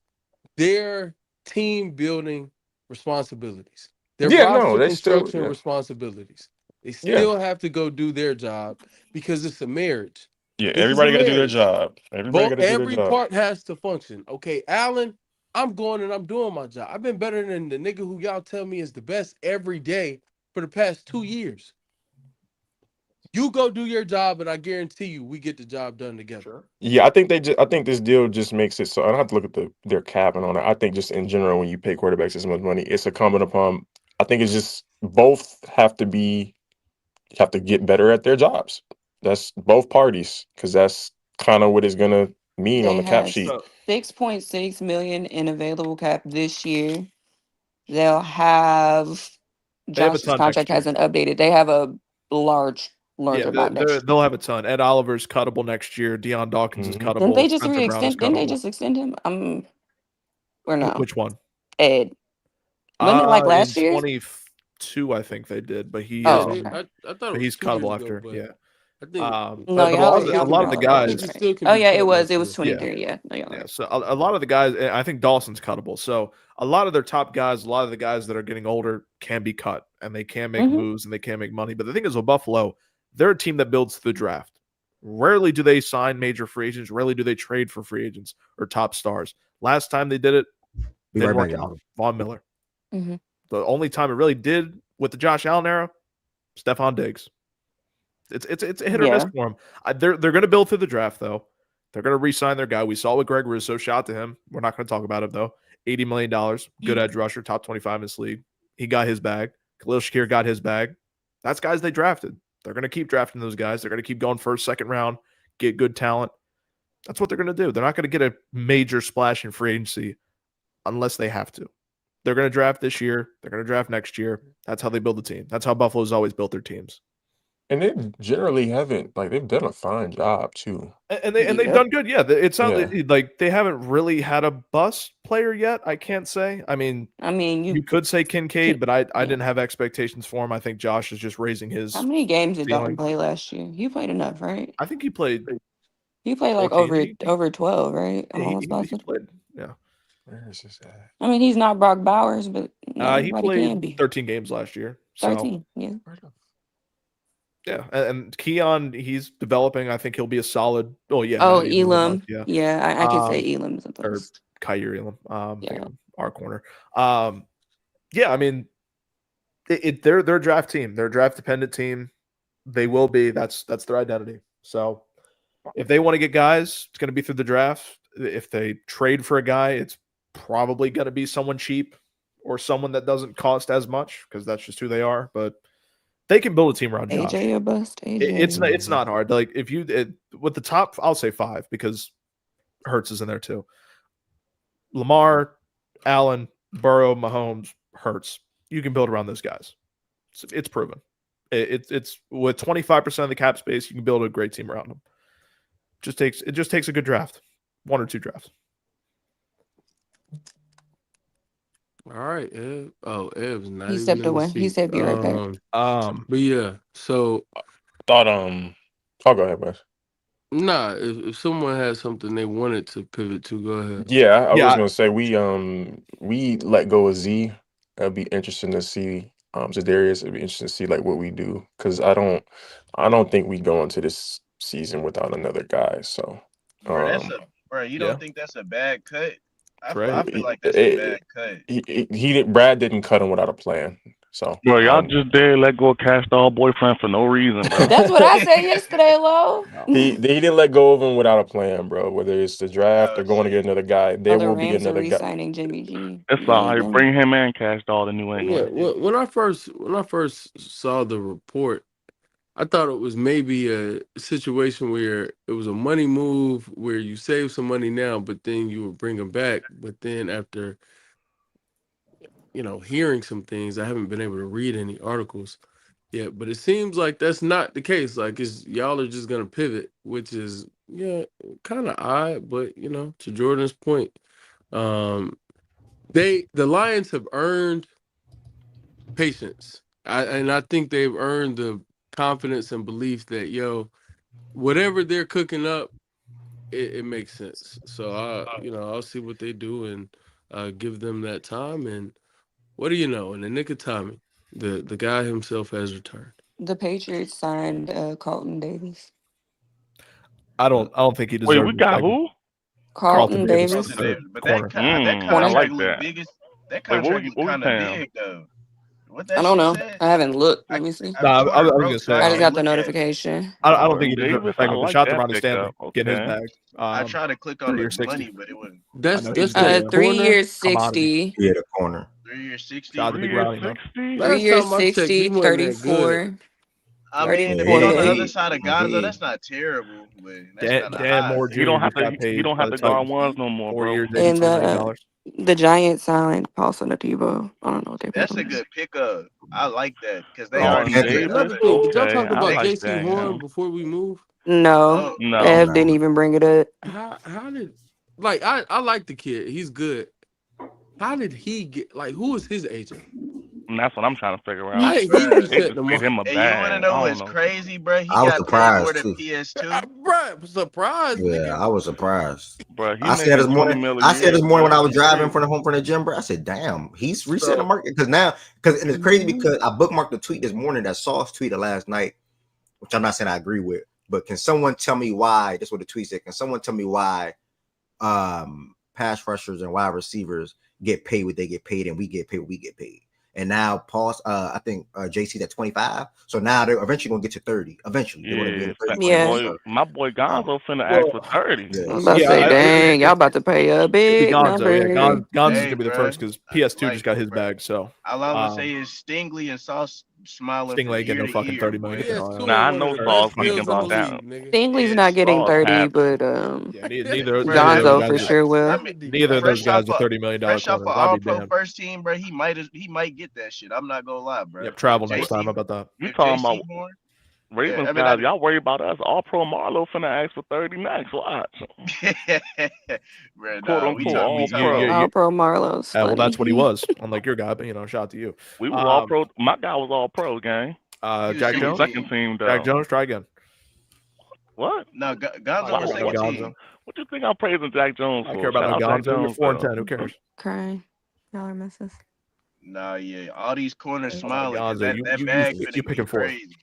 their team building responsibilities, their Yeah. No, roster they still, construction yeah. responsibilities. They Yeah. still have to go do their job because it's a marriage. Yeah. This is a Everybody got to do their marriage. job. Everybody got to do their Every job. part has to function. Okay, Allen, I'm going and I'm doing my job. I've been better than the nigga who y'all tell me is the best every day for the past 2 years. You go do your job, and I guarantee you, we get the job done together. Sure. Yeah, I think this deal just makes it so I don't have to look at their cap and on it. I think just in general, when you pay quarterbacks this much money, it's incumbent upon. I think it's just both have to get better at their jobs. That's both parties because that's kind of what it's gonna mean on They the cap have sheet. So 6.6 million in available cap this year. They'll have they have a Josh's ton contract next year. hasn't updated. They have a larger Yeah, amount next year. they'll have a ton. Ed Oliver's cuttable next year. Deion Dawkins is Hmm. Didn't cuttable. they just Spencer Brown is re-extend? Didn't they cuttable. just extend him? Or no? Which one? Ed. Wasn't it like In last year? 22, I think they did, but he Yeah, Oh, is. okay. I thought it But was he's 2 years cuttable ago, after. but Yeah. I think No, But y'all a y'all lot be of the wrong. I Y'all think be he guys. right. still can Oh be yeah, it cut was. next It year. was Yeah. 23. Yeah, no, y'all Yeah, right. so a lot of the guys, I think Dawson's cuttable. So a lot of their top guys, a lot of the guys that are getting older can be cut and they can make moves and they can make money. But the thing is with Buffalo, they're a team that builds the draft. Rarely do they sign major free agents. Rarely do they trade for free agents or top stars. Last time they did it, didn't work out. Von Miller. Mm-hmm. The only time it really did with the Josh Allen era, Stephon Diggs. It's a hit or miss for them. They're going to build through the draft, though. They're going to re-sign their guy. We saw with Greg Russo. Shout out to him. We're not going to talk about it, though. $80 million. Good edge rusher, top 25 in this league. He got his bag. Khalil Shakir got his bag. That's guys they drafted. They're going to keep drafting those guys. They're going to keep going first, second round, get good talent. That's what they're going to do. They're not going to get a major splash in free agency unless they have to. They're going to draft this year. They're going to draft next year. That's how they build the team. That's how Buffalo's always built their teams. And they generally haven't, like, they've done a fine job too. And they've done good. Yeah, it's not like they haven't really had a bust player yet. I can't say. I mean, you could say Kincaid, but I didn't have expectations for him. I think Josh is just raising his. How many games did Dalton play last year? He played enough, right? I think he played. He played like over 12, right? He played. Yeah. Where is this at? I mean, he's not Brock Bowers, but he played 13 games last year. 13, yeah. Yeah, and Keon, he's developing. I think he'll be a solid. Oh yeah. Oh, Elam. Yeah, I could say Elam is a bust. Or Kyer Elam. Our corner. Yeah, I mean, they're a draft team. They're a draft dependent team. They will be. That's their identity. So if they want to get guys, it's going to be through the draft. If they trade for a guy, it's probably going to be someone cheap or someone that doesn't cost as much because that's just who they are. But they can build a team around Josh. AJ or bust. AJ. It's not hard. Like if you with the top, I'll say 5 because Hurts is in there too. Lamar, Allen, Burrow, Mahomes, Hurts. You can build around those guys. It's proven. It's with 25% of the cap space, you can build a great team around them. It just takes a good draft, 1 or 2 drafts. All right, Eb. Oh, Eb's not. He stepped away. He said, "Be right back." But yeah, so thought oh, go ahead, Wes. Nah, if someone has something they wanted to pivot to, go ahead. Yeah, I was gonna say we let go of Z. It'd be interesting to see Za'Darius. It'd be interesting to see like what we do because I don't think we go into this season without another guy. So, you don't think that's a bad cut? I feel like that's a bad cut. Brad didn't cut him without a plan. So, bro, y'all just did let go of Cash Doll boyfriend for no reason, bro. That's what I said yesterday, Lo. He didn't let go of him without a plan, bro. Whether it's the draft or going to get another guy, there will be another guy. Signing Jimmy G. It's all right. Bring him and Cash Doll to New England. Yeah, when I first saw the report, I thought it was maybe a situation where it was a money move where you save some money now, but then you would bring them back. But then after, hearing some things, I haven't been able to read any articles yet. But it seems like that's not the case. Like y'all are just gonna pivot, which is kind of odd. But to Jordan's point, the Lions have earned patience, and I think they've earned the confidence and belief that whatever they're cooking up, it makes sense. So I'll see what they do and give them that time. And what do you know? In the nick of timing, the guy himself has returned. The Patriots signed Carlton Davis. I don't think he deserves. Wait, we got who? Carlton Davis. But that contract look biggest. That contract look kind of big though. I don't know. I haven't looked. Let me see. I was gonna say. I just got the notification. I don't think he deserves the fact. Shout to Ronnie Stanley getting his bag. I tried to click on the money, but it wasn't. That's 3 years 60. Yeah, the corner. 3 years 60. Shout out to Big Rowdy, 3 years 60, 34. I mean, to be on the other side of Gonzo, that's not terrible. But that's Dan Moore Jr. You don't have to guard ones no more, 4 years, and the Giants signed Paul Nativo. I don't know what they're. That's a good pickup. I like that because they already. Did y'all talk about J.C. Horn before we move? No, Ev didn't even bring it up. How did I like the kid? He's good. How did he get who was his agent? And that's what I'm trying to figure out. He Bruh. They reset just the paid market. him a Hey, you want to bag. know I don't what's know. crazy, bro? He I was got paid more surprised than too. PS2. Bruh, surprise, Yeah, nigga. I was surprised. Bro, he I said making this 20 morning. mil a I said year, this morning when bro. I That's was driving crazy. from the gym, bro. I said, "Damn, he's resetting the So market." Because it's crazy because I bookmarked the tweet this morning that Sauce tweeted last night, which I'm not saying I agree with, but can someone tell me why? That's what the tweet said. Can someone tell me why pass rushers and wide receivers get paid what they get paid and we get paid what we get paid? And now pause. I think JC's at 25, so now they're eventually gonna get to 30. Eventually, they're gonna be in Yeah, the 30 Yeah. range. boy, my boy Um, Gonzo finna ask Well, for 30. yeah, I'm about to so yeah, say, I think dang, y'all about to pay a it'd be big Gonzo. Yeah, number. Gonzo's Hey, gonna be the bro. first because PS2 Like, just got his bro. bag. So All I would say is Stingley and Sauce smiling from Stingley ain't getting ear no to fucking ear, 30 million. boy. Get the hell out of PS2 here. Now is I one of know the Bro, Saul's best he's thinking deals in the about that. league, nigga. Stingley's not is getting Saul's 30, happy. but Yeah, neither bro. neither of those Gonzo guys for are sure will. That nigga neither of those Fresh off guys are a $30 million fresh off a corners. I'll All be Pro damned. first team, bro. He might get that shit. I'm not gonna lie, bro. Yep, travel If next time. JC How about that? You if talking JC about born, yeah, Ravens I mean, guys? Y'all worry about us? All Pro Marlo finna ask for 30 next. Watch, bro. quote Nah, unquote we All talking about Pro. All Pro Marlo's Well, that's what he funny. was. Unlike your guy, but shout out to you. We was All Pro. My guy was All Pro, gang. he was Jack He was second Jones. second team. team Jack though. Jones, try again. What? No, I Gonzo don't was care Why? about second What? team. Gonzo. What you think I'm praising Jack Jones I care for? about Shout no out Jack Gonzo. You're Jones 4-10. though. Who cares? Crying. Y'all are misses. Nah, yeah, all these corners Talking about smiling because Gonzo. that bag finna You get picking fourth. crazy.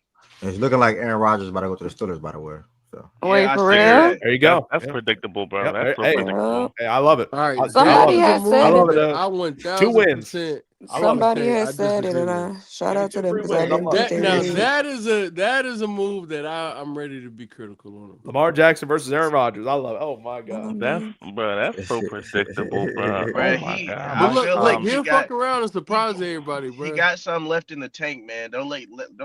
it's looking like Aaron Rodgers about to go to the Steelers, by the way. So Wait, Yeah, I for seen Yeah, real? that. There you go. that's Yep. predictable, bro. Yep. That's so Hey, predictable. Well, I love it. All right, I that love somebody it. is a has I said move love it. it. that I 2 wins. 1000% I love would it. Somebody say I has said it, disagree and with. shout Give me out to 2 them free because I wins. I'm didn't think up. they would. That is a move that I'm ready to be critical on. Lamar Jackson versus Aaron Rodgers. I love it. Oh my god. That's so predictable, bro. Oh Bro, my god, But I my look, feel like look, um, he'll fuck around and surprise everybody, he bro. got something left in the tank, man. Don't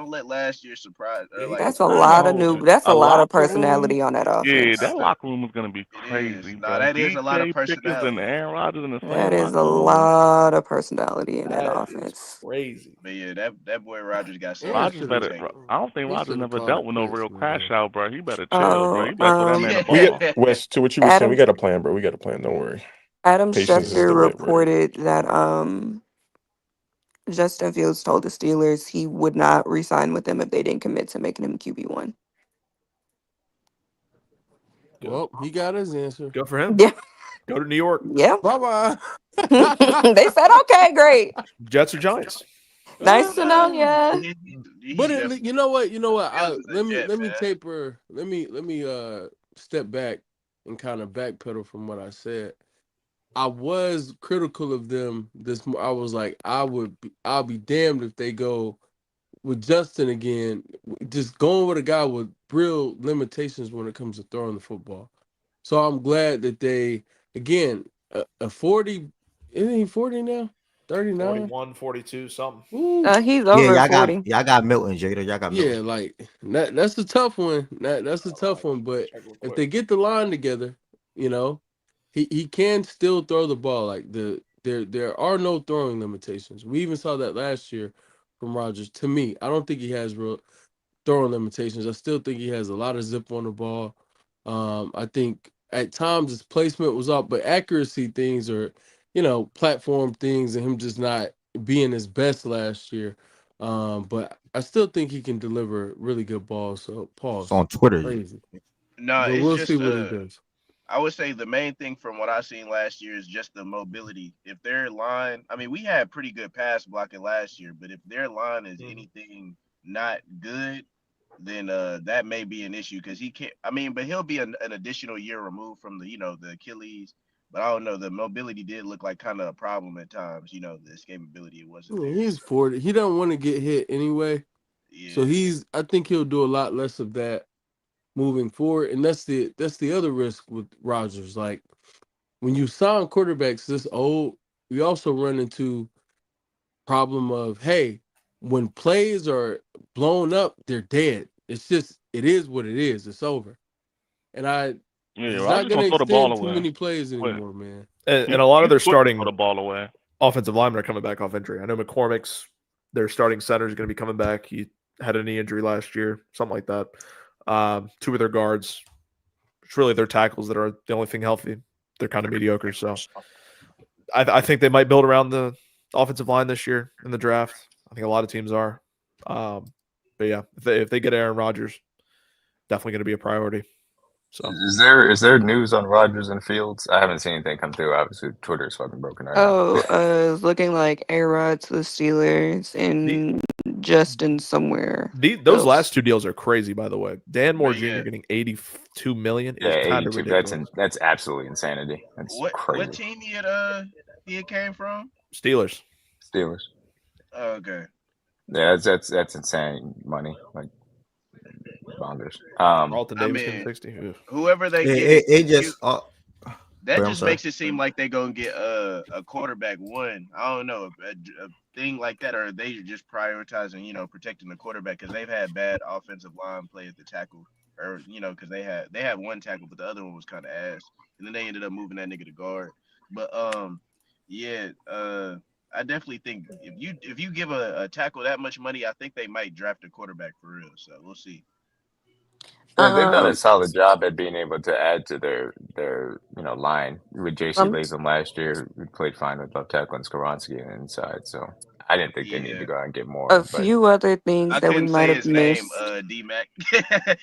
let last year surprise Yeah, or he like can That's a surprise lot of you. new. bro. That's a A lot of locker room. personality on that Yeah, offense. that locker room is gonna be it is. crazy, Nah, bro. that is a lot of DJ Pickens and personality. Aaron Rodgers in the same That is a locker room. lot of personality in that That is offense. crazy. But yeah, that boy Rogers got something Aaron left Rodgers in the should have. better. tank. I don't think He Rodgers should have never called dealt it with no quits, real man. crash out, bro. He better chill, bro. Oh, He better throw that man the We ball. get Wes to what you were saying. We Adam got a plan, bro. We got a plan. Don't worry. Adam Patience is Schefter the right word. reported that Justin Fields told the Steelers he would not re-sign with them if they didn't commit to making him QB1. Good. Well, he got his answer. Good for him. Yeah, Go to New York. yeah. Bye bye. They said okay, great, Jets or Giants. nice to know Nah, ya. he's But definitely you know what? You know what? Fields is a jet, Let me man. taper. Let me step back and kind of backpedal from what I said. I was critical of them. I was like, I'll be damned if they go with Justin again. Just going with a guy with real limitations when it comes to throwing the football. So I'm glad that they again a 40. Isn't he 40 now? 39. 41, 42, something. Ooh. He's yeah, over 40. y'all got Milton, Jada. Y'all got Yeah, Milton. like that's a tough one. That's a tough one. But Check real if quick. they get the line together, you know, he can still throw the ball. Like there are no throwing limitations. We even saw that last year from Rodgers. To me, I don't think he has real throwing limitations. I still think he has a lot of zip on the ball. I think at times his placement was up, but accuracy things are, platform things, and him just not being his best last year. But I still think he can deliver really good balls. So It's pause. on Twitter. Crazy. No, But it's we'll see just what he does. I would say the main thing from what I seen last year is just the mobility. If their line, I mean, we had pretty good pass blocking last year, but if their line is anything not good, then that may be an issue because he can't. I mean, but he'll be an additional year removed from the Achilles. But I don't know. The mobility did look like kind of a problem at times. The escapability it wasn't Yeah, there. he's So 40. He don't want to get hit anyway. So yeah, I think he'll do a lot less of that moving forward. And that's the other risk with Rodgers. Like when you sign quarterbacks this old, we also run into problem of, hey, when plays are blown up, they're dead. It is what it is. It's over. And Yeah, he's not Rodgers gonna gonna throw the ball extend too away. many plays Quick. anymore, man. And a lot of their He's quick to throw starting the ball away. offensive linemen are coming back off injury. I know McCormick's their starting center is going to be coming back. He had a knee injury last year, something like that. 2 of their guards, it's really their tackles that are the only thing healthy. They're kind of mediocre. So I think they might build around the offensive line this year in the draft. I think a lot of teams are. But yeah, if they get Aaron Rodgers, definitely going to be a priority. So Is there news on Rodgers and Fields? I haven't seen anything come through. Obviously, Twitter's fucking broken right now. Oh, it's looking like A-Rod to the Steelers and Justin somewhere those else. last two deals are crazy, by the way. Dan Moore But Jr. yeah. getting $82 million Yeah, is kind of 82. ridiculous. That's absolutely insanity. That's What crazy. team he had came from? Steelers. Steelers. Oh, okay. Yeah, that's insane money. Like bonkers. Carlton Davis getting 60. Ugh. Whoever they get, It just that I'm just sorry. makes it seem like they gonna get a quarterback one. I don't know, a thing like that, or they just prioritizing, protecting the quarterback because they've had bad offensive line play at the tackle, or because they had one tackle, but the other one was kind of ass, and then they ended up moving that nigga to guard. But yeah, I definitely think if you give a tackle that much money, I think they might draft a quarterback for real. So we'll see. Yeah, they've done a solid job at being able to add to their line. With J.C. Um, Latham last year, we played fine with left tackle and Skoronski on the inside. So I didn't think they needed to go out and get more. a But few other things I that we couldn't might say have his name, missed. D-Mac.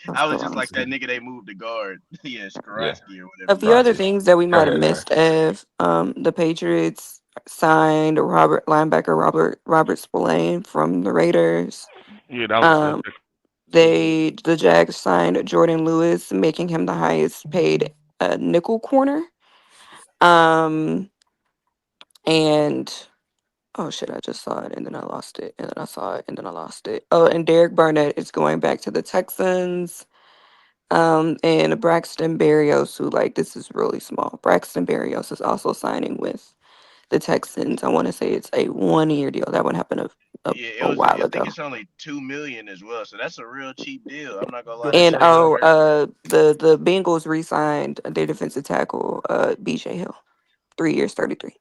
Of I was just like course. that nigga they moved to guard. Yeah, yeah, Skarsky or A whatever few his other name Skoronski. things that we Go might have ahead, missed. If the Patriots signed linebacker Robert Spillane from the Raiders. Yeah, that was a good Um, pick. the Jags signed Jordan Lewis, making him the highest paid nickel corner. And oh shit, I just saw it and then I lost it, and then I saw it and then I lost it. Oh, and Derek Barnett is going back to the Texans. And Braxton Berrios, who this is really small. Braxton Berrios is also signing with the Texans. I want to say it's a 1-year deal. That one happened Yeah, a while I think ago. it's only $2 million as well, so that's a real cheap deal. I'm not gonna lie, Good to that And say. nigga don't hurt. the Bengals re-signed their defensive tackle, BJ Hill, 3 years, 33.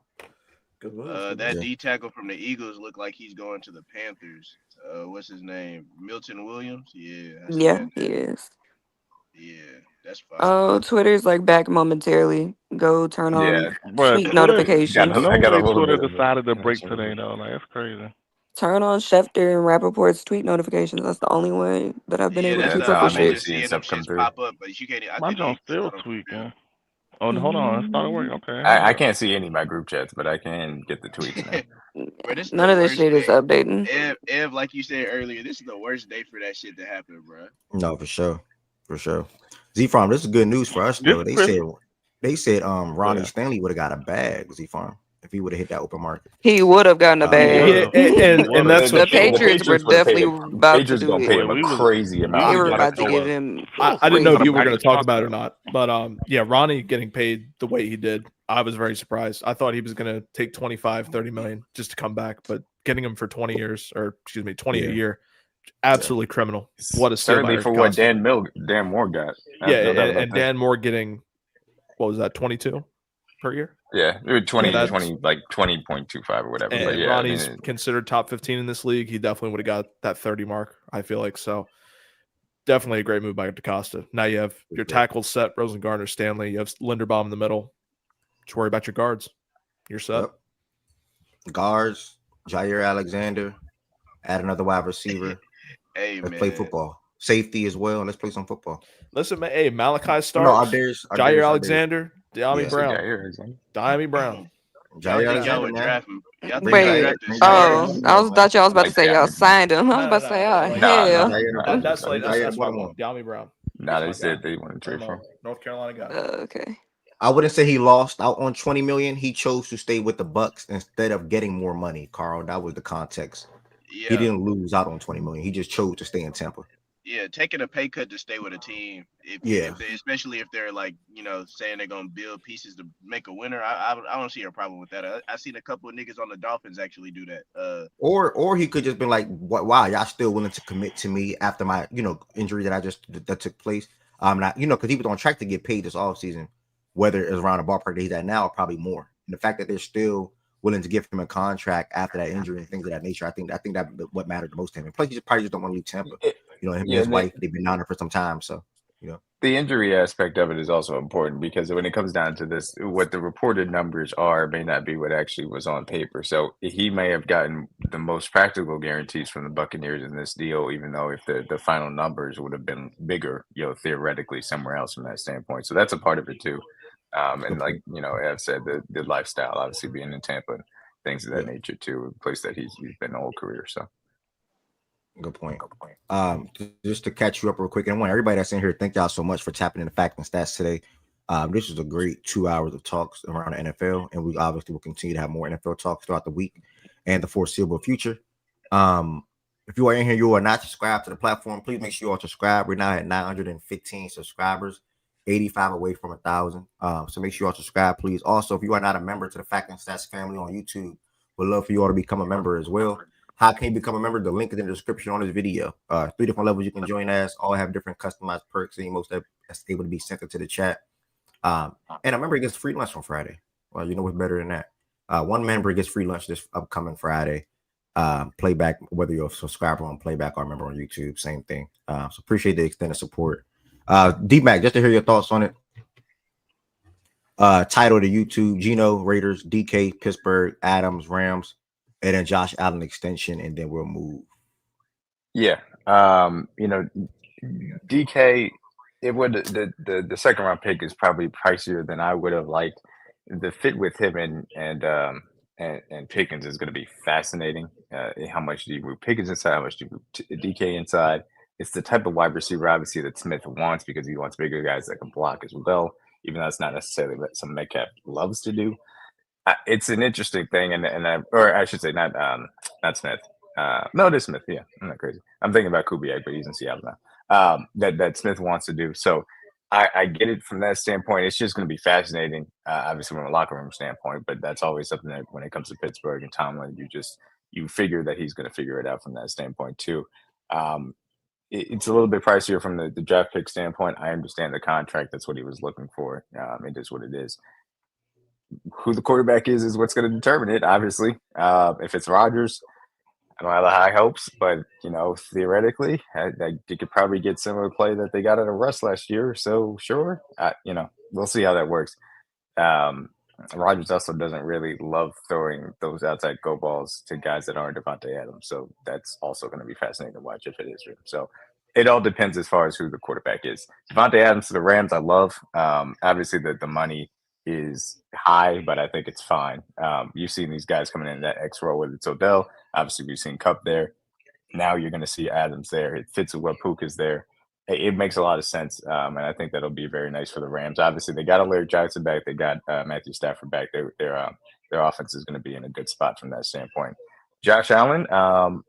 Good move. Good That move. Yeah. D tackle from the Eagles looked like he's going to the Panthers. What's his name? Milton Williams. Yeah, I see Yeah, that he now. is. Yeah, that's fire. Oh, Twitter's back momentarily. Go turn Yeah, on But tweet Twitter, notifications. I who got a way little Twitter bit of decided to break it. today though? Like that's crazy. Turn on Schefter and Rappaport's tweet notifications. That's the only way that I've been Yeah, able to that's keep the up with I've I'm been only shit. just seeing seeing them stuff come shits through. pop up, but you can't. I My couldn't even joint's click still on them for real. tweaking. Oh, hold on, it started working. Okay, hold I up. can't see any of my group chats, but I can get the tweets now. Bro, this is None the of this worst shit is day. updating. Ev, like you said earlier, this is the worst day for that shit to happen, bro. No, for sure. For sure. Z Farm, this is good news for us This though. They Chris, said Ronnie yeah, Stanley would have got a bag, Z Farm, if he would have hit that open market. He would have gotten a he Yeah, would Yeah, have, bag. he and would have that's for what The sure. the Patriots were Patriots would have paid definitely about to Patriots do gonna it. pay Boy, him a we crazy They amount. were was about about to to go give up. him I didn't know if But you crazy. were back going to to talk talking about it or though. not, but yeah, Ronnie getting paid the way he did, I was very surprised. I thought he was going to take 25, 30 million just to come back, but getting him for 20 years, or excuse me, 20 a Yeah. year, absolutely criminal. What a steal by Certainly Eric for what Costa. Dan Moore got. Yeah, No doubt about and that. Dan Moore getting, what was that, 22 per year? Yeah, Yeah, 20, that's 20, like 20.25 or whatever. But and yeah, I Ronnie's mean, considered top 15 in this league. He definitely would have got that 30 mark, I feel like. So definitely a great move by DaCosta. Now you have your tackles set, Rosengartner, Stanley. You have Linderbaum in the middle. Just worry about your guards. You're set. Yep. Guards, Jair Alexander, add another wide receiver. Hey Let's play man, football. Safety as well. Let's play some football. Listen, man, hey, Malachi No, Starks, Jair Ardarius. Alexander, Diami Yeah. Brown. Diami Brown. y'all Jair think y'all Alexander, would man. draft him? Y'all think Bring y'all Wait. Jair, drafted bring Jair? Jair to Oh, Baltimore, man. thought y'all was about to like say y'all that. signed him. I was No, about to say, oh like, Nah, Bring nah, hell. Jair to nah. Baltimore. That's Bring Jair to that's my Baltimore. boy, Diami Brown. Nah, That's they my guy. said they want to Bring trade him for on. him. North Carolina guy. Okay. I wouldn't say he lost out on 20 million. He chose to stay with the Bucks instead of getting more money, Carl. That was the context. He Yeah, didn't lose out on 20 million. He just chose to stay in Tampa. yeah, taking a pay cut to stay with a team, Yeah. if they, especially if they're like saying they're gonna build pieces to make a winner, I don't see a problem with that. I seen a couple of niggas on the Dolphins actually do that. Or he could just been like, wow, y'all still willing to commit to me after my, injury that took place. I'm not, because he was on track to get paid this offseason, whether it's around the ballpark that he's at now or probably more. And the fact that they're still willing to give him a contract after that injury and things of that nature, I think that what mattered the most to him. And plus, he probably just don't want to leave Tampa. Him and Yeah, his wife, they've been down there for some time. So You know, The injury aspect of it is also important because when it comes down to this, what the reported numbers are may not be what actually was on paper. So he may have gotten the most practical guarantees from the Buccaneers in this deal, even though if the final numbers would have been bigger, theoretically somewhere else from that standpoint. So that's a part of it too. And good like, point. Ev said, the lifestyle, obviously being in Tampa and things of that Yeah, nature too, a place that he's been the whole career. So good point. Just to catch you up real quick, and I want everybody that's in here, thank y'all so much for tapping in the fact and stats today. This was a great 2 hours of talks around the NFL, and we obviously will continue to have more NFL talks throughout the week and the foreseeable future. Um, if you are in here, you are not subscribed to the platform, please make sure you are subscribed. We're now at 915 subscribers, 85 away from 1,000. So make sure you are subscribed, please. Also, if you are not a member to the Fact and Stats family on YouTube, we'd love for you all to become a member as well. How can you become a member? The link is in the description on this video. 3 different levels you can join as. All have different customized perks and most that's able to be sent into the chat. And a member gets free lunch on Friday. Well, you know what's better than that? One member gets free lunch this upcoming Friday. Playback, whether you're a subscriber on Playback or a member on YouTube, same thing. So appreciate the extended support. D-Mac, just to hear your thoughts on it. Title to YouTube: Geno, Raiders; DK, Pittsburgh; Adams, Rams; and then Josh Allen extension, and then we'll move. yeah, DK, it would the second round pick is probably pricier than I would have liked. The fit with him and Pickens is going to be fascinating. How much do you move Pickens inside? How much do you move DK inside? It's the type of wide receiver, obviously, that Smith wants because he wants bigger guys that can block as well. Even though that's not necessarily what some Metcalf loves to do. It's an interesting thing, or I should say, not Smith. No, it is Smith. Yeah, I'm not crazy. I'm thinking about Kubiak, but he's in Seattle now. That Smith wants to do. So I get it from that standpoint. It's just going to be fascinating, obviously from a locker room standpoint. But that's always something that when it comes to Pittsburgh and Tomlin, you figure that he's going to figure it out from that standpoint too. It's a little bit pricier from the draft pick standpoint. I understand the contract. That's what he was looking for. It is what it is. Who the quarterback is what's going to determine it. Obviously, if it's Rodgers, I don't have the high hopes, but theoretically, you could probably get similar play that they got out of Russ last year. So sure, we'll see how that works. Um, Rodgers also doesn't really love throwing those outside go balls to guys that aren't Devontae Adams. So that's also going to be fascinating to watch if it is true. So it all depends as far as who the quarterback is. Devontae Adams to the Rams, I love. Obviously, the money is high, but I think it's fine. You've seen these guys coming in that X role, whether it's Odell. Obviously, we've seen Cup there. Now you're going to see Adams there. It fits with what Pook is there. It makes a lot of sense, and I think that'll be very nice for the Rams. Obviously, they got a Larry Jackson back. They got Matthew Stafford back. Their offense is going to be in a good spot from that standpoint. Josh Allen,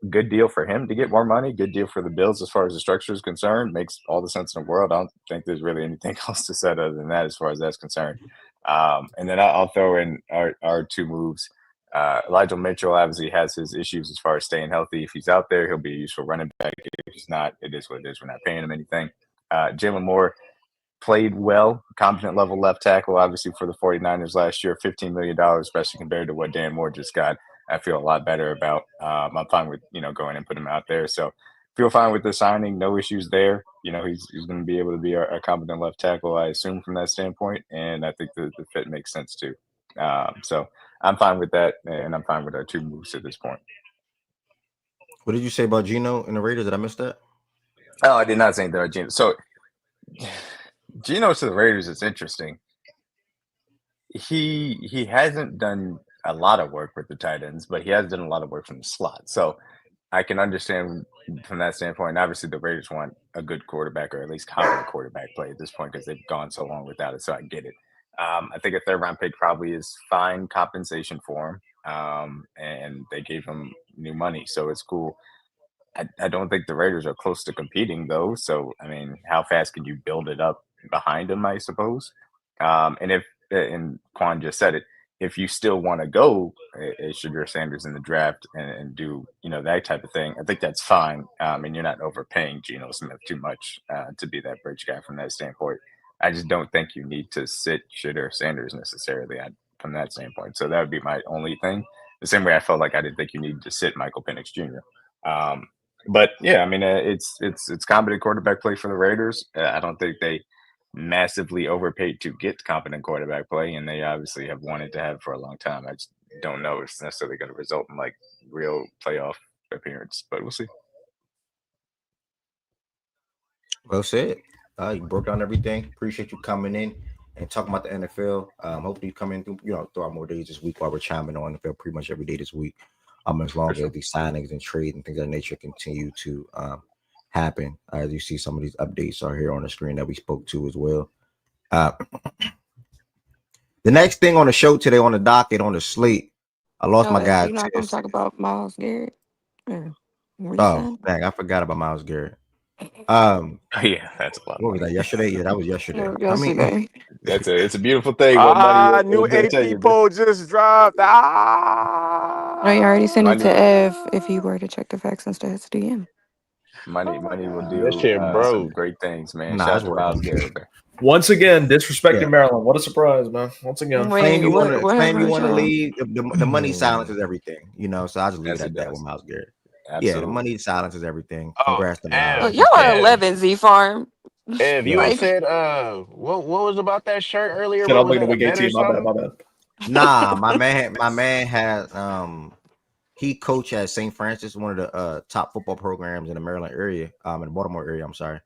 good deal for him to get more money. Good deal for the Bills as far as the structure is concerned. Makes all the sense in the world. I don't think there's really anything else to say other than that as far as that's concerned. And then I'll throw in our two moves. Elijah Mitchell obviously has his issues as far as staying healthy. If he's out there, he'll be a useful running back. If he's not, it is what it is. We're not paying him anything. Jalen Moore played well, competent level left tackle, obviously, for the 49ers last year, $15 million, especially compared to what Dan Moore just got. I feel a lot better about. I'm fine with, going and put him out there. So feel fine with the signing. No issues there. He's going to be able to be a competent left tackle, I assume, from that standpoint. And I think the fit makes sense too. So I'm fine with that. And I'm fine with our two moves at this point. What did you say about Geno and the Raiders? Did I miss that? Oh, I did not say that about Geno. So Geno to the Raiders is interesting. He hasn't done a lot of work with the tight ends, but he has done a lot of work from the slot. So I can understand from that standpoint. Obviously, the Raiders want a good quarterback or at least competent quarterback play at this point because they've gone so long without it. So I get it. I think a third round pick probably is fine compensation for him. And they gave him new money. So it's cool. I don't think the Raiders are close to competing though. So I mean, how fast can you build it up behind them? I suppose. And Quan just said it, if you still want to go as Shadur Sanders in the draft and do that type of thing, I think that's fine. And you're not overpaying Geno Smith too much to be that bridge guy from that standpoint. I just don't think you need to sit Shadur Sanders necessarily from that standpoint. So that would be my only thing. The same way I felt like I didn't think you needed to sit Michael Penix Jr. But yeah, I mean, it's competent quarterback play for the Raiders. I don't think they massively overpaid to get competent quarterback play, and they obviously have wanted to have for a long time. I just don't know if it's necessarily going to result in like real playoff appearance, but we'll see. Well said. You broke down everything. Appreciate you coming in and talking about the NFL. Hopefully you come in through, throughout more days this week while we're chiming on NFL pretty much every day this week. As long as these signings and trades and things of that nature continue to happen. As you see, some of these updates are here on the screen that we spoke to as well. The next thing on the show today, on the docket, on the slate, I lost my guy. You're not going to talk about Myles Garrett? Where you Oh, signed? dang, I forgot about Myles Garrett. Yeah, that's a lot. What was that, yesterday? Yeah, that was yesterday. I mean, it's a beautiful thing. What money New is tell you, AP poll just dropped. I already sent it to Ev if he were to check the facts and stats DM. Money will That do shit some broke. great things, man. Nah, Shout it's out to working. Myles Garrett, man. Once again, disrespecting Yeah. Maryland. What a surprise, man. Once again. Wait, Claim you want happened with to y'all? leave. The money silences everything, so I'll just leave Yes, it it at that does. with Myles Garrett. Absolutely. Yeah, the money silences everything. Oh, Congrats to Myles. Ev, Look, y'all are Ev, 11 Z Farm. Ev, you had Yeah. said what was about that shirt earlier, Said bro? I'm Was looking at that a week bet 18. or My bad. something? Nah, my man has he coached at St. Francis, one of the top football programs in the Maryland area, in the Baltimore area. I'm sorry.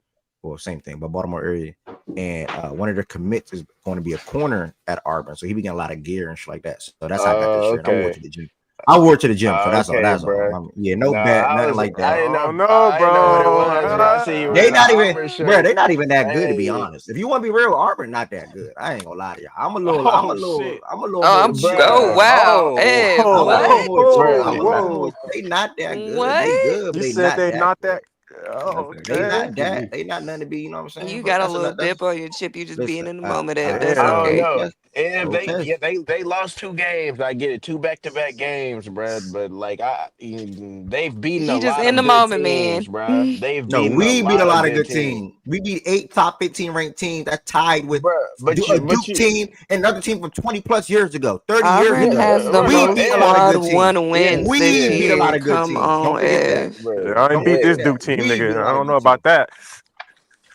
Well, same thing, but Baltimore area. And one of their commits is going to be a corner at Auburn. So he be getting a lot of gear and shit like that. So that's how I got this shirt. And I wore it Okay. to the gym. I wore it to the gym. So that's all. Okay, That's bro. all. Yeah, no No, bet, nothing like I that. don't know, I didn't know what it bro. was, bro. I see you They wearing an not even, Auburn bro. shirt. They not even that good, to be Hey, honest. If you want to be real, Auburn not that good. I ain't gonna lie to y'all. I'm a Shit. little more Oh, bruh. chill. wow. Ev, I'm a little what? more chill. I'm a Bruh. little more. Whoa. They not that good. They What? good, You but they said not they that not good. that. Oh, They okay. not that. They not nothing to be. You know what I'm saying? You But got a that's little enough. That's dip on your chip. You just being listen. in the moment, Ev. That's I Damn. don't okay. know. Okay. And Okay. they lost 2 games. I get it, 2 back-to-back games, bruh. But like they've beaten a You just lot in of the good moment, teams, man. bruh. They've No, beaten a we beat a lot of lot of good good teams, teams. We beat 8 top 15 ranked teams. That's tied with bruh. A Duke team and another team from 20 plus years ago, 30 years Auburn Yeah, ago. has the We most beat a lot of and quad good teams. one wins this We beat a lot year. of good Come teams. Don't on, forget that. Ev. I ain't Don't beat forget this yeah. that. Duke team, We beat nigga. a I lot of don't know good about teams. that.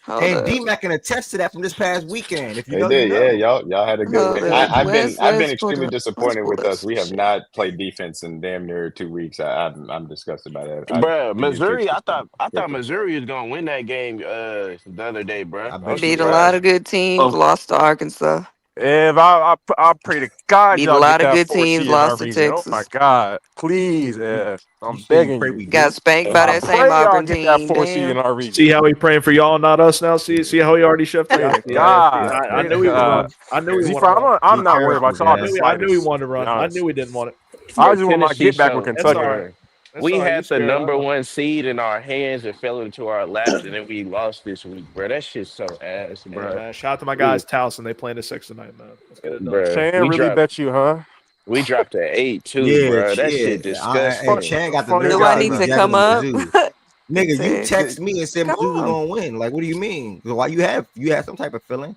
Hold And up. D-Mac can attest to that from this past weekend. If you They know, you did, yeah. know. Y'all had a good Hold win. up. I've been Let's pull extremely up. Let's disappointed pull with up us. some We have shit. not played defense in damn near 2 weeks. I'm disgusted by that. I Bruh, we need to fix Missouri. this. I thought Quickly. Missouri was gonna win that game the other day, bruh. I I'm bet you Beat a they lot surprised. of good teams, Of lost to Arkansas. If I pray to God Beat a y'all get lot of that good 4C teams, in our lost to region. Oh my Texas. God. Please, you I'm say you begging pray you. we Got do. spanked by I that same pray y'all Auburn get that team. 4C in Damn. our See region. how he praying for y'all, not us now? See how he already shifted? Pray Yeah, to yeah. See, God. I Pray to knew he would God. run. I knew he wanted to Z4, run. I'm Be not worried careful, about y'all the guys. I knew he slightest, wanted to to be run. I honest. knew he didn't want it. I Bro, just want my Tennessee get back with showed. That's all Kentucky. right. Bro, That's we all right. You had the scared? I number know. one seed in our hands and fell into our laps, and then we lost this week, bro. That shit's so ass, Hey bro. man, shout out to my We, guys, Towson. They playing the 6 tonight, man. Let's get it done. bro, Chan really bet you, huh? we dropped to 8-2, Yeah, bro. That yeah. shit Fun, And disgusting. Chan got the funny nerve Do to I say guy, need we to man. jabbing come them up? Mizzou. He Nigga, you said, text me and said come Mizzou was on. gonna win. Like, what do you mean? So why you have some type of feeling?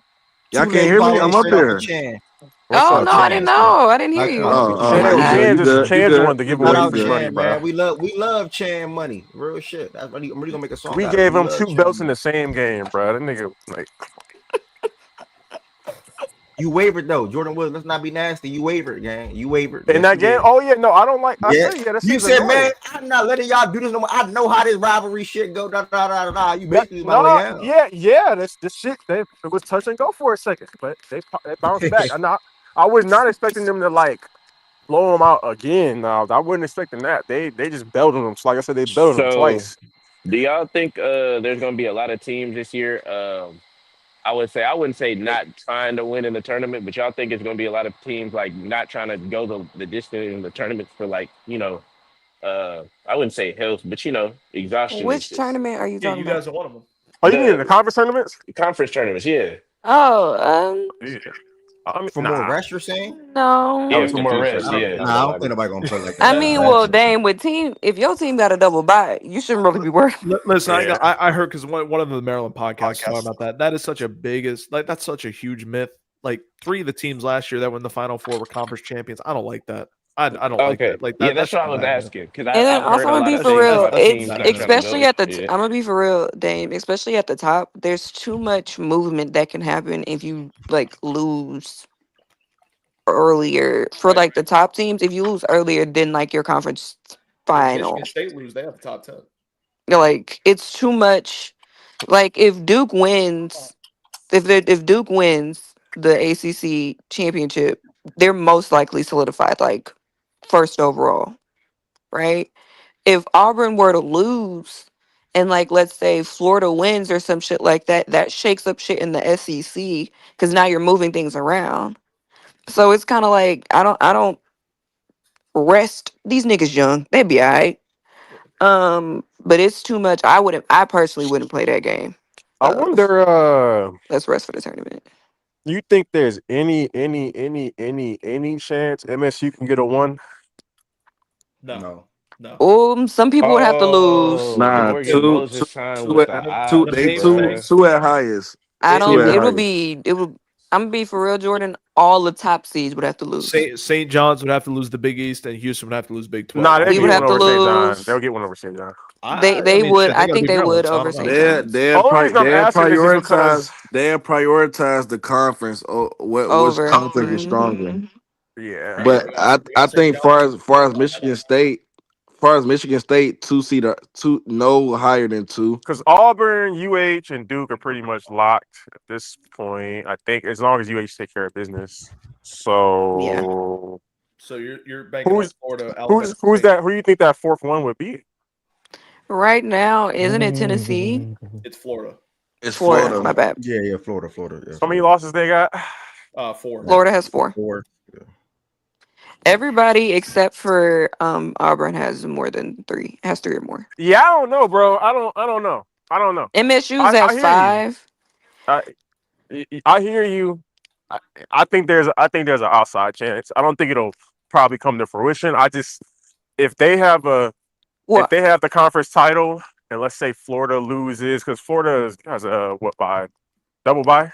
y'all Two can't leg hear me? parlay I'm up straight off of here. Chan. What's Oh, up, no, I Chan? didn't Come on. know. I didn't hear Like, come on. you. Look at Oh Chan, no, you man. good, you good, you Chan just good, wanted to you give Shout away good, you out free good. money, Chan, bro. man. We love Chan money. Real shit. I'm really gonna make a song We out of it. gave We him love 2 Chan belts in money. the same game, bro. That nigga, like, You wavered though, Jordan Woods. Let's not be nasty. You wavered, gang. You wavered. in Yes, that you game. did. Oh yeah, no, I don't like. I Yeah. said, yeah, that You shit's said, man, annoying. I'm not letting y'all do this no more. I know how this rivalry shit go. Da, da, da, da, da. You That basically my way no, out. yeah, this shit. It was touch and go for a second, but they bounced back. I was not expecting them to like blow them out again. Now I wasn't expecting that. They just belted them. So like I said, they belted them So, twice. do y'all think there's gonna be a lot of teams this year? I wouldn't say not trying to win in the tournament, but y'all think it's gonna be a lot of teams like not trying to go the distance in the tournament for like I wouldn't say health, but exhaustion Which reasons. tournament are you Yeah, talking you about? guys are one of them. Oh, you mean the The conference tournaments? conference tournaments, yeah, Oh, Yeah. I mean, For more nah. rest, you're saying? I yeah, Yeah, mean, for more compete for rest, I don't. yeah. not a Nah, I whole don't lot think of. nobody gonna put it like I that. mean, I well, actually don't. dang, if your team got a double bye, you shouldn't really be worried. Listen, yeah. I heard because one of the Maryland podcasts talking about that. That is such a that's such a huge myth. Like 3 of the teams last year that won the Final Four were conference champions. I don't like that. I don't like Okay, that. Like yeah, that's that's what I too was bad, man. asking because And then I've heard also, a I'm gonna lot be of for things real. about the That's It's teams that are bad. trying to especially go. at the. Yeah, I'm gonna be for real, Dame. Especially at the top, there's too much movement that can happen if you like lose earlier. For Right. like the top teams, if you lose earlier than like your conference If final, Michigan State lose, they have the top 10. like it's too much. Like if Duke wins the ACC championship, they're most likely solidified like first overall, right? If Auburn were to lose and like let's say Florida wins or some shit like that, that shakes up shit in the SEC because now you're moving things around. So it's kind of like I don't rest these niggas young. They'd be alright. But it's too much. I personally wouldn't play that game. I Of wonder. let's rest for the tournament. You think there's any chance MSU can get a one? No, No. no. Some people would have to lose. Oh, Nah, Morgan two, two, Moses signed two with at the two. The ops, They paper two, bruh. thing. two at highest. I Two don't. at It highest. be. It would. I'm gonna be for real, Jordan. All the top seeds would have to lose. St. John's would have to lose the Big East, and Houston would have to lose Big 12. Nah, I they'll We think would get they one have would. to over St. John. They'll lose. get one over St. John. They I mean, would. shit, they I got to think do they Maryland, would so I over don't know. St. John's. Only reason I'm asking this is because They prioritize the conference. Which Over. conference is stronger? yeah. Yeah, But we I got St. think John's. far as Michigan State, two seed two no higher than two. Because Auburn, UH, and Duke are pretty much locked at this point. I think as long as UH take care of business. Yeah. So So you're banking on who's Florida, Alabama who's State. that? Who do you think that fourth one would be? Right now, isn't it Tennessee? It's Florida. It's Florida. My Florida. bad. Yeah, Florida. Yeah, How many Florida. losses they got? 4. Florida has 4. 4. Yeah. Everybody except for Auburn has more than 3. Has 3 or more. Yeah, I don't know, bro. I don't know. MSU's at I hear you. 5. I I hear you. I, I think there's an outside chance. I don't think it'll probably come to fruition. I just if they have if What? they have the conference title and let's say Florida loses because Florida has a what bye double bye.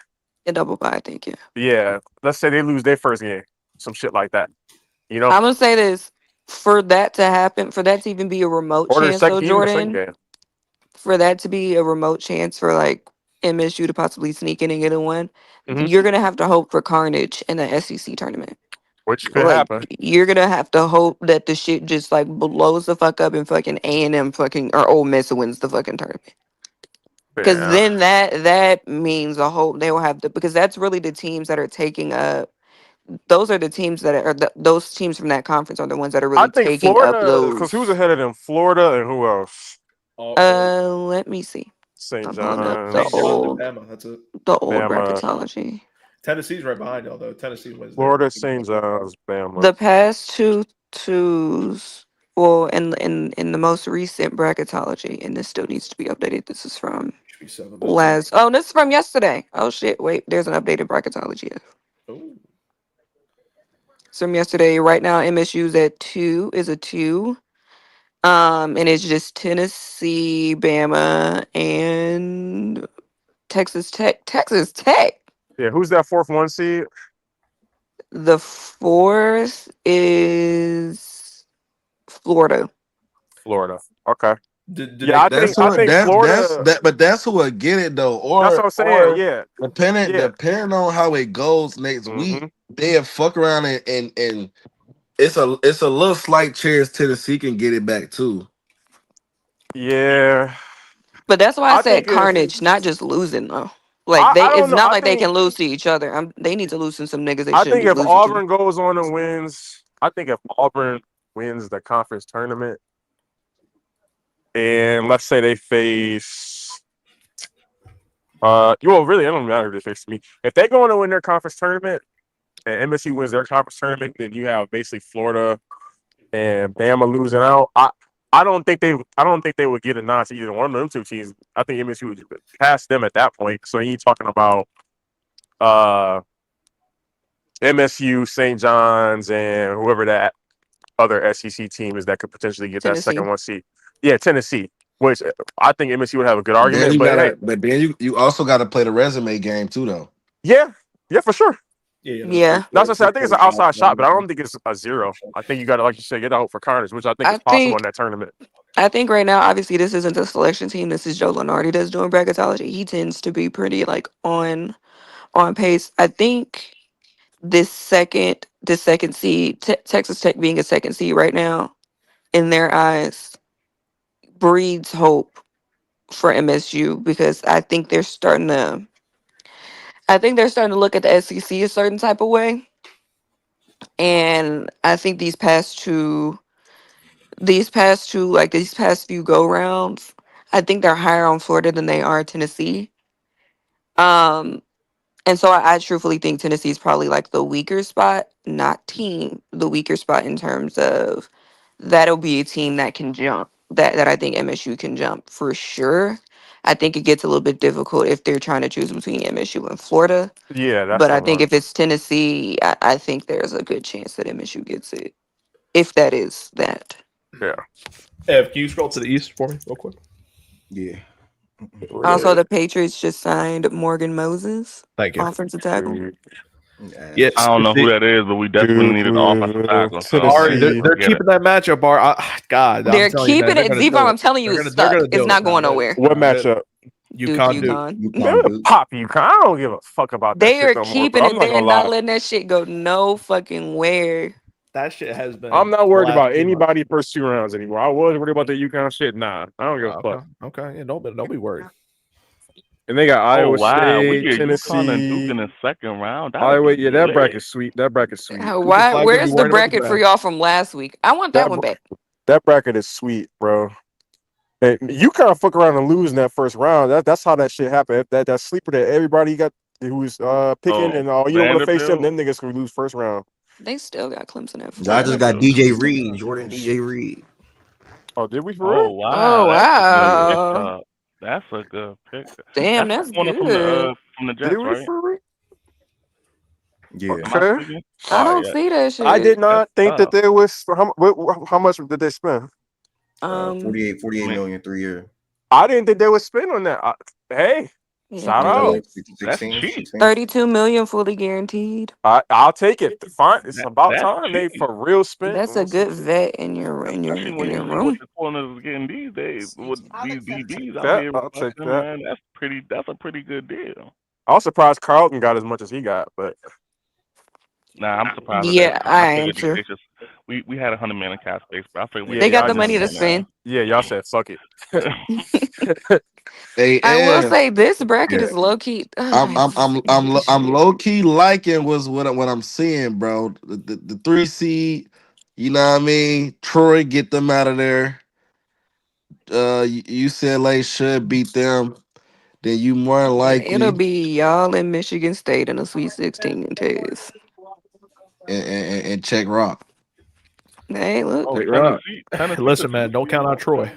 A double bye, I think. Yeah. Yeah, let's say they lose their first game, some shit like that. You know, I'm gonna say this. For that to happen, for that to even be a remote or their chance, second, though, even the second Jordan, game, for that to be a remote chance for like MSU to possibly sneak in and get a win, hmm you're gonna have to hope for carnage in the SEC tournament. which could Like happen. you're gonna have to hope that the shit just like blows the fuck up and fucking A&M fucking or Ole Miss wins the fucking tournament. Because Yeah, then that means a whole they will have to because that's really the teams that are taking up. Those are the teams that are those teams from that conference are the ones that are I really think taking up Florida because who's those. ahead of them? Florida and who else? Let me see. St. I'm pulling up the St. John's and John's, old Bama. That's it. Bama, bracketology. Tennessee's right behind y'all though. Tennessee wins there. Florida, St. John's, Bama. The past two twos, well, in the most recent bracketology, and this still needs to be updated. This is from Should be 7. last. Oh, this is from yesterday. Oh shit! Wait, there's an updated bracketology. Oh, It's from yesterday. Right now, MSU's at 2 is a 2. And it's just Tennessee, Bama, and Texas Tech. Texas Tech. Yeah, who's that fourth one seed? The 4th is Florida. Florida. Okay. did Yeah, they? That's I who. think That's Florida. that. But that's who will get it though. That's what I'm saying. Yeah, yeah. Depending on how it goes next hmm week, they'll fuck around and it's a little slight chance Tennessee can get it back too. Yeah. But that's why I I said think if carnage, not just losing though. Like I don't it's know. not like they can lose to each other. They need to loosen some niggas they I shouldn't think be if losing to. Auburn goes on and wins, I think if Auburn wins the conference tournament, and let's say they face, well, really, it don't matter if they face me. If they go on to win their conference tournament and MSU wins their conference tournament, then you have basically Florida and Bama losing out. I don't think they would get a nod to either one of them two teams. I think MSU would pass them at that point. So you're talking about uh MSU, St. John's, and whoever that other SEC team is that could potentially get that second Tennessee. one seed. Yeah, Tennessee, which I think MSU would have a good Then argument. you But hey, gotta. But then you also gotta play the resume game too though. yeah, yeah, for sure. Yeah, Yeah, That's what I said. I think it's an outside shot, but I don't think it's a zero. I think you got to, like you said, get out for corners, which I think I is possible in think that tournament. I think right now, obviously, this isn't the selection team. This is Joe Lenardi that's doing bracketology. He tends to be pretty like on pace. I think this second seed, Texas Tech being a second seed right now, in their eyes, breeds hope for MSU because I think they're starting to look at the SEC a certain type of way, and I think these past few go rounds, I think they're higher on Florida than they are Tennessee. Um, and so I truthfully think Tennessee is probably like the weaker spot, not team, the weaker spot in terms of that'll be a team that can jump. That I think MSU can jump for sure. I think it gets a little bit difficult if they're trying to choose between MSU and Florida. Yeah, that's But I tough. think if it's Tennessee, I think there's a good chance that MSU gets it. If that is that. Yeah. Ev, can you scroll to the east for me real quick? Yeah. Also, the Patriots just signed Morgan Moses, Thank you. offensive tackle. Yes, I don't know who they, that is, but we definitely needed an offensive tackle. So Ari, hey, Tennessee. they're let's get it. keeping that matchup. God, I'm They're telling you, man, keeping they're it. gonna Z-Bomb, do I'm it. telling you, They're it's gonna they're stuck. gonna It's do it. not going nowhere. What matchup? Duke, UConn Duke. UConn. UConn Pop you. I don't give a fuck about that They shit are no more, bro. keeping I'm it not there gonna and not lie. letting that shit go no fucking where. That shit has I'm been not the worried last about few months. anybody first 2 rounds anymore. I was worried about the UConn shit. Nah, I don't give a Okay, fuck. okay, yeah, don't be worried. And they got Oh Iowa wow, we State, get UConn and Duke Tennessee, in the second round. That'll Iowa. be Yeah, that lit. bracket's sweet. That bracket's sweet. Cooper Why? Flag gonna be Where's the worried about the bracket for draft. y'all from last week? I want that That one br- back. that bracket is sweet, bro. And you kind of fuck around and lose in that first round. That's how that shit happened. That sleeper that everybody got who's picking Oh, and you don't want to face them. Vanderbilt. Them niggas can lose first round. They still got Clemson at I 4. just got Vanderbilt. DJ Reed, Jordan DJ Reed. Oh, did we for Oh real? Oh wow, that's a good Yeah. wow! pickup. That's a good pick. Damn, That's the that's corner good. from the Did Jets, we right? for real? Yeah. Am I Okay. speaking? I All right, don't yeah. see that I shit. did That's not think that tough. there was how much did they spend? Um, 48 I mean, million 3 year. I didn't think they would spend on that. Hey, yeah, shout Is that out. like 38, 16, cheap. 16? 32 million fully guaranteed. I'll take it. Fine. It's about That's time they cheap. for real spent. That's a good vet in your in your Especially in when you your see what room. the corners are getting these days with these DBs out That here I'll take busting, that. man. That's a pretty good deal. I was surprised Carlton got as much as he got, but Nah, I'm surprised at that Yeah, too. I I am figured too. they just we had 100 million in cap space, but I figured we yeah, They just got y'all the spend money just to 100 spend. yeah, y'all said fuck it. Hey, I will Ev. say this bracket Yeah. is low key. I I'm hate this I'm shit. low key liking what I'm seeing, bro. The 3 seed, you know what I mean? Troy, get them out of there. UCLA should beat them. Then you more Yeah, it'll likely be y'all in Michigan State in the Sweet 16 test. and check rock. Hey, look, Oh, Check it out. Tennessee the Listen, man, two don't count seed. out Troy.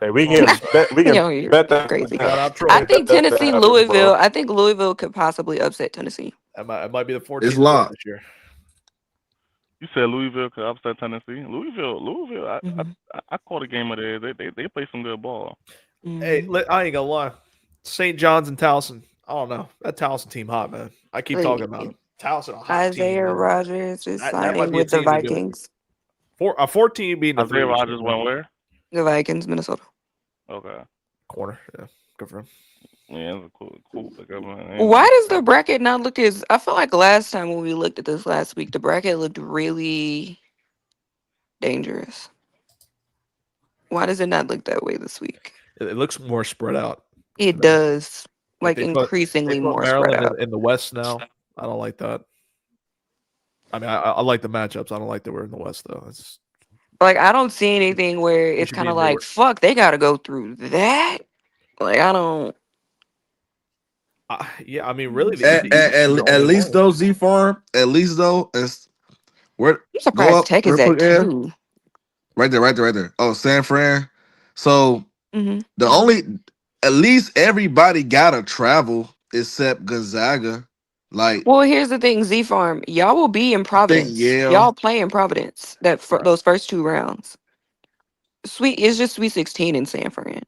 Hey, we Don't can bet yo, you're crazy. count out I Troy. think Tennessee, that happens, bro. Louisville. I think Louisville could possibly upset Tennessee. It might be the It's 14th win locked. this year. You said Louisville could upset Tennessee. Louisville. Hmm. I caught a game of theirs. They play some good ball. Hey, Hmm. I ain't gonna lie. St. John's and Towson. I don't know. That Towson team hot, man. I keep talking about them. Towson, a hot team, Isaiah man. Rogers is That might signing be a with the team to do it. Vikings. A 14 beating a Isaiah 3 is good, Rogers man. went where? The Vikings, Minnesota. Okay. Corner. Yeah. Good for him. Yeah, that's a cool pickup, man. Why does the bracket not look as? I feel like last time when we looked at this last week, the bracket looked really dangerous. Why does it not look that way this week? It looks more spread out. It does, Like like they increasingly put more spread Maryland out. in the West now. I don't like that. I mean, I like the matchups. I don't like that we're in the West though. It's Like I don't see anything where you it's should kind be of in like, Newark. fuck, they got to go through that. Like I don't. Yeah, I mean, really, At, the East at, is at, the at only least hole. though, Z Farm. At least though, where I'm go surprised up Tech real is at quick, Ev. 2. Right there, right there, right there. Oh, San Fran. So Hmm. the only, at least everybody gotta travel except Gonzaga. Like Well, here's the thing, Z Farm, y'all will be in I think Providence. Yale. Y'all play in Providence Right. those first 2 rounds. It's just Sweet 16 in San Fran.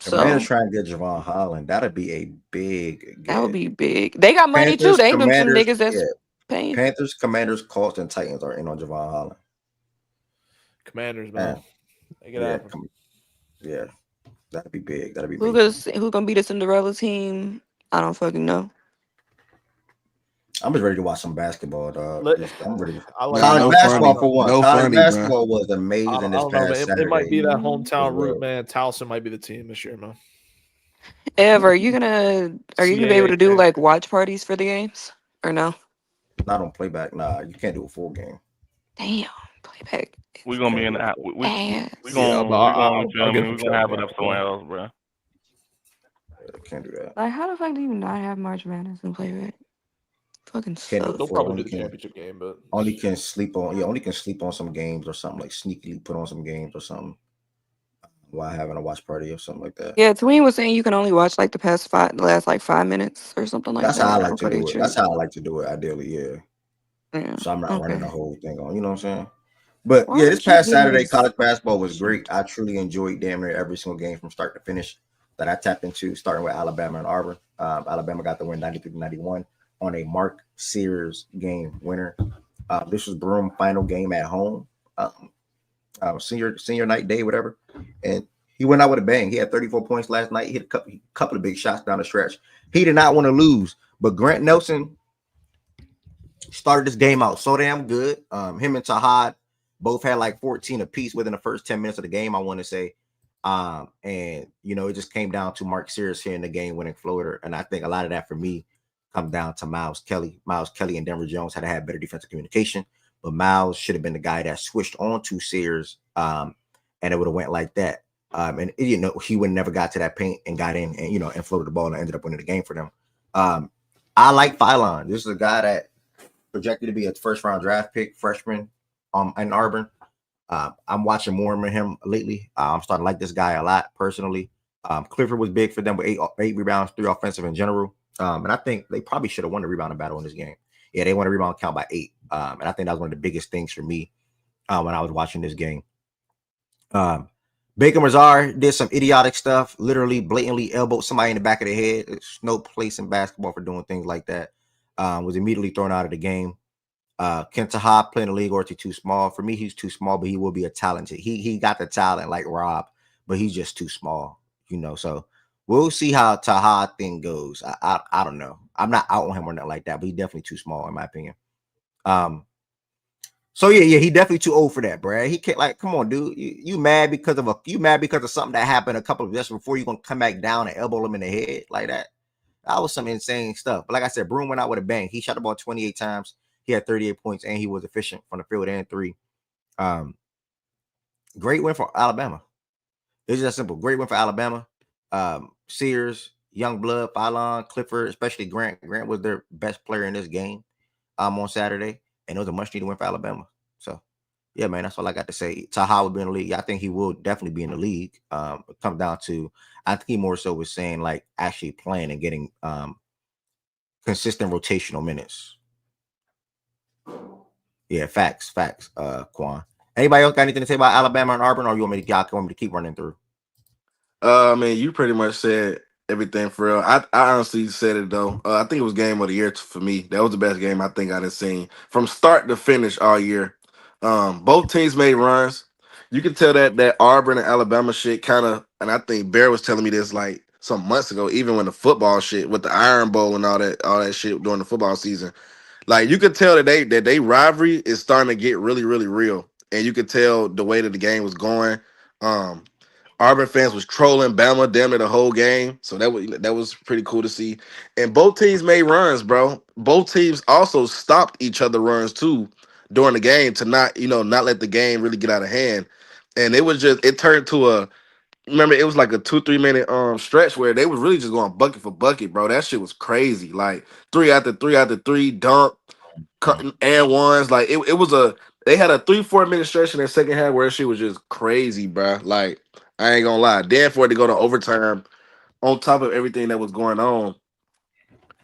The Commanders So trying to get Javon Holland. That'd be a big that would get. be big. They got money too. Panthers, They ain't them some Commanders, niggas yeah. that's paying. Panthers, Commanders, Colts, and Titans are in on Javon Holland. Commanders, man. Man, Make it yeah, happen. yeah. That'd be big. That'd be Who big. gonna be the Cinderella team? I don't fucking know. I'm just ready to watch some basketball, dog. Let, I'm ready. I like. Nah, College no I don't basketball funny. know. for one. No College funny, bro. basketball was amazing I this don't know, past man. It might Saturday. be that Mm. It hometown route, was man. Towson might be the team this year, man. Ev, are you gonna be able to do CAA. like watch parties for the games or no? not on playback. Nah, you can't do a full game. Damn, playback We're is gonna be Can't in do a the full. ass. Yeah, but we gonna you I'll feel get me? the We're gonna truck, have it man. up somewhere else, bro. Can't do that. Like, how the fuck do you not have March Madness in playback? Fucking Can't do a They'll sucks. full. probably do Only the can championship game, but only can sleep on. Yeah, only can sleep on some games or something like sneakily put on some games or something while having a watch party or something like that. Yeah, Tween was saying you can only watch like the last like 5 minutes or something like That's how I that. like I'm to pretty do it. sure. That's how I like to do it. Ideally, yeah. Yeah. So I'm not running the Okay. whole thing on. You know what I'm saying? But Why yeah, this don't you past give me Saturday, this? college basketball was great. I truly enjoyed damn near every single game from start to finish that I tapped into, starting with Alabama and Auburn. Alabama got the win 93-91 on a Mark Sears game winner. This was Broom final game at home, um, senior night day, whatever. And he went out with a bang. He had 34 points last night. He hit a couple of big shots down the stretch. He did not want to lose, but Grant Nelson started this game out so damn good. Him and Tahad both had like 14 apiece within the first 10 minutes of the game, I want to say. And it just came down to Mark Sears here in the game winning floater. And I think a lot of that for me come down to Miles Kelly. Miles Kelly and Denver Jones had better defensive communication, but Miles should have been the guy that switched on to Sears. And it would have went like that. And he would never got to that paint and got in and floated the ball and ended up winning the game for them. I like Phylon. This is a guy that projected to be a first round draft pick, freshman in Auburn. I'm watching more of him lately. I'm starting to like this guy a lot personally. Clifford was big for them with eight rebounds, 3 offensive in general. And I think they probably should have won the rebounding battle in this game. Yeah, they won a rebound count by 8. And I think that was one of the biggest things for me when I was watching this game. Baker Mazar did some idiotic stuff, literally blatantly elbowed somebody in the back of the head. There's no place in basketball for doing things like that. Was immediately thrown out of the game. Kenta Ha playing the league, or is he too small? For me, he's too small, but he will be a talented. He got the talent like Rob, but he's just too small, So we'll see how Taha thing goes. I don't know. I'm not out on him or nothing like that, but he's definitely too small in my opinion. So yeah, he definitely too old for that, Brad. He can't come on, dude. You mad because of something that happened a couple of years before you gonna come back down and elbow him in the head like that? That was some insane stuff. But like I said, Broom went out with a bang. He shot the ball 28 times. He had 38 points, and he was efficient from the field and 3. Great win for Alabama. It's just simple. Great win for Alabama. Sears, Youngblood, Phylon, Clifford, especially Grant. Grant was their best player in this game on Saturday, and it was a much-needed win for Alabama. So, yeah, man, that's all I got to say. Taha will be in the league. I think he will definitely be in the league. It comes down to, I think he more so was saying, like, actually playing and getting consistent rotational minutes. Yeah, facts, Quan. Anybody else got anything to say about Alabama and Auburn, or you want me to keep running through? I mean, you pretty much said everything for real. I honestly said it though. I think it was game of the year for me. That was the best game I think I've seen from start to finish all year. Both teams made runs. You can tell that Auburn and Alabama shit kind of, and I think Bear was telling me this like some months ago, even when the football shit with the Iron Bowl and all that shit during the football season. Like you could tell that they rivalry is starting to get really, really real. And you could tell the way that the game was going. Um, Auburn fans was trolling Bama damn near the whole game, so that was pretty cool to see. And both teams made runs, bro. Both teams also stopped each other runs too during the game to not let the game really get out of hand. And it turned to a remember it was like a 2-3 minute stretch where they was really just going bucket for bucket, bro. That shit was crazy. Like 3 after 3 after 3 dunk, cutting and ones. Like it was they had a 3-4 minute stretch in the second half where she was just crazy, bro. Like I ain't gonna lie. Then for it to go to overtime on top of everything that was going on,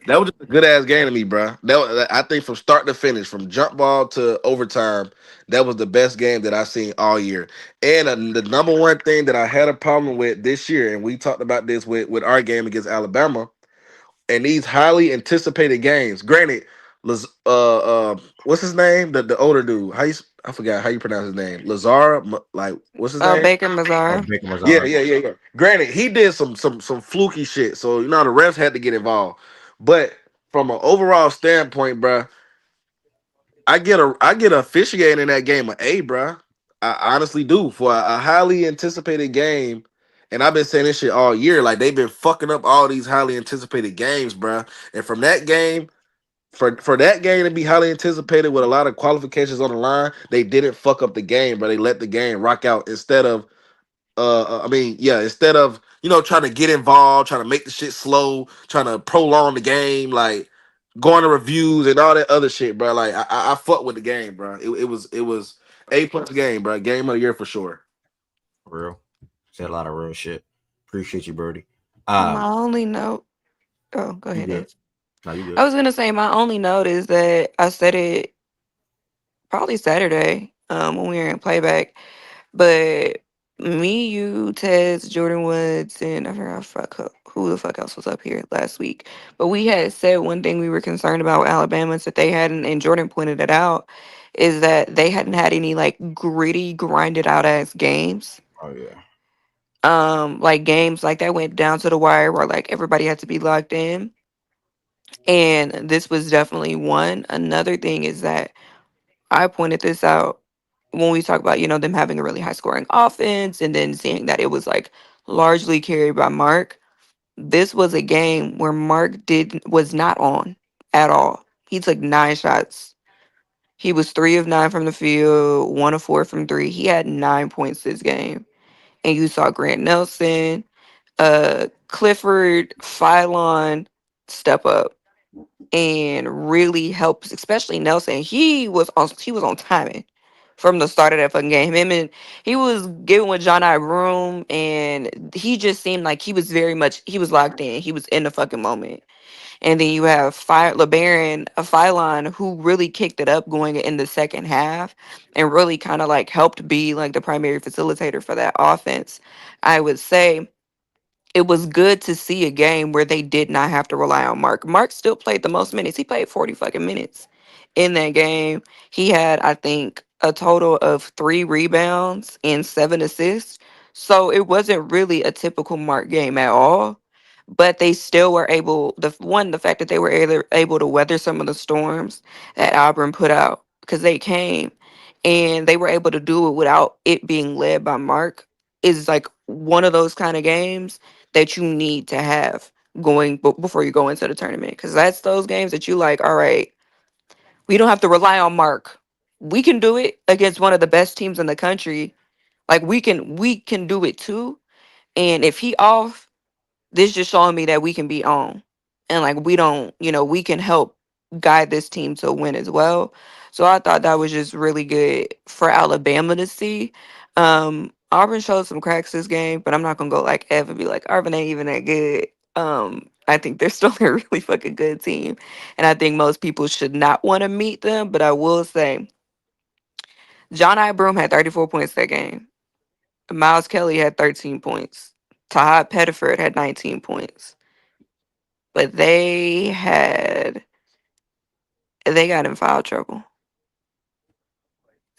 That was just a good ass game to me, bro. I think from start to finish, from jump ball to overtime, that was the best game that I seen all year. And the number one thing that I had a problem with this year, and we talked about this with our game against Alabama, and these highly anticipated games. Granted, what's his name? The older dude. I forgot how you pronounce his name. Lazar, like what's his name? Baker Oh, Mazar. Baker Yeah, Mazar. yeah. Granted, he did some fluky shit, so the refs had to get involved. But from an overall standpoint, bruh, I get officiating in that game an A, bruh. I honestly do for a highly anticipated game. And I've been saying this shit all year. Like they've been fucking up all these highly anticipated games, bruh. And from that game, for that game to be highly anticipated with a lot of qualifications on the line, they didn't fuck up the game, but they let the game rock out instead of instead of trying to get involved, trying to make the shit slow, trying to prolong the game, like going to reviews and all that other shit, bro. Like I fuck with the game, bro. It was A+ game, bro. Game of the year for sure. Real. Said a lot of real shit. Appreciate you, Birdie. My Um, only note. Oh, go you ahead, good? Ed. No, you I good. was gonna say my only note is that I said it probably Saturday, when we were in playback. But me, you, Tez, Jordan Woods, and I forgot who the fuck else was up here last week. But we had said one thing we were concerned about Alabama is that they hadn't, and Jordan pointed it out, is that they hadn't had any like gritty, grinded out ass games. Oh yeah. Like games like that went down to the wire where like everybody had to be locked in. And this was definitely one. Another thing is that I pointed this out when we talk about, them having a really high scoring offense and then seeing that it was like largely carried by Mark. This was a game where Mark was not on at all. He took 9 shots. He was 3 of 9 from the field, 1 of 4 from three. He had 9 points this game. And you saw Grant Nelson, Clifford, Phylon step up and really helps, especially Nelson. He was on timing from the start of that fucking game. Him and he was giving with John I room, and he just seemed like he was locked in. He was in the fucking moment. And then you have LeBaron, a Phylon, who really kicked it up going in the second half and really kind of like helped be like the primary facilitator for that offense. I would say it was good to see a game where they did not have to rely on Mark. Mark still played the most minutes. He played 40 fucking minutes in that game. He had, I think, a total of 3 rebounds and 7 assists. So it wasn't really a typical Mark game at all. But they still were able, the fact that they were able to weather some of the storms that Auburn put out because they came and they were able to do it without it being led by Mark is like one of those kind of games that you need to have before you go into the tournament, because that's those games that you like, all right, we don't have to rely on Mark. We can do it against one of the best teams in the country. Like we can do it too. And if he off, this just showing me that we can be on, and like we don't, we can help guide this team to a win as well. So I thought that was just really good for Alabama to see. Auburn showed some cracks this game, but I'm not gonna go like Ev and be like Auburn ain't even that good. I think they're still a really fucking good team, and I think most people should not want to meet them. But I will say, John I. Broome had 34 points that game. Miles Kelly had 13 points. Tahad Pettiford had 19 points. But they got in foul trouble.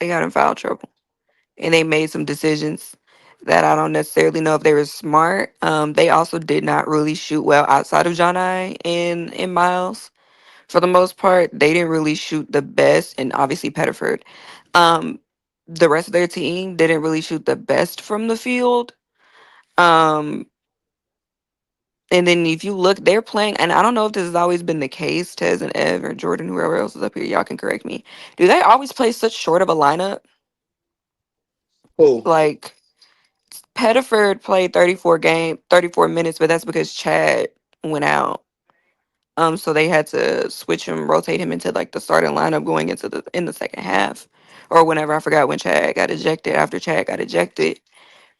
They got in foul trouble. And they made some decisions that I don't necessarily know if they were smart. They also did not really shoot well outside of John I and Miles. For the most part, they didn't really shoot the best, and obviously Pettiford. Um, the rest of their team didn't really shoot the best from the field. Um, And then if you look, they're playing, and I don't know if this has always been the case, Tez and Ev or Jordan, whoever else is up here, y'all can correct me. Do they always play such short of a lineup? Cool. Like Pettiford played 34 minutes, but that's because Chad went out. So they had to switch him, rotate him into like the starting lineup going into the second half. Or whenever I forgot when Chad got ejected, after Chad got ejected.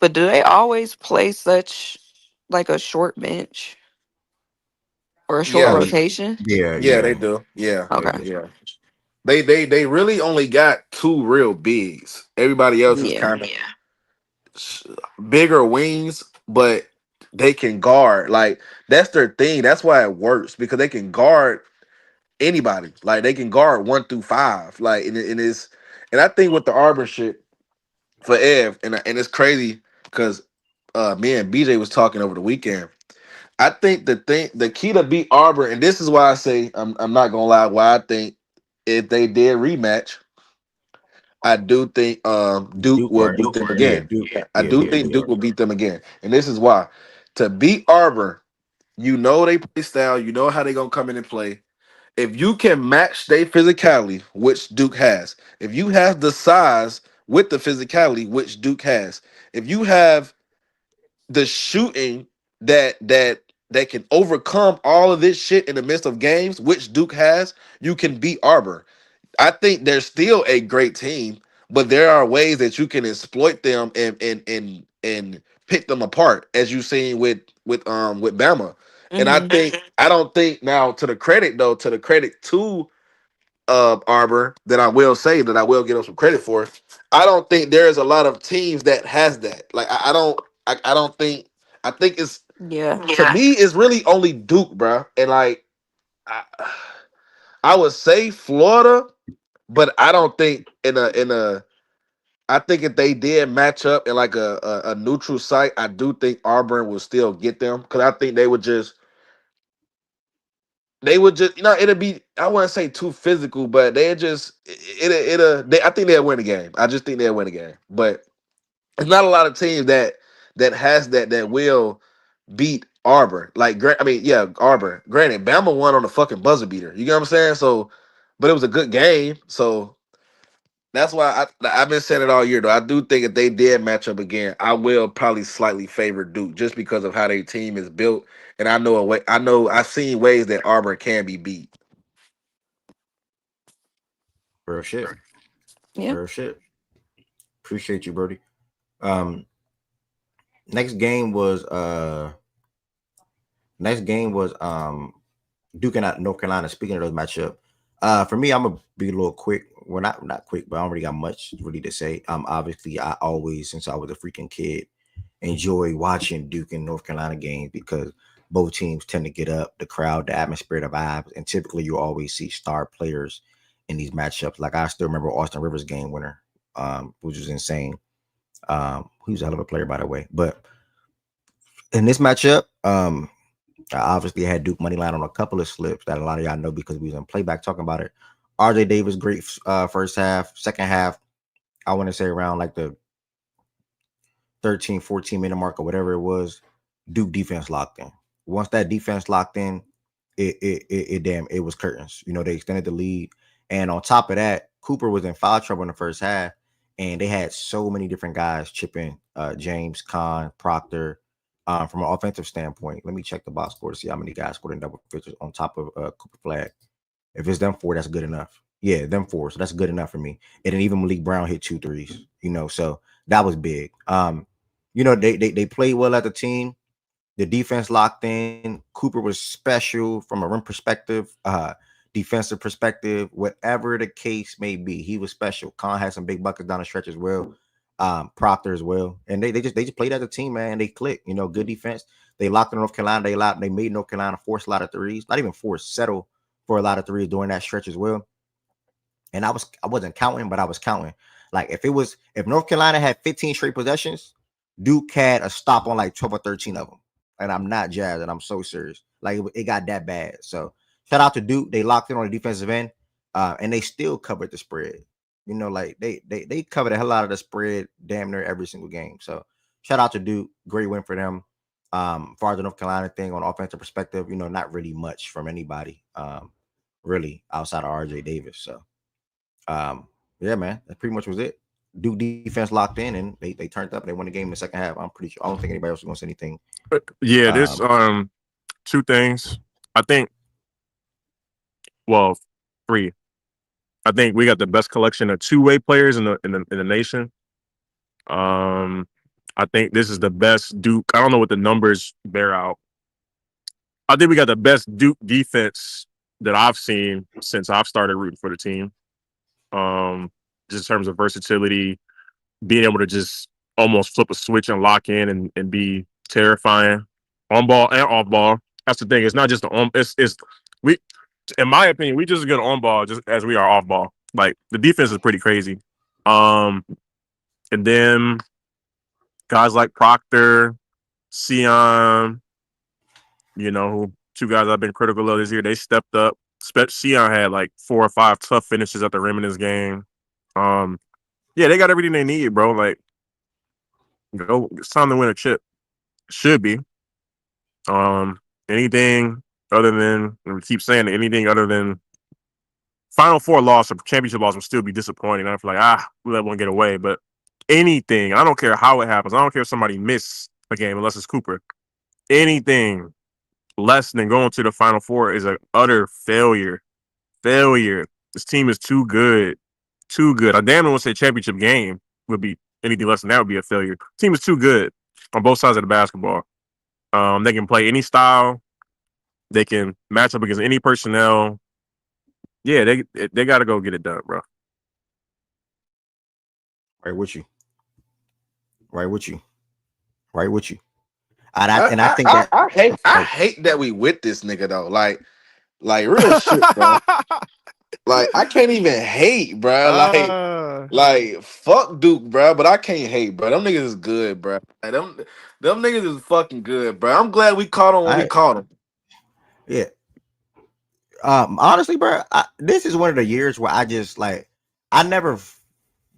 But do they always play such like a short bench? or a short Yeah, Oh rotation? yeah, yeah, they yeah. do. Yeah, They Okay. do. yeah. They really only got two real bigs. Everybody else is Yeah. kind of bigger wings, but they can guard. Like that's their thing. That's why it works because they can guard anybody. Like they can guard 1 through 5. Like and it's and I think with the Arbor shit for Ev and it's crazy because me and BJ was talking over the weekend. I think the key to beat Arbor, and this is why I say I'm not gonna lie, why I think if they did rematch, I do think Duke Duke, will right? beat them Yeah, again. Duke. I Yeah, do Duke think will. Duke will beat them again. And this is why. To beat Arbor, you know they play style, you know how they gonna come in and play. If you can match their physicality, which Duke has, if you have the size with the physicality, which Duke has, if you have the shooting that can overcome all of this shit in the midst of games, which Duke has, you can beat Arbor. I think they're still a great team, but there are ways that you can exploit them and pick them apart, as you've seen with Bama. And I Mm-hmm. think I don't think now to the credit though, to the credit to Arbor that I will say that I will give them some credit for. I don't think there's a lot of teams that has that. Like I don't think I think it's Yeah. to me it's really only Duke, bro. And like I, I would say Florida, but I don't think in a I think if they did match up in like a neutral site, I do think Auburn will still get them because I think they would just it'll be I wouldn't say too physical, but they just I think they'll win the game. I just think they'll win the game. But it's not a lot of teams that has that will beat Auburn. Like I mean, yeah, Auburn. Granted, Bama won on a fucking buzzer beater. You get what I'm saying? So, but it was a good game. So that's why I've been saying it all year though. I do think if they did match up again, I will probably slightly favor Duke just because of how their team is built. And I know a way. I know I've seen ways that Auburn can be beat. Real shit. Yeah. Real shit. Appreciate you, Birdie. Um, next game was Duke and North Carolina. Speaking of those matchup, for me, I'm gonna be a little quick. Well, not quick, but I don't really got much really to say. Obviously, I always, since I was a freaking kid, enjoy watching Duke and North Carolina games because both teams tend to get up, the crowd, the atmosphere, the vibes, and typically you always see star players in these matchups. Like I still remember Austin Rivers game winner, which was insane. He was a hell of a player, by the way. But in this matchup, I obviously had Duke money line on a couple of slips that a lot of y'all know because we was in playback talking about it. RJ Davis, great first half. Second half, I want to say around like the 13, 14 minute mark or whatever it was, Duke defense locked in. Once that defense locked in, it was curtains. They extended the lead. And on top of that, Cooper was in foul trouble in the first half. And they had so many different guys chip in. James, Kahn, Proctor. From an offensive standpoint, let me check the box score to see how many guys scored in double figures on top of Cooper Flag. If it's them four, that's good enough. Yeah, them four. So that's good enough for me. And then even Malik Brown hit 2 threes, so that was big. They played well as a team. The defense locked in. Cooper was special from a rim perspective, defensive perspective, whatever the case may be. He was special. Khan had some big buckets down the stretch as well. Proctor as well. And they just played as a team, man. They clicked, good defense. They locked in North Carolina. They made North Carolina force a lot of threes. Not even force, settle for a lot of threes during that stretch as well. And I wasn't counting, but I was counting. Like if North Carolina had 15 straight possessions, Duke had a stop on like 12 or 13 of them. And I'm not jazzed, and I'm so serious. Like it got that bad. So shout out to Duke. They locked in on the defensive end, and they still covered the spread. Like they covered a hell out of the spread damn near every single game. So shout out to Duke. Great win for them. As far as the North Carolina thing on offensive perspective, not really much from anybody, really outside of RJ Davis. So yeah, man, that pretty much was it. Duke defense locked in and they turned up. They won the game in the second half. I'm pretty sure. I don't think anybody else is going to say anything. Yeah, there's Um, two things. I think, well, three. I think we got the best collection of two-way players in the nation. I think this is the best Duke. I don't know what the numbers bear out, I think we got the best Duke defense that I've seen since I've started rooting for the team. Just in terms of versatility, being able to just almost flip a switch and lock in and be terrifying on ball and off ball. That's the thing. It's not just the on. It's we, in my opinion, we just as good on ball just as we are off ball. Like the defense is pretty crazy. And then guys like Proctor, Sion, who two guys I've been critical of this year, they stepped up. Sion had like 4 or 5 tough finishes at the rim in this game. Yeah, they got everything they need, bro. Like, go. It's time to win a chip. Should be. Anything other than, and we keep saying it, anything other than Final Four loss or championship loss will still be disappointing. I feel like, we let one get away. But anything, I don't care how it happens. I don't care if somebody miss a game unless it's Cooper. Anything less than going to the Final Four is an utter failure. Failure. This team is too good. Too good. I damn near would say championship game would be anything less than that would be a failure. Team is too good on both sides of the basketball. They can play any style. They can match up against any personnel. Yeah, they got to go get it done, bro. Right with you. Right with you. Right with you. I think that I hate that we with this nigga though. Like real shit, bro. Like I can't even hate, bro. Like fuck Duke, bro. But I can't hate, bro. Them niggas is good, bro. Like, them niggas is fucking good, bro. I'm glad we caught him when we caught him. Yeah. Honestly, bro, this is one of the years where I just like I never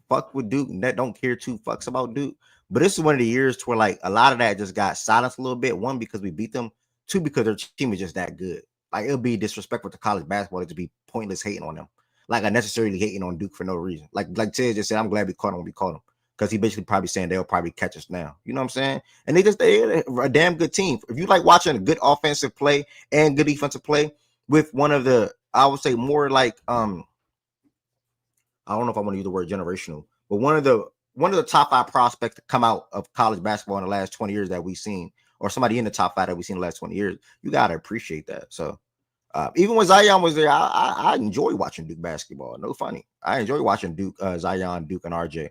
fuck with Duke and that don't care 2 fucks about Duke. But this is one of the years where like a lot of that just got silenced a little bit. 1, because we beat them. 2, because their team is just that good. Like it'll be disrespectful to college basketball to be pointless hating on them. Like unnecessarily hating on Duke for no reason. Like Ted just said, I'm glad we caught him when we caught him. Because he basically probably saying they'll probably catch us now. You know what I'm saying? And they're a damn good team. If you like watching a good offensive play and good defensive play with one of the, I would say more like I don't know if I want to use the word generational, but one of the top 5 prospects to come out of college basketball in the last 20 years that we've seen, or somebody in the top 5 that we've seen in the last 20 years, you got to appreciate that. So even when Zion was there, I enjoy watching Duke basketball. No funny. I enjoy watching Duke, Zion, Duke, and RJ.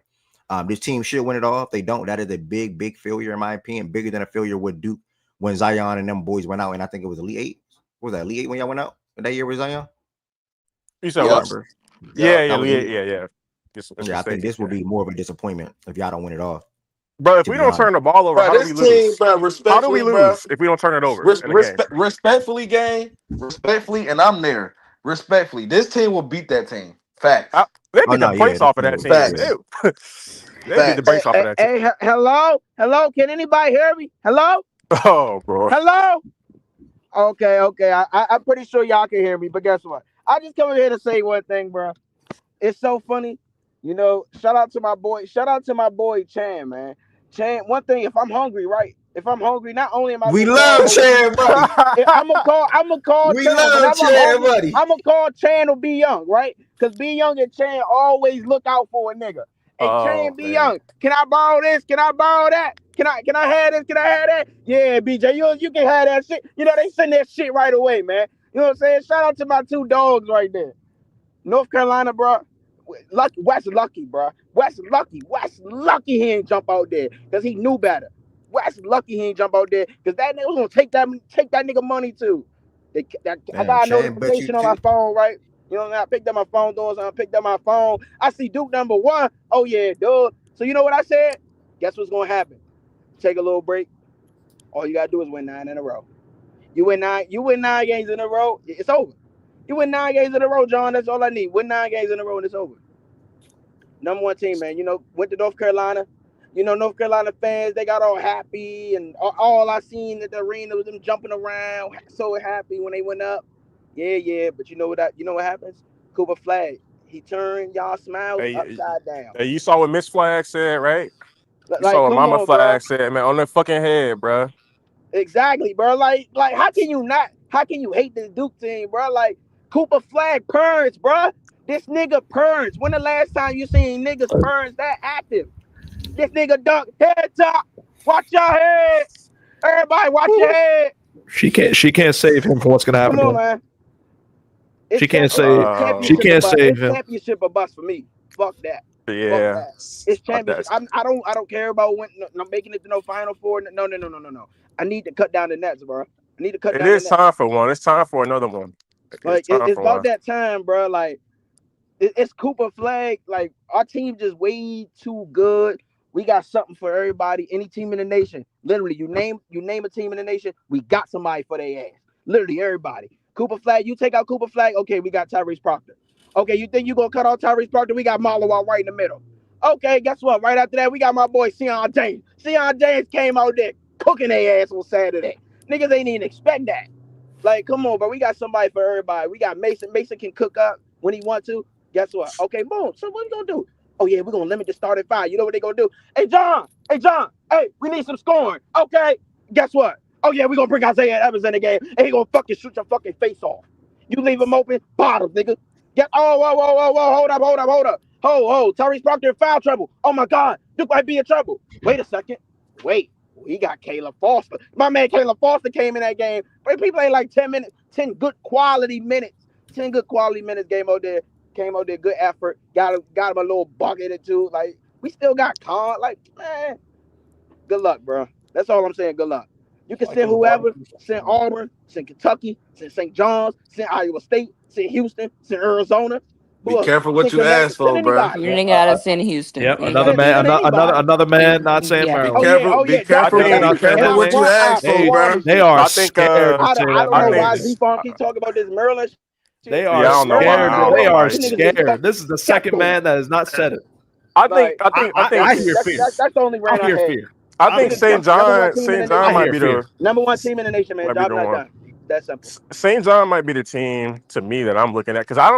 This team should win it all. If they don't, that is a big, big failure in my opinion. Bigger than a failure with Duke when Zion and them boys went out. And I think it was Elite 8. What was that, Elite 8 when y'all went out? That year with Zion? You said what? Yeah. Yeah, I think this will be more of a disappointment if y'all don't win it all. Bro, if we don't turn the ball over, how do we lose? How do we lose if we don't turn it over? Respectfully, gang. Respectfully, and I'm there. Respectfully, this team will beat that team. Facts. They beat the brakes off of that team. They beat the brakes off of that team. Hey, hello. Can anybody hear me? Hello. Oh, bro. Hello. Okay. I'm pretty sure y'all can hear me, but guess what? I just come in here to say one thing, bro. It's so funny. Shout out to my boy Chan, man. Chan, one thing, if I'm hungry, right? If I'm hungry, not only am I we love Chan, buddy. I'm gonna call we Chan. love Chan, buddy. I'm gonna call Chan or B Young, right? Because B Young and Chan always look out for a nigga. Hey, Chan, B Young, can I borrow this? Can I borrow that? Can I have this? Can I have that? Yeah, BJ, you can have that shit. They send that shit right away, man. You know what I'm saying? Shout out to my 2 dogs right there. North Carolina, bro. Wes lucky, bro. Wes lucky he ain't jump out there because he knew better. Wes lucky he ain't jump out there because that nigga was gonna take that nigga money too. I got a notification on my phone, right? I picked up my phone, doing something. I picked up my phone. I see Duke number 1. Oh yeah, dude. So you know what I said? Guess what's gonna happen? Take a little break. All you gotta do is win 9 in a row. You win 9 games in a row. It's over. You win 9 games in a row, John. That's all I need. Win 9 games in a row and it's over. Number 1 team, man. Went to North Carolina. North Carolina fans, they got all happy, and all I seen at the arena was them jumping around, so happy when they went up. Yeah. But you know what happens? Cooper Flag, he turned y'all smiles upside down. Hey, you saw what Miss Flag said, right? You like, saw what Mama on, Flag bro. said, man, on their fucking head, bro. Exactly, bro. Like, how can you hate this Duke team, bro? Like, Cooper Flag purns, bro. This nigga purns. When the last time you seen niggas purns that active? This nigga dunk head top. Watch your head. Everybody watch your head. She can't save him from what's going to happen Come to on, him. man. She can't save. She can't save him. Championship or bust for me. Fuck that. Yeah. Fuck that. It's championship. That's- I don't care about not making it to no Final Four. No. I need to cut down the nets, bro. I need to cut It down the is nets. time for one. It's time for another one. Like time it's for about one. that time, bro. Like it's Cooper Flag. Like our team just way too good. We got something for everybody. Any team in the nation, literally, you name a team in the nation, we got somebody for their ass. Literally everybody. Cooper Flag, you take out Cooper Flag, okay, we got Tyrese Proctor. Okay, you think you gonna cut off Tyrese Proctor? We got Marlo out right in the middle. Okay, guess what? Right after that, we got my boy Sion James. Sion James came out there cooking their ass on Saturday. Niggas ain't even expect that. Like, come on, bro. We got somebody for everybody. We got Mason. Mason can cook up when he want to. Guess what? Okay, boom. So what we gonna do? Oh yeah, we're gonna limit the starting five. You know what they gonna do? Hey John, hey, we need some scoring. Okay. Guess what? Oh yeah, we're gonna bring Isaiah Evans in the game and he gonna fucking shoot your fucking face off. You leave him open, bottom, nigga. Whoa, hold up. Tyrese Proctor in foul trouble. Oh my God, Duke might be in trouble. Wait a second. Wait. We got Caleb Foster. My man Caleb Foster came in that game. But he played like 10 minutes, 10 good quality minutes. 10 good quality minutes game out there. Came out there, good effort. Got him a little bucket or two. Like, we still got Con. Like, man, good luck, bro. That's all I'm saying. Good luck. You can send whoever, send Auburn, send Kentucky, send St. John's, send Iowa State, send Houston, send Arizona. Be careful what you ask for, bro. You ain't gotta send Houston. Yep, You ain't another gotta man, send another man not saying Yeah. Maryland. Be careful what you ask for, bro. They are I think, scared to say I that don't know why Maryland. Z-Farm keep talking about this Maryland shit. They Yeah, are I don't know why. scared. I don't They know are why. scared. This is the second man that has not said it. I think I hear fear. That's the only rant I I hear had. fear. I think St. John might be the number one team in the nation, man. might be Job the not one. done. That's simple. St. John might be the team to me that I'm looking at because I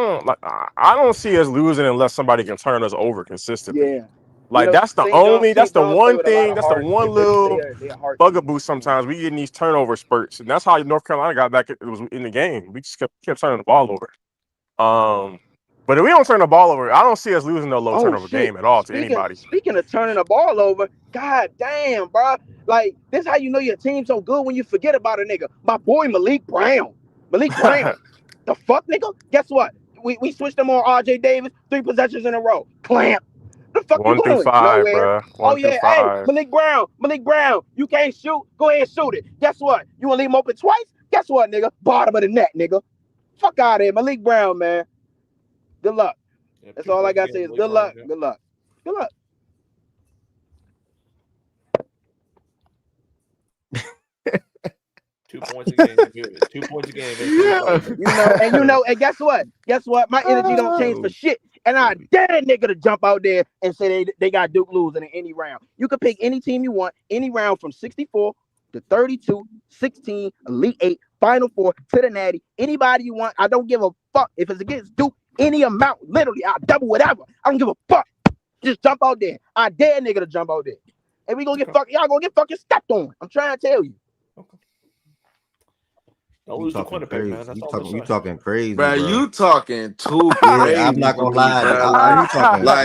don't see us losing unless somebody can turn us over consistently. Yeah. Like that's the one thing, that's the one little bugaboo sometimes. We get in these turnover spurts, and that's how North Carolina got back. It was in the game. We just kept turning the ball over. But if we don't turn the ball over, I don't see us losing no low turnover game at all to anybody. Speaking of turning the ball over, god damn, bro. Like, this how you know your team's so good when you forget about a nigga. My boy Malik Brown. The fuck, nigga? Guess what? We switched him on RJ Davis, 3 possessions in a row. Clamp. The fuck 1 you through going? 5, Nowhere. bro. 1 through 5. Hey, Malik Brown, you can't shoot? Go ahead and shoot it. Guess what? You wanna leave him open twice? Guess what, nigga? Bottom of the net, nigga. Fuck out of here. Malik Brown, man. Good luck. Yeah, that's all I gotta say is good luck. Yeah. Good luck. Good luck. 2 points a game. 2 points a game. And guess what? My energy don't change for shit. And I dare a nigga to jump out there and say they got Duke losing in any round. You can pick any team you want, any round from 64 to 32, 16, Elite 8, Final 4 to the Natty. Anybody you want. I don't give a fuck if it's against Duke. Any amount, literally, I'll double whatever. I don't give a fuck. Just jump out there. I dare a nigga to jump out there. And y'all gonna get fucking stepped on. I'm trying to tell you. Okay. Don't lose to Quinnipiac, man. That's you talking crazy, bro. Bro. You talking too crazy. Yeah, I'm not gonna lie. Bro. You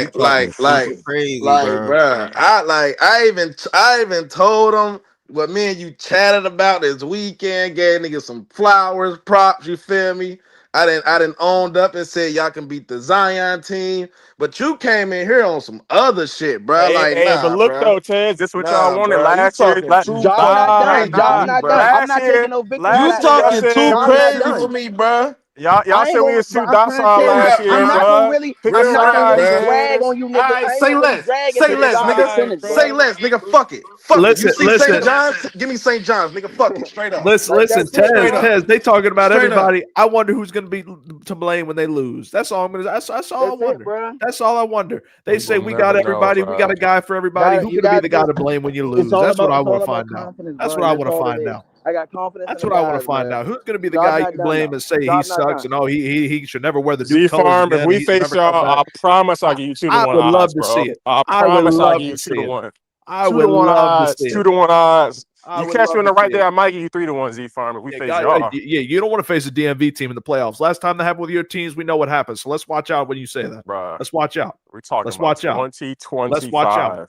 talking crazy, bro. I even told him what me and you chatted about this weekend. Gave niggas some flowers, props. You feel me? I didn't owned up and said y'all can beat the Zion team, but you came in here on some other shit, bro. But look bro. though, Tez, this what y'all wanted last year. Job not done. I'm not taking no victory. You talking too crazy for me, bro. Y'all said we was too docile last year, I'm not gonna really drag on you niggas. All right, say less, nigga. Say less, nigga. Fuck it. Listen, you see St. John's? Give me St. John's, nigga. Fuck it. Straight up. Listen, Tez, they talking about Straight everybody. I wonder who's gonna be to blame when they lose. That's all I'm gonna. That's all I wonder. That's all I wonder. They say we got everybody. We got a guy for everybody. Who gonna be the guy to blame when you lose? That's what I want to find out. That's what I want to find out. I got confidence. That's what I want to find out. Who's going to be the guy you blame and say he sucks and he should never wear the Duke colors Z-Farm, again? if we face y'all, I promise I'll give you 2 to 1 odds. I would love to see it. I promise I'll give you 2 to 1. I would love to see it. 2 to 1 odds. You catch me on the right there, I might give you 3 to 1 Z-Farm if we face y'all. Yeah, you don't want to face a DMV team in the playoffs. Last time that happened with your teams, we know what happens. So let's watch out when you say that. Bruh. Let's watch out. We're talking let's watch out. 2025. Let's watch out.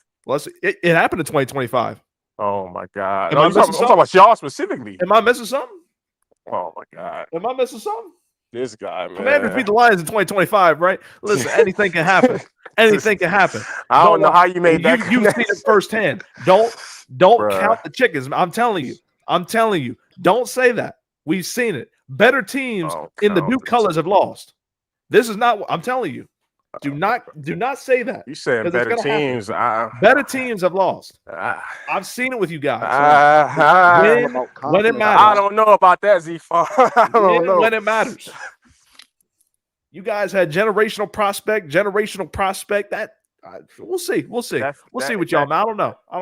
It happened in 2025. Oh my God! Am No, I I'm talking, missing I'm talking something? about y'all specifically. Am I missing something? Oh my God! Am I missing something? This guy, Commanders beat man. the Lions in 2025, right? Listen, anything can happen. Anything can happen. I don't know how you made that You've seen it connection, firsthand. Don't count bruh. the chickens. I'm telling you. I'm telling you. Don't say that. We've seen it. Better teams Oh, in the count new the colors have chicken. lost. This is not. I'm telling you. Do not say that You saying because it's better gonna happen. teams? Better teams have lost. I, I've seen it with you guys. It's all I, about When it confidence, I matters. bro. don't know about that, Z4. I don't Win know. when it matters. You guys had generational prospect. That we'll see. We'll see. That's We'll see that with y'all. that Man. I don't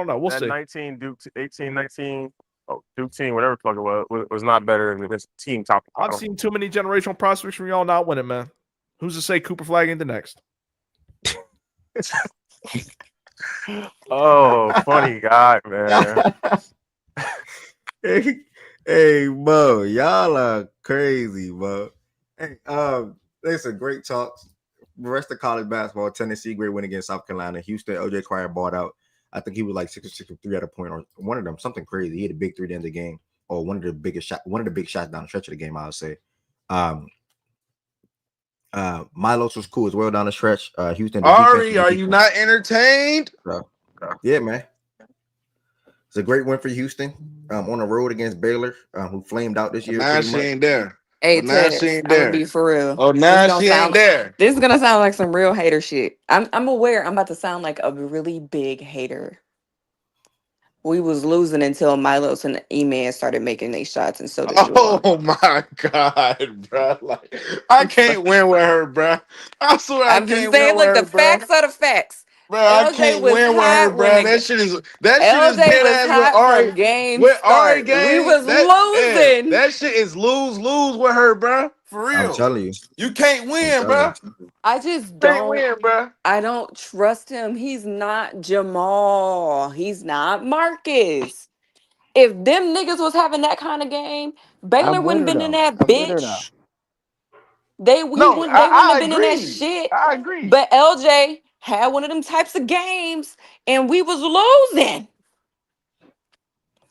know. We'll that see. 19 Duke 18 19. Oh, Duke team, whatever the fuck it was not better than this team top to I've bottom. seen too many generational prospects from y'all not winning, man. Who's to say Cooper Flag ain't the next? Oh, funny guy, man. Hey, Mo, y'all are crazy, Mo. Hey, listen, great talks. The rest of college basketball, Tennessee, great win against South Carolina. Houston, OJ Cryer bought out. I think he was like 6 or 6 or 3 at a point, or one of them, something crazy. He had a big 3 at the end of the game, or one of the big shots down the stretch of the game, I would say. Milos was cool as well down the stretch. Houston, the defense Ari, was the are you defense. not entertained? So, yeah, man. It's a great win for Houston on the road against Baylor, who flamed out this But year now pretty she much. ain't there. Hey But now she Tess, ain't I'm gonna be there. for real. Oh, now she ain't there. This is gonna sound like some real hater shit. I'm aware I'm about to sound like a really big hater. We was losing until Milos and E-Man started making their shots, and so did Juwan. Oh my God, bro! Like I can't win with her, bro. I swear I I'm just can't win saying, with look, her, the bro. facts are the facts. Bro, I LJ can't was win with her, hot when bro. the That shit is LJ dead was ass with hot Ari. from game With Ari start. We game, was losing. that shit is lose with her, bro. For I'm real. telling you. You can't I'm win, telling bro. you. I just Can't don't. win, bro. I don't trust him. He's not Jamal. He's not Marcus. If them niggas was having that kind of game, Baylor I'm with wouldn't her been in though. that I'm with her though. bitch. He No, wouldn't. They wouldn't have I been in that agree. shit. I agree. But LJ had one of them types of games, and we was losing.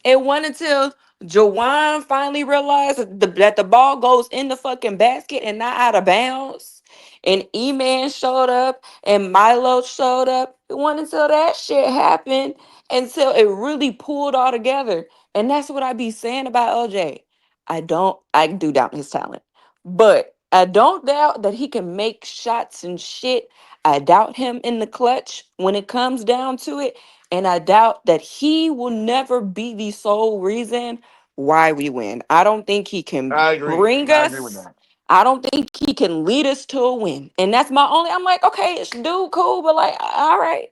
It wasn't until Jawan finally realized that the ball goes in the fucking basket and not out of bounds. And E-Man showed up and Milo showed up. It wasn't until that shit happened until it really pulled all together. And that's what I be saying about LJ. I do doubt his talent. But I don't doubt that he can make shots and shit. I doubt him in the clutch when it comes down to it. And I doubt that he will never be the sole reason why we win. I don't think he can I agree. bring I agree with us. that. I don't think he can lead us to a win. And that's my only. I'm like, okay, it's dude, cool, but like, all right.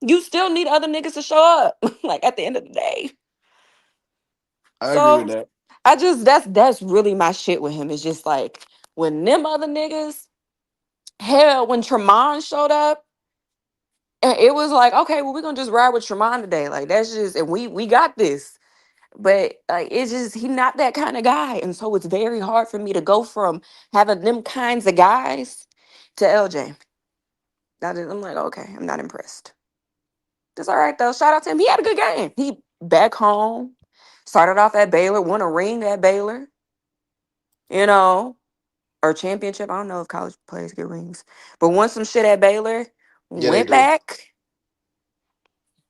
You still need other niggas to show up. Like at the end of the day. I agree with So that. I just that's really my shit with him. It's just like when them other niggas, hell, when Tremont showed up. And it was like, okay, well, we're gonna just ride with Tremont today. Like that's just, and we got this. But like it's just he not that kind of guy. And so it's very hard for me to go from having them kinds of guys to LJ. I'm like, okay, I'm not impressed. That's all right though. Shout out to him. He had a good game. He back home, started off at Baylor, won a ring at Baylor, you know, or championship. I don't know if college players get rings, but won some shit at Baylor, Yeah, they went do. back,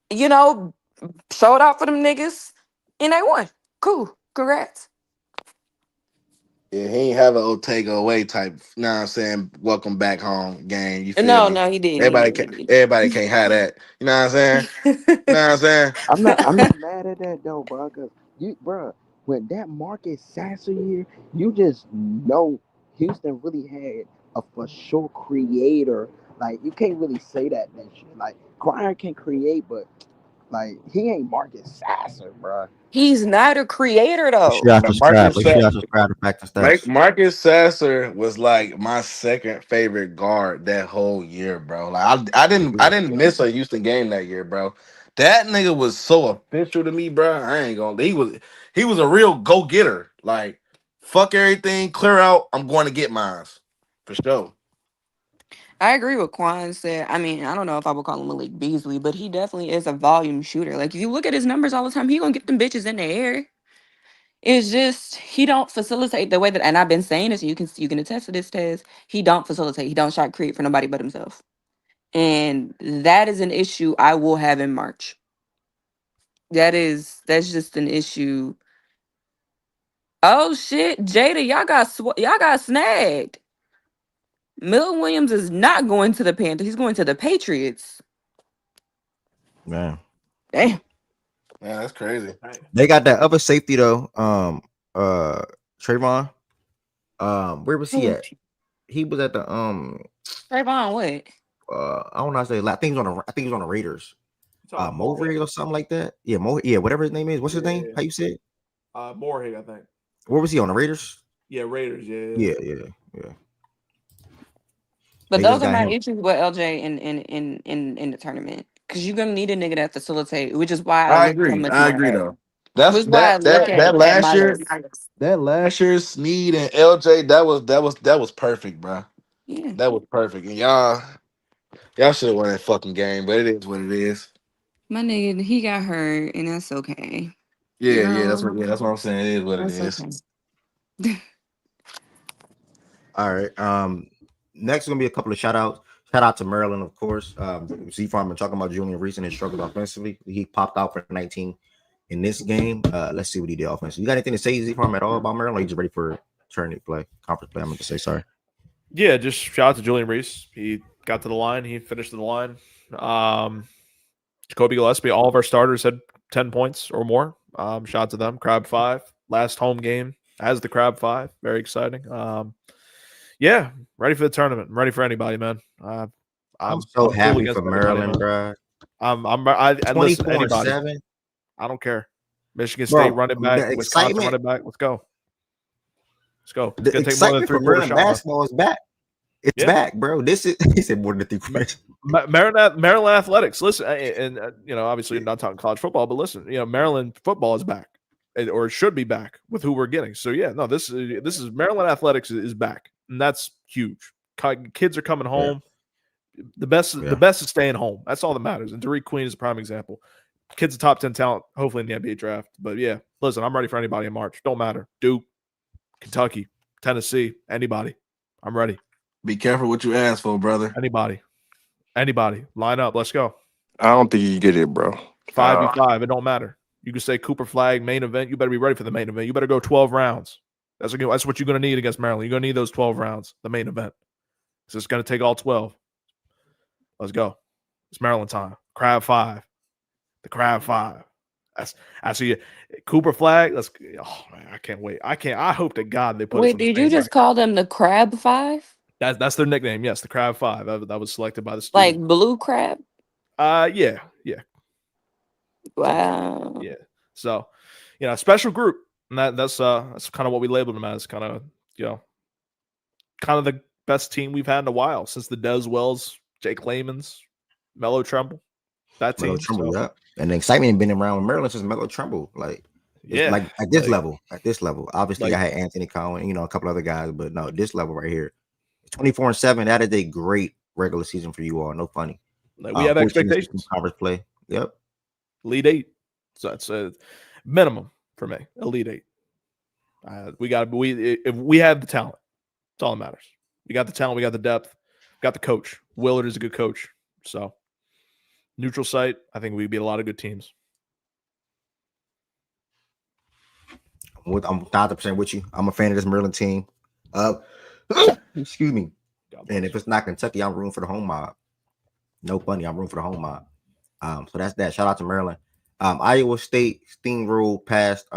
you know, showed out for them niggas, and they won. Cool. Congrats. Yeah, he ain't have an Otego away type. Know what I'm saying? Welcome back home game. You feel No, me? no, he didn't. He didn't. He Everybody can't have that. You know what I'm saying? You know what I'm saying? I'm not mad at that though, bro. Cause bro, when that Marcus Sasser year, you just know Houston really had a for sure creator. Like you can't really say that shit. Like Grier can create, but like he ain't Marcus Sasser, bro. He's not a creator Make sure though. y'all But subscribe. Make sure y'all subscribe to Fact and Stats. Marcus Sasser was like my second favorite guard that whole year, bro. Like I didn't miss a Houston game that year, bro. That nigga was so official to me, bro. I ain't gonna. He was a real go getter. Like fuck everything, clear out. I'm going to get mines for sure. I agree with Quan said. I mean, I don't know if I would call him Malik Beasley, but he definitely is a volume shooter. Like if you look at his numbers all the time, he gonna get them bitches in the air. It's just he don't facilitate the way that, and I've been saying this, and you can attest to this, Tez. He don't facilitate. He don't shot create for nobody but himself, and that is an issue I will have in March. That's just an issue. Oh shit, Jada, y'all got snagged. Milton Williams is not going to the Panthers. He's going to the Patriots. Man, Damn. Man, that's crazy. they got that other safety though. Trayvon. Where was he Who? at? He was at the Trayvon what? I don't know how to say. I think he was on the Raiders. Movrey or something like that. Yeah, whatever his name is. What's his name? How you say it? Moorhead, I think. Where was he on the Raiders? Yeah, Raiders. Yeah. But They those just are got my him. issues with LJ in the tournament. Because you're gonna need a nigga that facilitate, which is why I I look so agree. much I more agree at though. That's which is why I look that at last year. Miles. That last year, Sneed and LJ, that was perfect, bro. Yeah. That was perfect. And y'all should have won that fucking game, but it is what it is. My nigga, he got hurt, and that's okay. You Yeah, know? that's what I'm saying. It is what it That's is. okay. All right. Next is gonna be a couple of shout outs. Shout out to Maryland, of course. Z Farmer talking about Julian Reese and his struggles offensively. He popped out for 19 in this game. Let's see what he did offensively. You got anything to say, Z Farm, at all about Maryland? Or you just ready for tourney play, conference play? I'm gonna say sorry. Yeah, just shout out to Julian Reese. He got to the line. He finished to the line. Jacoby Gillespie, all of our starters had 10 points or more. Shout out to them. Crab 5. Last home game as the Crab 5. Very exciting. Yeah, ready for the tournament. I'm ready for anybody, man. I'm I'm so cool happy against for anybody, Maryland, man. bro. And listen, anybody. 24-7. I don't care. Michigan State Bro, running back, the Wisconsin excitement, running back. Let's go. Let's go. It's the gonna take more than a excitement for three-quarter Maryland shot, man. basketball is back. It's Yeah. back, bro. This is he said more than 3 quarters. Maryland Athletics. Listen, and obviously not talking college football, but listen, Maryland football is back, or it should be back with who we're getting. So yeah, no, this is Maryland Athletics is back, and that's huge. Kids are coming home. The best is staying home. That's all that matters. And Tariq Queen is a prime example. Kid's a top 10 talent, hopefully in the NBA draft. But yeah, listen, I'm ready for anybody in March. Don't matter. Duke, Kentucky, Tennessee, anybody. I'm ready. Be careful what you ask for, brother. Anybody. Line up. Let's go. I don't think you get it, bro. 5v5. It don't matter. You can say Cooper Flag, main event. You better be ready for the main event. You better go 12 rounds. That's what you're going to need against Maryland. You're going to need those 12 rounds, the main event. So it's going to take all 12. Let's go. It's Maryland time. Crab 5. The Crab 5. I see Cooper Flag. Oh man, I can't wait. I hope to God they put. Wait, did you just call them the Crab 5? That's their nickname. Yes, the Crab 5. That was selected by the Like student. blue crab? Yeah. Wow. Yeah. So, special group. And that's kind of what we labeled them as. Kind of the best team we've had in a while since the Des Wells, Jake Layman's, Melo Tremble. That team. Melo Tremble, yeah. And the excitement had been around Maryland since Melo Tremble. Like at this level. Obviously, I had Anthony Cowan, a couple other guys, but no, this level right here. 24-7, that is a great regular season for you all. No funny. Like we have expectations. Conference play. Yep. Elite 8. So that's a minimum for me. Elite 8. If we have the talent, that's all that matters. We got the talent, we got the depth, got the coach. Willard is a good coach. So neutral site, I think we beat a lot of good teams. I'm 1,000% with you. I'm a fan of this Maryland team. Excuse me. And if it's not Kentucky, I'm rooting for the home mob. No funny, I'm rooting for the home mob. So that's that. Shout out to Maryland. Iowa State steamrolled past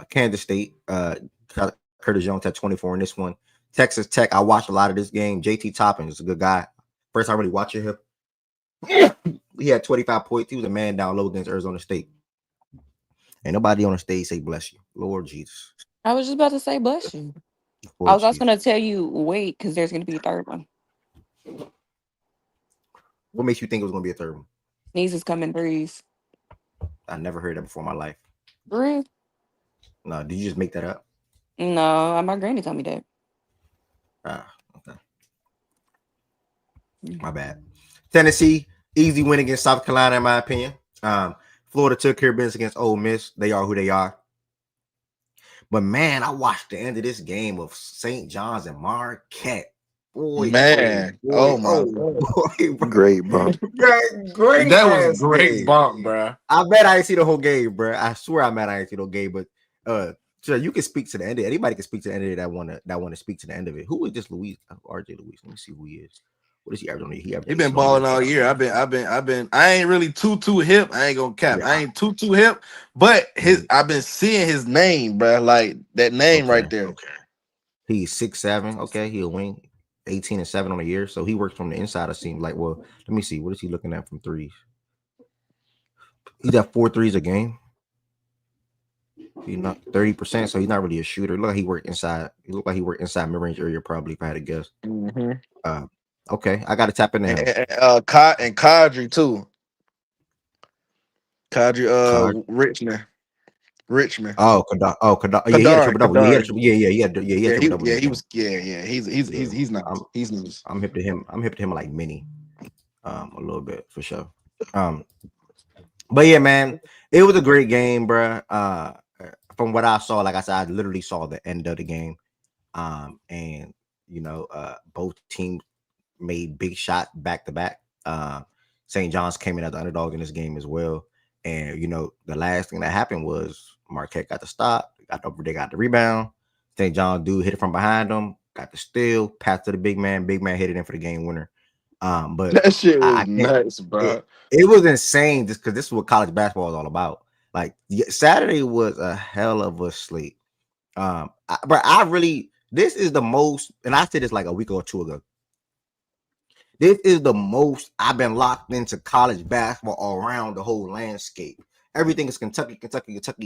Kansas State. Curtis Jones had 24 in this one. Texas Tech, I watched a lot of this game. JT Toppin is a good guy. First, I really watched him. He had 25 points. He was a man down low against Arizona State. Ain't nobody on the stage say bless you. Lord Jesus. I was just about to say bless you. Lord I was also Jesus. going to tell you wait because there's going to be a third one. What makes you think it was going to be a third one? Sneezes coming threes. I never heard that before in my life. Really? No, did you just make that up? No, my granny told me that. Okay. My bad. Tennessee, easy win against South Carolina, in my opinion. Florida took care of business against Ole Miss. They are who they are. But man, I watched the end of this game of St. John's and Marquette. Boy, Man, oh my boy, bro. Great bump. Great that was a ass great game. bump, bro. I bet I didn't see the whole game, bro. I swear I bet I didn't see the whole game. But so you can speak to the end of it. Anybody can speak to the end of it that wanna speak to the end of it. Who is this Louise? RJ Louise. Let me see who he is. What is he averaging? He He been 18 on the balling year. all year. I ain't really too hip. I ain't gonna cap. Yeah. I ain't too hip, but I've been seeing his name, bro. Like that name Okay. right there. He's 6'7". Okay, he'll wing 18 and 7 on the year. So he works from the inside. It seems like. Well, let me see. What is he looking at from threes? He's got 4 threes a game. He's not 30%, so he's not really a shooter. Look like he worked inside. He looked like he worked inside mid-range area, probably, if I had to guess. Mm-hmm. Okay, I gotta tap into him. And Kadri too. Kadri, Richmond. Oh, Kadar. Yeah, he had a triple double. Yeah, he had a triple double. He's nice. He's nice. I'm hip to him. I'm hip to him like mini, a little bit for sure. But yeah, man, it was a great game, bro. From what I saw, like I said, I literally saw the end of the game. And both teams made big shot back to back. St. John's came in as the underdog in this game as well. And the last thing that happened was Marquette got the stop, they got the rebound. St. John dude hit it from behind them, got the steal, passed to the big man. Big man hit it in for the game winner. But that shit was nuts, bro. It was insane just because this is what college basketball is all about. Like Saturday was a hell of a slate. This is the most, and I said this like a week or two ago. This is the most I've been locked into college basketball all around the whole landscape. Everything is Kentucky.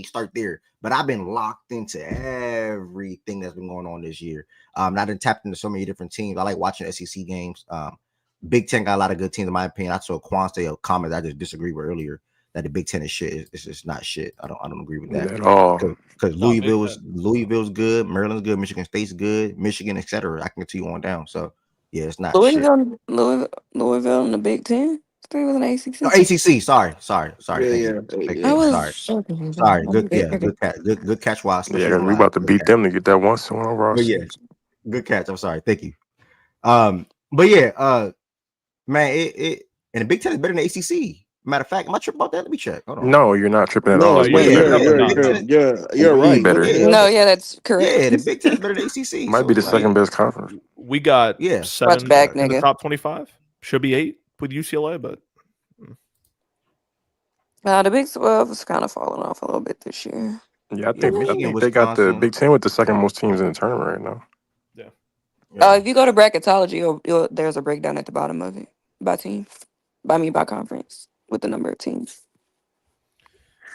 Start there. But I've been locked into everything that's been going on this year. I've been tapped into so many different teams. I like watching SEC games. Big Ten got a lot of good teams, in my opinion. I saw Quan say a comment I just disagree with earlier that the Big Ten is shit. It's just not shit. I don't agree with that at all. Because Louisville's good, Maryland's good, Michigan State's good, Michigan, etc. I can continue on down. So yeah, it's not shit. Louisville in the Big Ten. I think it was an ACC. No, ACC. Sorry. Sorry. Good catch. While Yeah, we about to beat them to get that one on our roster. But yeah, good catch. I'm sorry. Thank you. But yeah, man, it and the Big Ten is better than ACC. Matter of fact, am I tripping about that? Let me check. Hold on. No, you're not tripping at all. No, you're right. Better. No, yeah, that's correct. Yeah, the Big Ten is better than ACC. Might be the second best conference. We got 7 back, in the nigga. top 25. Should be 8 with UCLA, but The Big 12 is kind of falling off a little bit this year. Yeah, I think they got the Big Ten with the second most teams in the tournament right now. Yeah. If you go to bracketology, there's a breakdown at the bottom of it by team. By conference with the number of teams.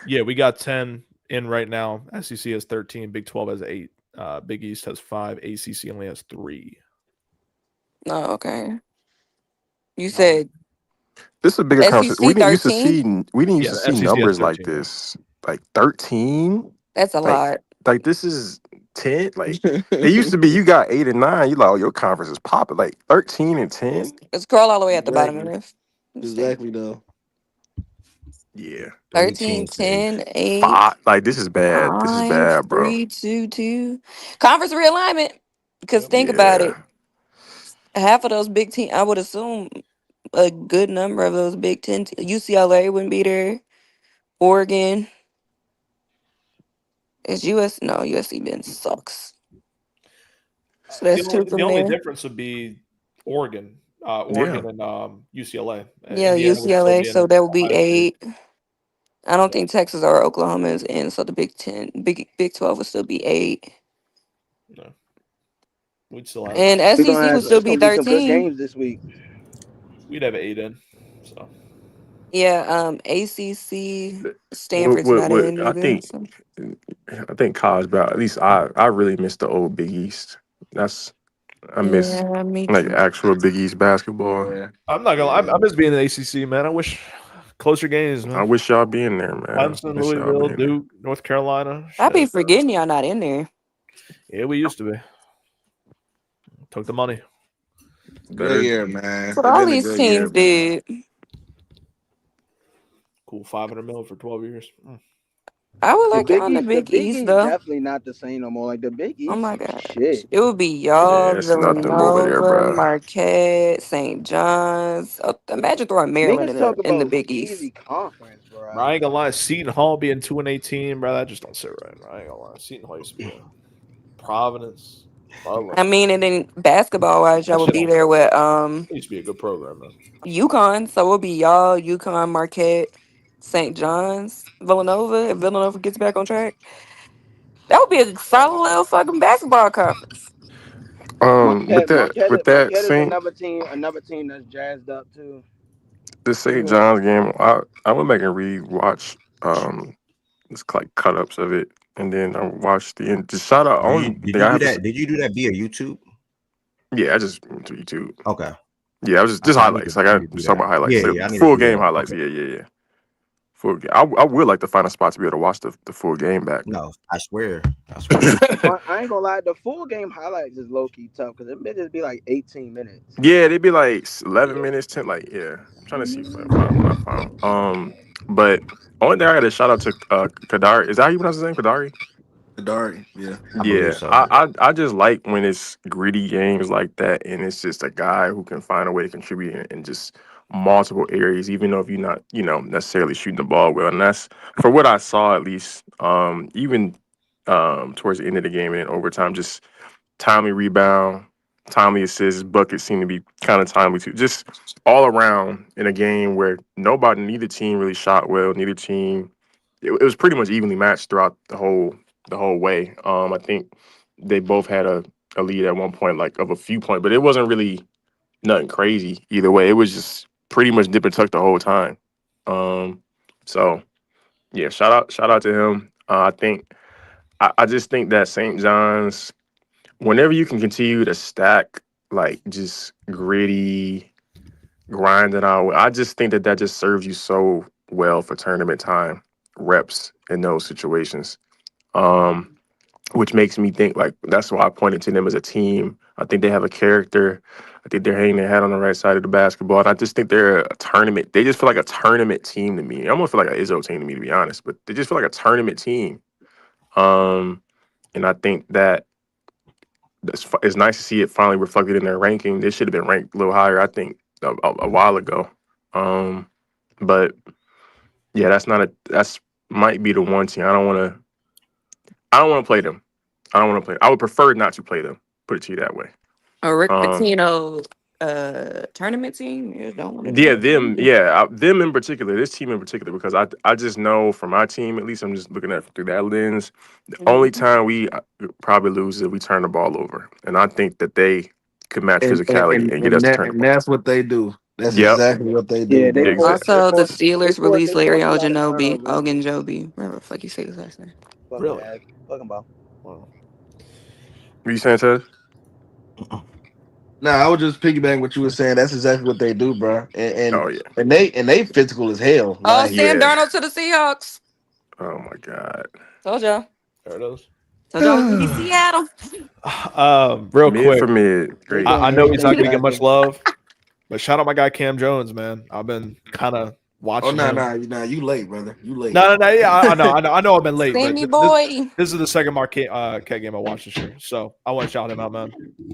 Yeah, we got 10 in right now. SEC has 13, Big 12 has 8, Big East has 5, ACC only has 3. Oh, okay. You said this is a bigger conference. We didn't used to 13? see numbers like this. Like 13. That's a lot. Like this is 10. Like it used to be. You got 8 and 9. You like, oh, your conference is popping. Like 13 and 10. Scroll all the way at the bottom of it. Exactly though. Yeah. 13, 10, 8. 5. Like this is bad. 5, this is bad, bro. 3, 2, 2. Conference realignment. Because think about it. Half of those big teams, I would assume a good number of those Big Ten. UCLA wouldn't be there. Oregon. Is US? No, USC Ben sucks. So that's two from the only there. difference would be Oregon and UCLA. Yeah, UCLA. So that would be 8. I don't think Texas or Oklahoma is in. So the Big 12 would still be 8. No, we'd still have. And SEC would still be 13. Some good games this week. We'd have 8 in. So. Yeah, ACC, Stanford's not in either. I think college ball. At least I really miss the old Big East. I miss like actual Big East basketball. Yeah. I'm not gonna. I miss being in the ACC, man. I wish closer games, man. I wish y'all be in there, man. Clemson, Louisville, Duke, North Carolina. I be forgetting y'all not in there. Yeah, we used to be. Took the money. Good year, That's man. what It's all been a these good year, teams man. did. Cool, 500 mil for 12 years. I would The like it on the the Big Big East East though. definitely not the same no more. Like the Big Oh East, my gosh. shit. It would be y'all, Yeah, it's nothing over there, Villanova, bro. Marquette, St. John's. Imagine throwing Maryland Niggas in talk the about Big East. easy conference, Bro, bro. I ain't gonna lie. Seton Hall being 2-18, bro, that just don't sit right. Bro. I ain't gonna lie. Seton Hall used to be a Providence, I Butler. mean, and then basketball wise, y'all That will shit be don't sit there right. with It used to be a good program, man. UConn. So it'll be y'all, UConn, Marquette, St. John's, Villanova. If Villanova gets back on track, that would be a solid little fucking basketball conference. With Marquette, with Marquette, that Marquette is Saint another team that's jazzed up too. the St. John's game, I went back and re-watch it's like cut ups of it, and then I watched the end. Just shout out. Did you Only did thing you I do have to that? Did you do that via YouTube? yeah, I just went to YouTube. Okay. Yeah, I was I just said highlights. Like I I need to do was talking that. about highlights, Yeah, like yeah, I need to full do game that. highlights. Yeah, yeah, yeah. Full game. I would like to find a spot to be able to watch the full game back. No, I swear. I swear. I ain't gonna lie, the full game highlights is low key tough because it may just be like 18 minutes. Yeah, they'd be like 11 Yeah. minutes, 10. Like, yeah. I'm trying to see if what I found. But only thing I got to shout out to Kadari. Is that how you pronounce his name? Kadari? Dari, yeah. I believe Yeah, so. I just like when it's gritty games like that, and it's just a guy who can find a way to contribute in just multiple areas, even though if you're not, necessarily shooting the ball well. And that's for what I saw at least. Even towards the end of the game and in overtime, just timely rebound, timely assists, buckets seem to be kind of timely too. Just all around in a game where neither team really shot well. Neither team, it was pretty much evenly matched throughout the whole way. I think they both had a lead at one point, like of a few points, but it wasn't really nothing crazy either way. It was just pretty much dip and tuck the whole time. So yeah, shout out to him. I just think that St. John's, whenever you can continue to stack like just gritty, grinding out, I just think that just serves you so well for tournament time reps in those situations. Um, which makes me think like that's why I pointed to them as a team. I think they have a character. I think they're hanging their hat on the right side of the basketball. And I just think they're a tournament. They just feel like a tournament team to me. I almost feel like an Izzo team to me, to be honest. But they just feel like a tournament team. And I think that it's nice to see it finally reflected in their ranking. They should have been ranked a little higher, I think, a while ago. But yeah, that's might be the one team I don't want to play them. I don't want to play. I would prefer not to play them. Put it to you that way. A Rick Um, Pitino tournament team. You don't want to yeah, do them. it. Yeah, them in particular. This team in particular, because I just know from my team, at least I'm just looking at it through that lens. The only Mhm. time we probably lose is if we turn the ball over, and I think that they could match And and, physicality and, and get and us to that turn the and ball. that's what they do. That's Yep, exactly what they do, Yeah, they bro. force exactly. they Also, the force they Steelers force released they Larry force a lot of Ogunjobi, turnovers. Ogunjobi, whatever the fuck you say his last name. Fucking Really? ass. Fucking about. Wow. What you saying, Ted? Nah, I was just piggybacking what you were saying. That's exactly what they do, bro. And and, Oh yeah, and they physical as hell. Oh, Like, Sam yeah. Darnold to the Seahawks. Oh my god. Told y'all. There it is. Told y'all it was gonna be Seattle. Real Mid quick, for mid, They great. doing I know he's everything not going to get much passing. love, but shout out my guy Cam Jones, man. I've been kind of oh watching no, him. you late, brother. You late. No, no, no. Yeah, I know. I've been late, but Sammy boy. this is the second Marquette Cat game I watched this year, so I want to shout him out, man.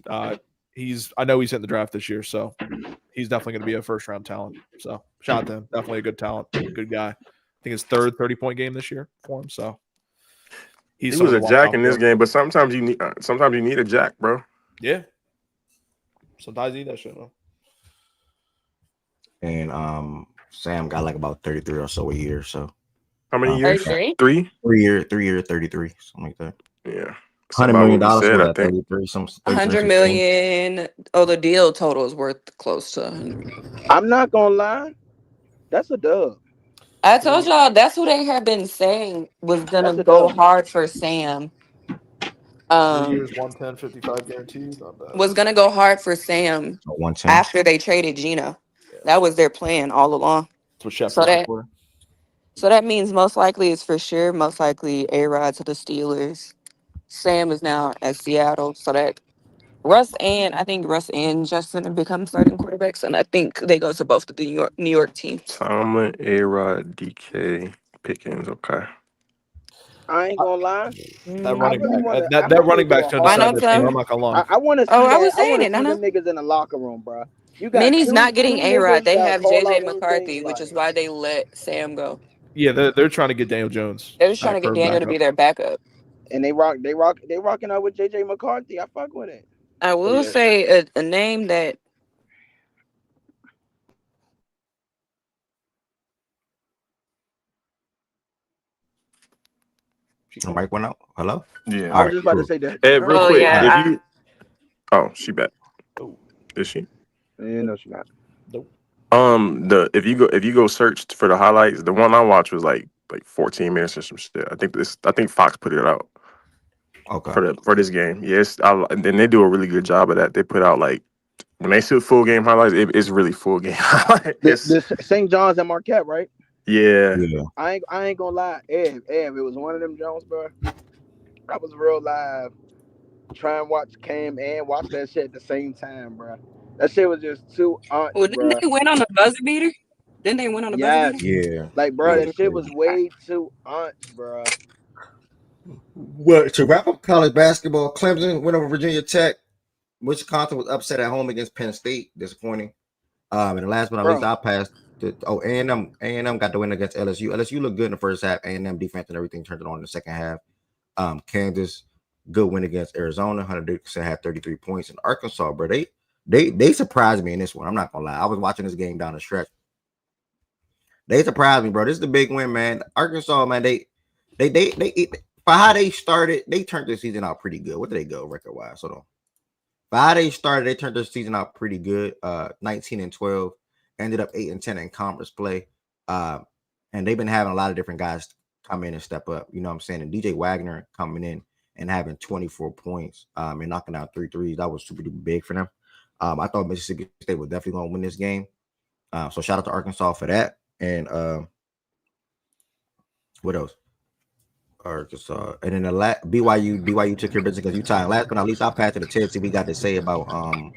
I know he's hitting the draft this year, so he's definitely going to be a first round talent. So shout out to him. Definitely a good talent, good guy. I think his third 30-point game this year for him. So he's He was someone a to watch jack out in this for. game, but sometimes you need a jack, bro. Yeah, sometimes he need that shit, man. And Sam got like about 33 or so a year. So How many years? 33? 3. 3 year, 33, something like that. Yeah, it's $100 about what million we said, for I that think. 33, some 33, 100 15. million. Oh, the deal total is worth close to 100 million. I'm not gonna lie, that's a dub. I told Three y'all that's who they have been saying was gonna That's a go dub. hard for Sam. 3 years, Um, 110, 55 guaranteed. Not bad. was gonna go hard for Sam So 110. after they traded Geno. Yeah, That was their plan all along. that's what Shep's So looking that for. so that means most likely it's for sure, most likely A Rod to the Steelers. Sam is now at Seattle. So that I think Russ and Justin become starting quarterbacks, and I think they go to both of the New York teams. Tomlin, A-Rod, DK, Pickens. Okay. I ain't gonna lie. That I Mm. running really back, want to. I that hope they running do back's a going to Why hard decide not, that game. reset. I'm son? not going to lie. I want to Oh, see I that. was I saying want to it. see No, them no. niggas in the locker room, bro. You got Minnie's two not getting two A-Rod. niggas They that have call JJ out anything. McCarthy, which is Like why they let Sam go. Yeah, they're trying to get Daniel Jones They're just trying at to get curve Daniel to backup. be their backup. and they rocking out with JJ McCarthy. I fuck with it. I But will yeah, say a name that She The gone. mic went out. Hello. Yeah. I All was right. just about to Cool. say that. Hey, real oh quick, All right. if yeah, you oh, she back. Oh, Is she? Yeah, no, she not. nope. The if you go search for the highlights, the one I watched was like 14 minutes or some shit. I think Fox put it out Okay. for this game. Yes, and they do a really good job of that. They put out like when they shoot full game highlights, it's really full game highlight. It's The St. John's and Marquette, right? yeah. Yeah. I ain't gonna lie. Ev, it was one of them Jones, bro. I was real live. Try and watch Cam and watch that shit at the same time, bro. That shit was just too well, aunts, didn't bro. they win on a buzzer beater? Didn't they win on a buzzer beater? Yes, Yeah. like, bro, Yeah. that shit was way too aunts, bro. Well, to wrap up college basketball, Clemson went over Virginia Tech. Wisconsin was upset at home against Penn State. Disappointing. And the last but not least, Bro, I passed. A&M got the win against LSU. LSU looked good in the first half. A&M defense and everything turned it on in the second half. Kansas, good win against Arizona. 100% had 33 points. And Arkansas, bro, they surprised me in this one. I'm not gonna lie. I was watching this game down the stretch. They surprised me, bro. This is the big win, man. Arkansas, man, they for how they started, they turned the season out pretty good. What did they go record wise? Hold on. For how they started, they turned their season out pretty good. 19-12, ended up 8-10 in conference play. And they've been having a lot of different guys come in and step up. You know what I'm saying? And DJ Wagner coming in and having 24 points and knocking out 3 threes. That was super duper big for them. I thought Mississippi State was definitely going to win this game. So shout out to Arkansas for that. And what else? Arkansas, and then the BYU took care of business because Utah. And last but not least, I'll pass to the Ted. See, we got to say about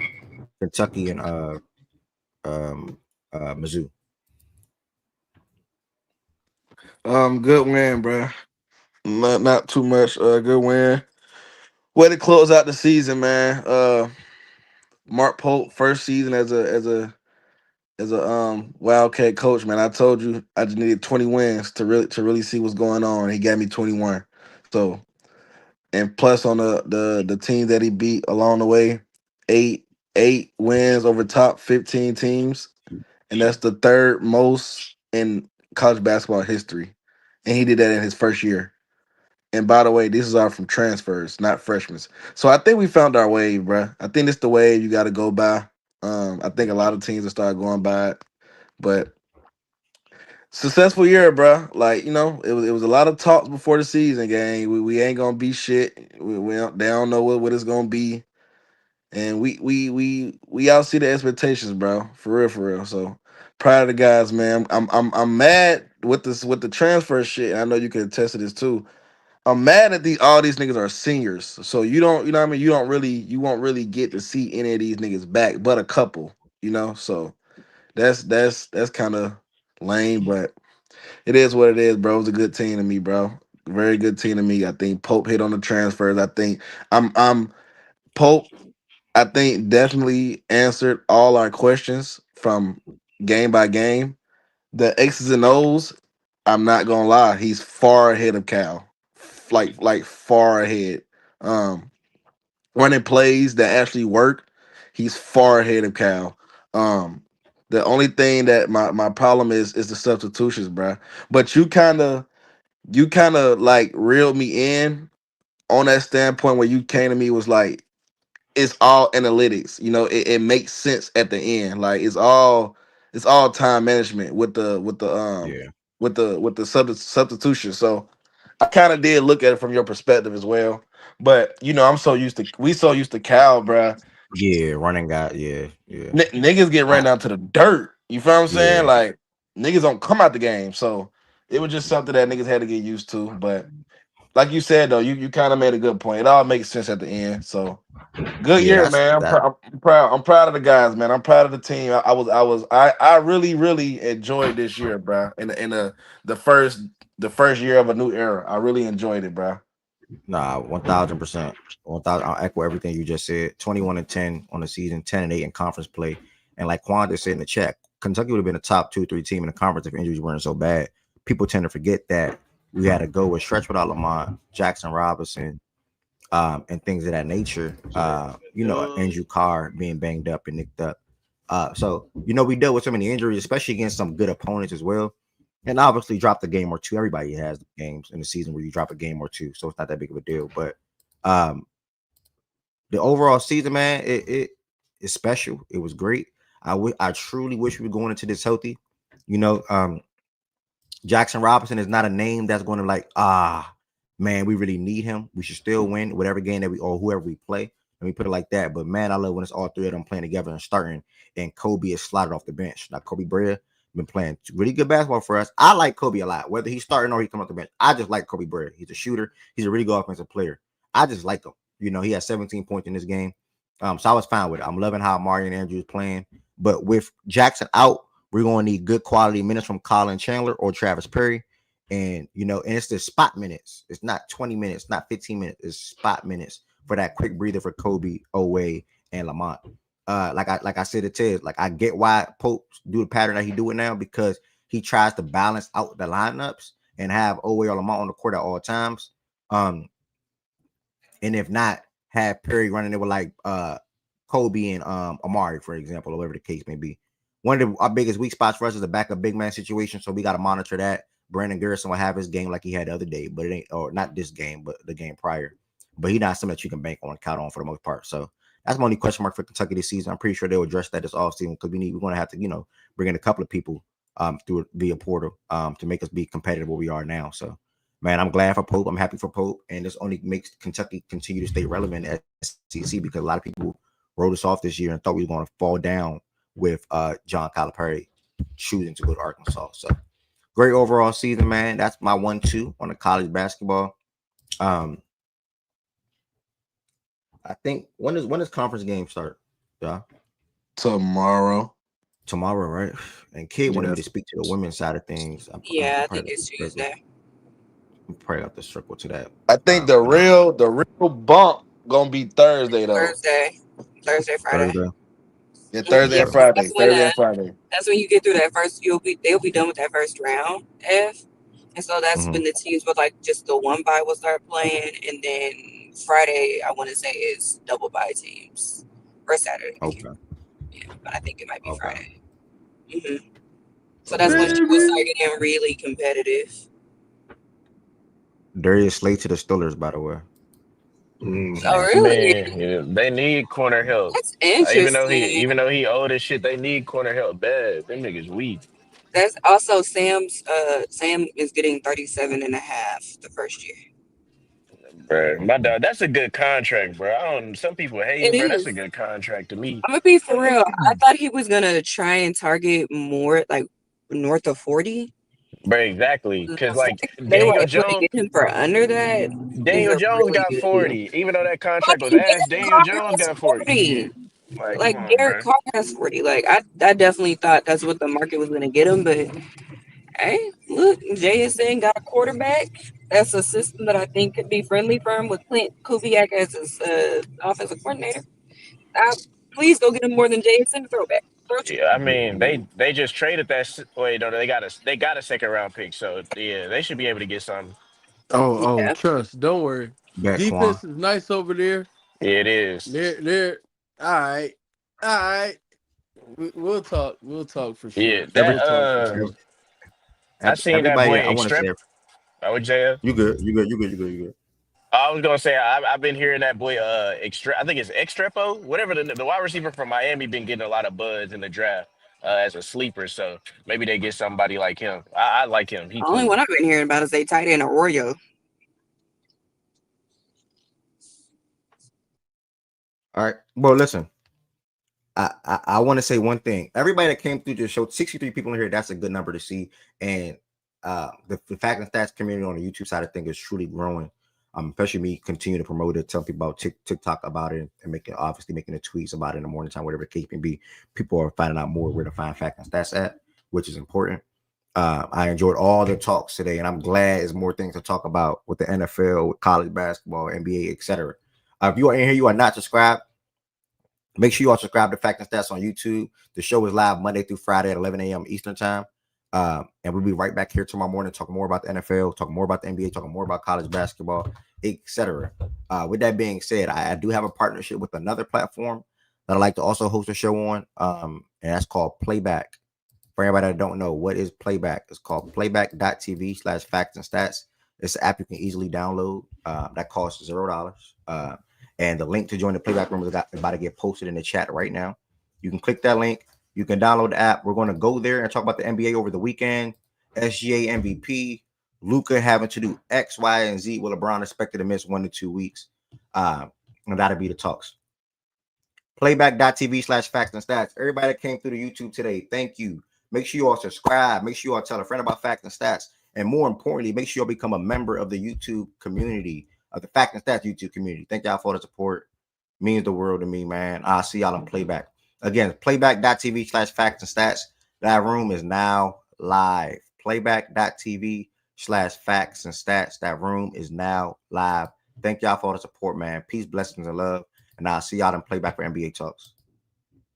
Kentucky and Mizzou. Good win, bro. Not too much. Good win. Way to close out the season, man. Mark Pope, first season as a Wildcat coach, man. I told you I just needed 20 wins to really see what's going on. He gave me 21. So and plus on the team that he beat along the way, eight wins over top 15 teams, and that's the third most in college basketball history. And he did that in his first year. And by the way, these are from transfers, not freshmen. So I think we found our wave, bro. I think it's the wave you got to go by. I think a lot of teams will start going by it, but successful year, bro. Like it was a lot of talks before the season, gang. We ain't gonna be shit. They don't know what it's gonna be, and we all see the expectations, bro. For real, for real. So proud of the guys, man. I'm mad with the transfer shit. And I know you can attest to this too. I'm mad at all these niggas are seniors. So you know what I mean? You won't really get to see any of these niggas back, but a couple, So that's kind of lame, but it is what it is, bro. It was a good team to me, bro. Very good team to me. I think Pope hit on the transfers. I think I'm Pope, I think definitely answered all our questions from game by game. The X's and O's, I'm not gonna lie, he's far ahead of Cal. Like far ahead. Um Running plays that actually work, he's far ahead of Cal. Um the only thing that my problem is the substitutions, bruh. But you kind of like reeled me in on that standpoint where you came to me was like it's all analytics. It makes sense at the end. Like it's all time management Yeah. with the substitution. So I kind of did look at it from your perspective as well. But we so used to Cal, bruh. Yeah. Running guy. Yeah. Yeah. Niggas get ran I, down to the dirt. You feel what I'm saying? yeah. Like niggas don't come out the game. So it was just something that niggas had to get used to. But like you said though, you kind of made a good point. It all makes sense at the end. So good Yeah, year, that's man. that. I'm proud. I'm proud of the guys, man. I'm proud of the team. I really enjoyed this year, bro. The first year of a new era. I really enjoyed it, bro. Nah, 1000%. 1000. I'll echo everything you just said. 21-10 on the season, 10-8 in conference play, and like Quanda said in the chat, Kentucky would have been a top 2-3 team in the conference if injuries weren't so bad. People tend to forget that we had to go with stretch without Lamont, Jackson Robinson, and things of that nature. Andrew Carr being banged up and nicked up. So we dealt with so many injuries, especially against some good opponents as well. And obviously dropped a game or two. Everybody has games in the season where you drop a game or two, so it's not that big of a deal. But the overall season, man, it is special. It was great. I truly wish we were going into this healthy. Jackson Robinson is not a name that's going to man, we really need him. We should still win whatever game that we or whoever we play. Let me put it like that. But man, I love when it's all three of them playing together and starting, and Kobe is slotted off the bench. Now Kobe Brea been playing really good basketball for us. I like Kobe a lot, whether he's starting or he come off the bench. I just like Kobe Brea. He's a shooter. He's a really good offensive player. I just like him. He has 17 points in this game. So I was fine with it. I'm loving how Marion Andrews playing. But with Jackson out, we're going to need good quality minutes from Colin Chandler or Travis Perry. And it's the spot minutes. It's not 20 minutes, not 15 minutes. It's spot minutes for that quick breather for Kobe, Owe, and Lamont. Like I said to Ted, I get why Pope do the pattern that he do it now, because he tries to balance out the lineups and have Owe or Lamont on the court at all times. And if not, have Perry running it with Kobe and Amari, for example, or whatever the case may be. One of our biggest weak spots for us is the backup big man situation, so we got to monitor that. Brandon Garrison will have his game like he had the other day, but it ain't, or not this game, but the game prior. But he's not something that you can bank on, count on for the most part. So that's my only question mark for Kentucky this season. I'm pretty sure they'll address that this offseason, because we're going to have to, bring in a couple of people through via portal to make us be competitive where we are now. So, man, I'm glad for Pope. I'm happy for Pope, and this only makes Kentucky continue to stay relevant at SEC, because a lot of people wrote us off this year and thought we were going to fall down with John Calipari choosing to go to Arkansas. So great overall season, man. That's my 1-2 on the college basketball. I think when does conference game start? Yeah, Tomorrow, right? And Kid wanted me to speak to the women's side of things. I think it's Tuesday. I'm probably got the circle to that. I think the real bump gonna be Thursday though. Thursday, Friday. Thursday. Yeah, Thursday and Friday. That's when you get through that first. They'll be done with that first round. And so that's when the teams with just the one bye will start playing, and then Friday I want to say is double bye teams, or Saturday. Okay. Yeah, but I think it might be Friday. Mm-hmm. So that's when we'll start getting really competitive. Darius Slay to the Steelers, by the way. Oh really? Man, they need corner help. That's interesting. Even though he old as shit, they need corner help bad. Them niggas weak. That's also Sam is getting 37.5 the first year. Bro, my dog, that's a good contract, bro. Some people hate it, bro. That's a good contract to me. I'm gonna be for real. I thought he was gonna try and target more north of 40. Bro, exactly. Because they were able to get him for under that. Daniel Jones got 40. Even though that contract was ass, Daniel Jones got 40. Derek Carr has 40. I definitely thought that's what the market was gonna get him, but hey, look, JSN got a quarterback. That's a system that I think could be friendly for him with Clint Kubiak as his offensive coordinator. Please go get him more than JSN throwback. Yeah, I mean they just traded that. Wait, no, they got a second round pick, so yeah, they should be able to get something. Trust. Don't worry. Defense is nice over there. Yeah, it is. They're all right. We'll talk. We'll talk for sure. Yeah, I seen that boy Extrep. Oh, JF. You good. I was gonna say I've been hearing that boy I think it's Extrepo, whatever the wide receiver from Miami been getting a lot of buzz in the draft as a sleeper. So maybe they get somebody like him. I like him. The only one I've been hearing about is a tight end Arroyo. All right. Well, listen. I want to say one thing. Everybody that came through the show, 63 people in here, that's a good number to see. And the fact and stats community on the YouTube side of things is truly growing. Especially me continue to promote it, tell people about TikTok about it, and making the tweets about it in the morning time, whatever the case may be. People are finding out more where to find facts and stats at, which is important. I enjoyed all the talks today, and I'm glad there's more things to talk about with the NFL, with college basketball, NBA, etc. If you are in here, you are not subscribed. Make sure you all subscribe to Fact and Stats on YouTube. The show is live Monday through Friday at 11 a.m. Eastern time. And we'll be right back here tomorrow morning talking more about the NFL, talking more about the NBA, talking more about college basketball, etc. With that being said, I do have a partnership with another platform that I like to also host a show on, and that's called Playback. For everybody that don't know, what is Playback? It's called playback.tv/facts and stats. It's an app you can easily download. That costs $0. And the link to join the Playback room is about to get posted in the chat right now. You can click that link. You can download the app. We're going to go there and talk about the NBA over the weekend. SGA MVP, Luka having to do X, Y, and Z. Will LeBron expected to miss 1 to 2 weeks? And that'll be the talks. Playback.tv/facts and stats. Everybody that came through the YouTube today, thank you. Make sure you all subscribe. Make sure you all tell a friend about Facts and Stats. And more importantly, make sure you all become a member of the YouTube community, of the Facts and Stats YouTube community. Thank y'all for the support. Means the world to me, man. I'll see y'all on Playback. Again, playback.tv/facts and stats. That room is now live. Playback.tv/facts and stats. That room is now live. Thank y'all for the support, man. Peace, blessings, and love. And I'll see y'all in Playback for NBA Talks.